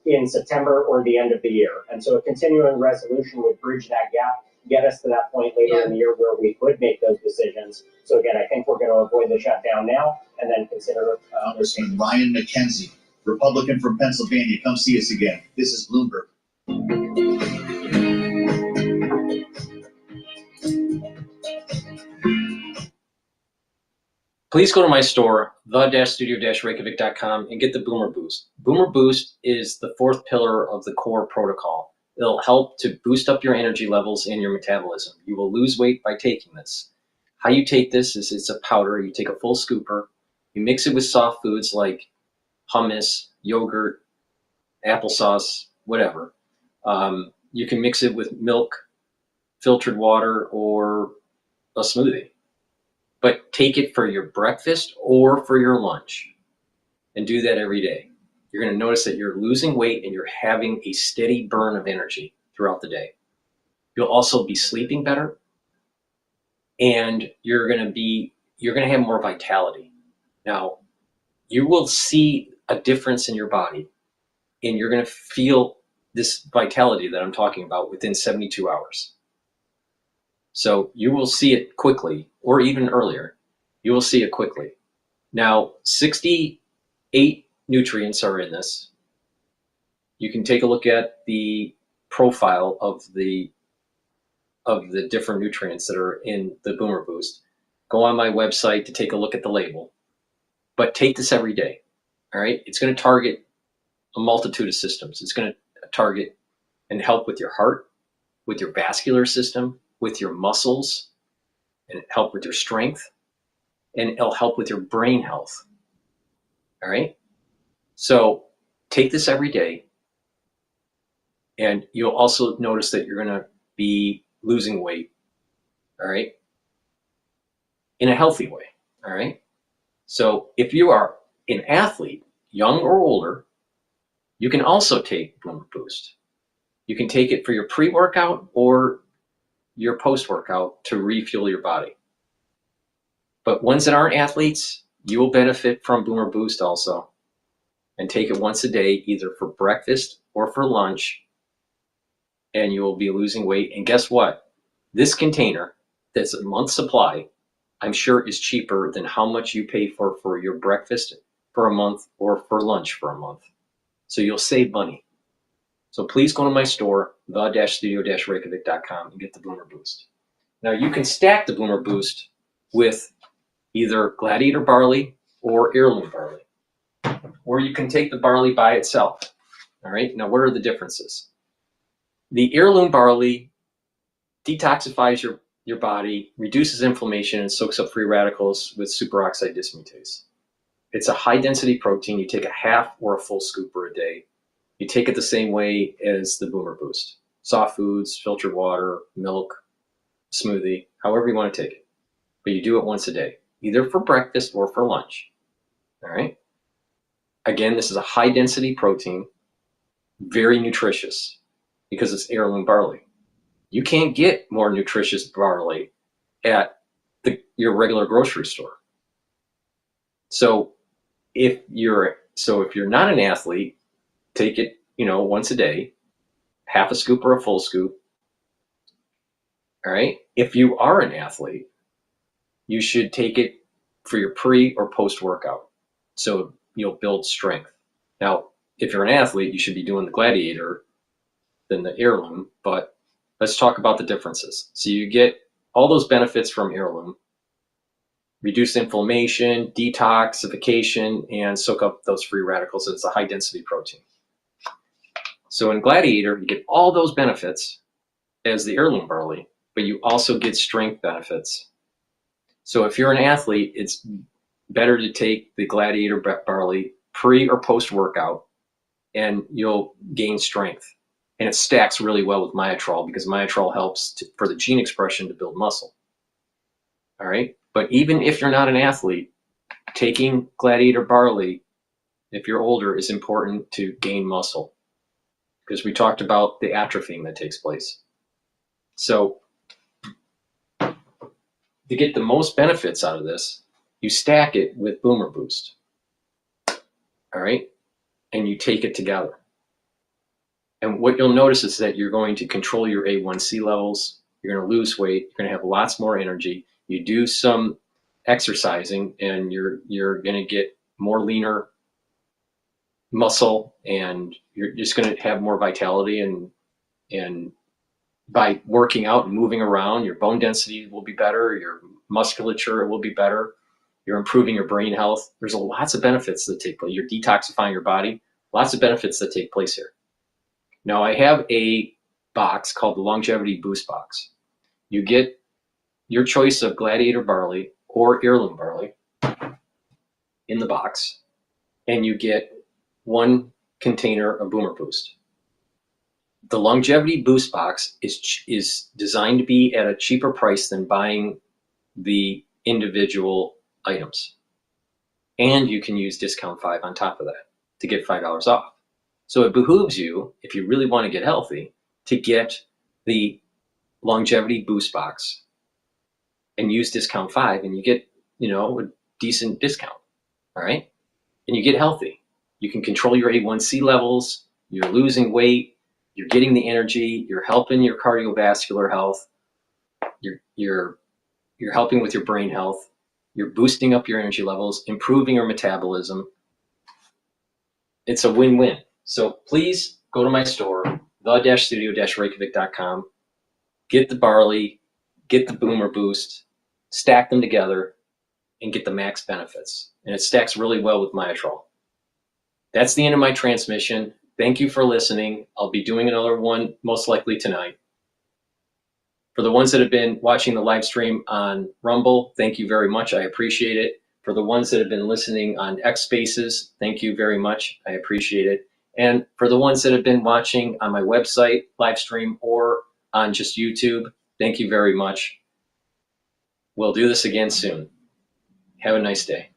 [SPEAKER 15] in September or the end of the year. And so a continuing resolution would bridge that gap, get us to that point later in the year where we could make those decisions. So again, I think we're going to avoid the shutdown now and then consider.
[SPEAKER 1] Congressman Ryan McKenzie, Republican from Pennsylvania, come see us again. This is Bloomberg.
[SPEAKER 4] Please go to my store, the-studio-reykjavik.com, and get the Boomer Boost. Boomer Boost is the fourth pillar of the core protocol. It'll help to boost up your energy levels and your metabolism. You will lose weight by taking this. How you take this is it's a powder. You take a full scooper, you mix it with soft foods like hummus, yogurt, applesauce, whatever. You can mix it with milk, filtered water, or a smoothie. But take it for your breakfast or for your lunch, and do that every day. You're going to notice that you're losing weight and you're having a steady burn of energy throughout the day. You'll also be sleeping better, and you're going to have more vitality. Now, you will see a difference in your body, and you're going to feel this vitality that I'm talking about within 72 hours. So you will see it quickly, or even earlier. You will see it quickly. Now, 68 nutrients are in this. You can take a look at the profile of the different nutrients that are in the Boomer Boost. Go on my website to take a look at the label. But take this every day. All right? It's going to target a multitude of systems. It's going to target and help with your heart, with your vascular system, with your muscles, and help with your strength, and it'll help with your brain health. All right? So take this every day, and you'll also notice that you're going to be losing weight, all right, in a healthy way, all right? So if you are an athlete, young or older, you can also take Boomer Boost. You can take it for your pre-workout or your post-workout to refuel your body. But ones that aren't athletes, You will benefit from Boomer Boost also, and take it once a day, either for breakfast or for lunch, and you will be losing weight. And guess what? This container that's a month's supply, I'm sure is cheaper than how much you pay for your breakfast for a month or for lunch for a month. So you'll save money. So please go to my store, the-studio-reykjavik.com, and get the Boomer Boost. Now you can stack the Boomer Boost with either Gladiator barley or heirloom barley, or you can take the barley by itself. All right, now what are the differences? The heirloom barley detoxifies your body, reduces inflammation, and soaks up free radicals with superoxide dismutase. It's a high density protein. You take a half or a full scooper a day. You take it the same way as the Boomer Boost. Soft foods, filtered water, milk, smoothie, however you want to take it. But you do it once a day, either for breakfast or for lunch. All right? Again, this is a high density protein, very nutritious because it's heirloom barley. You can't get more nutritious barley at your regular grocery store. So if you're not an athlete, take it, once a day, half a scoop or a full scoop. All right. If you are an athlete, you should take it for your pre or post workout. So you'll build strength. Now, if you're an athlete, you should be doing the Gladiator than the heirloom, but let's talk about the differences. So you get all those benefits from heirloom: reduce inflammation, detoxification, and soak up those free radicals. It's a high density protein. So in Gladiator, you get all those benefits as the heirloom barley, but you also get strength benefits. So if you're an athlete, it's better to take the Gladiator barley pre or post workout, and you'll gain strength. And it stacks really well with Myotrol because Myotrol helps for the gene expression to build muscle. All right. But even if you're not an athlete, taking Gladiator barley, if you're older, is important to gain muscle, because we talked about the atrophying that takes place. So to get the most benefits out of this, you stack it with Boomer Boost. All right. And you take it together. And what you'll notice is that you're going to control your A1C levels. You're going to lose weight. You're going to have lots more energy. You do some exercising, and you're going to get more leaner muscle, and you're just going to have more vitality. And by working out and moving around, your bone density will be better. Your musculature will be better. You're improving your brain health. There's lots of benefits that take place. You're detoxifying your body. Lots of benefits that take place here. Now, I have a box called the Longevity Boost Box. You get your choice of Gladiator barley or heirloom barley in the box, and you get one container of Boomer Boost. The Longevity Boost Box is designed to be at a cheaper price than buying the individual items. And you can use discount 5 on top of that to get $5 off. So it behooves you, if you really want to get healthy, to get the Longevity Boost Box and use discount 5, and you get, a decent discount. All right. And you get healthy. You can control your A1C levels. You're losing weight. You're getting the energy. You're helping your cardiovascular health. You're helping with your brain health. You're boosting up your energy levels, improving your metabolism. It's a win-win. So please go to my store, the-studio-reykjavik.com, get the barley, get the Boomer Boost, stack them together, and get the max benefits. And it stacks really well with Myotrol. That's the end of my transmission. Thank you for listening. I'll be doing another one most likely tonight. For the ones that have been watching the live stream on Rumble, thank you very much. I appreciate it. For the ones that have been listening on X Spaces, thank you very much. I appreciate it. And for the ones that have been watching on my website, live stream, or on just YouTube, thank you very much. We'll do this again soon. Have a nice day.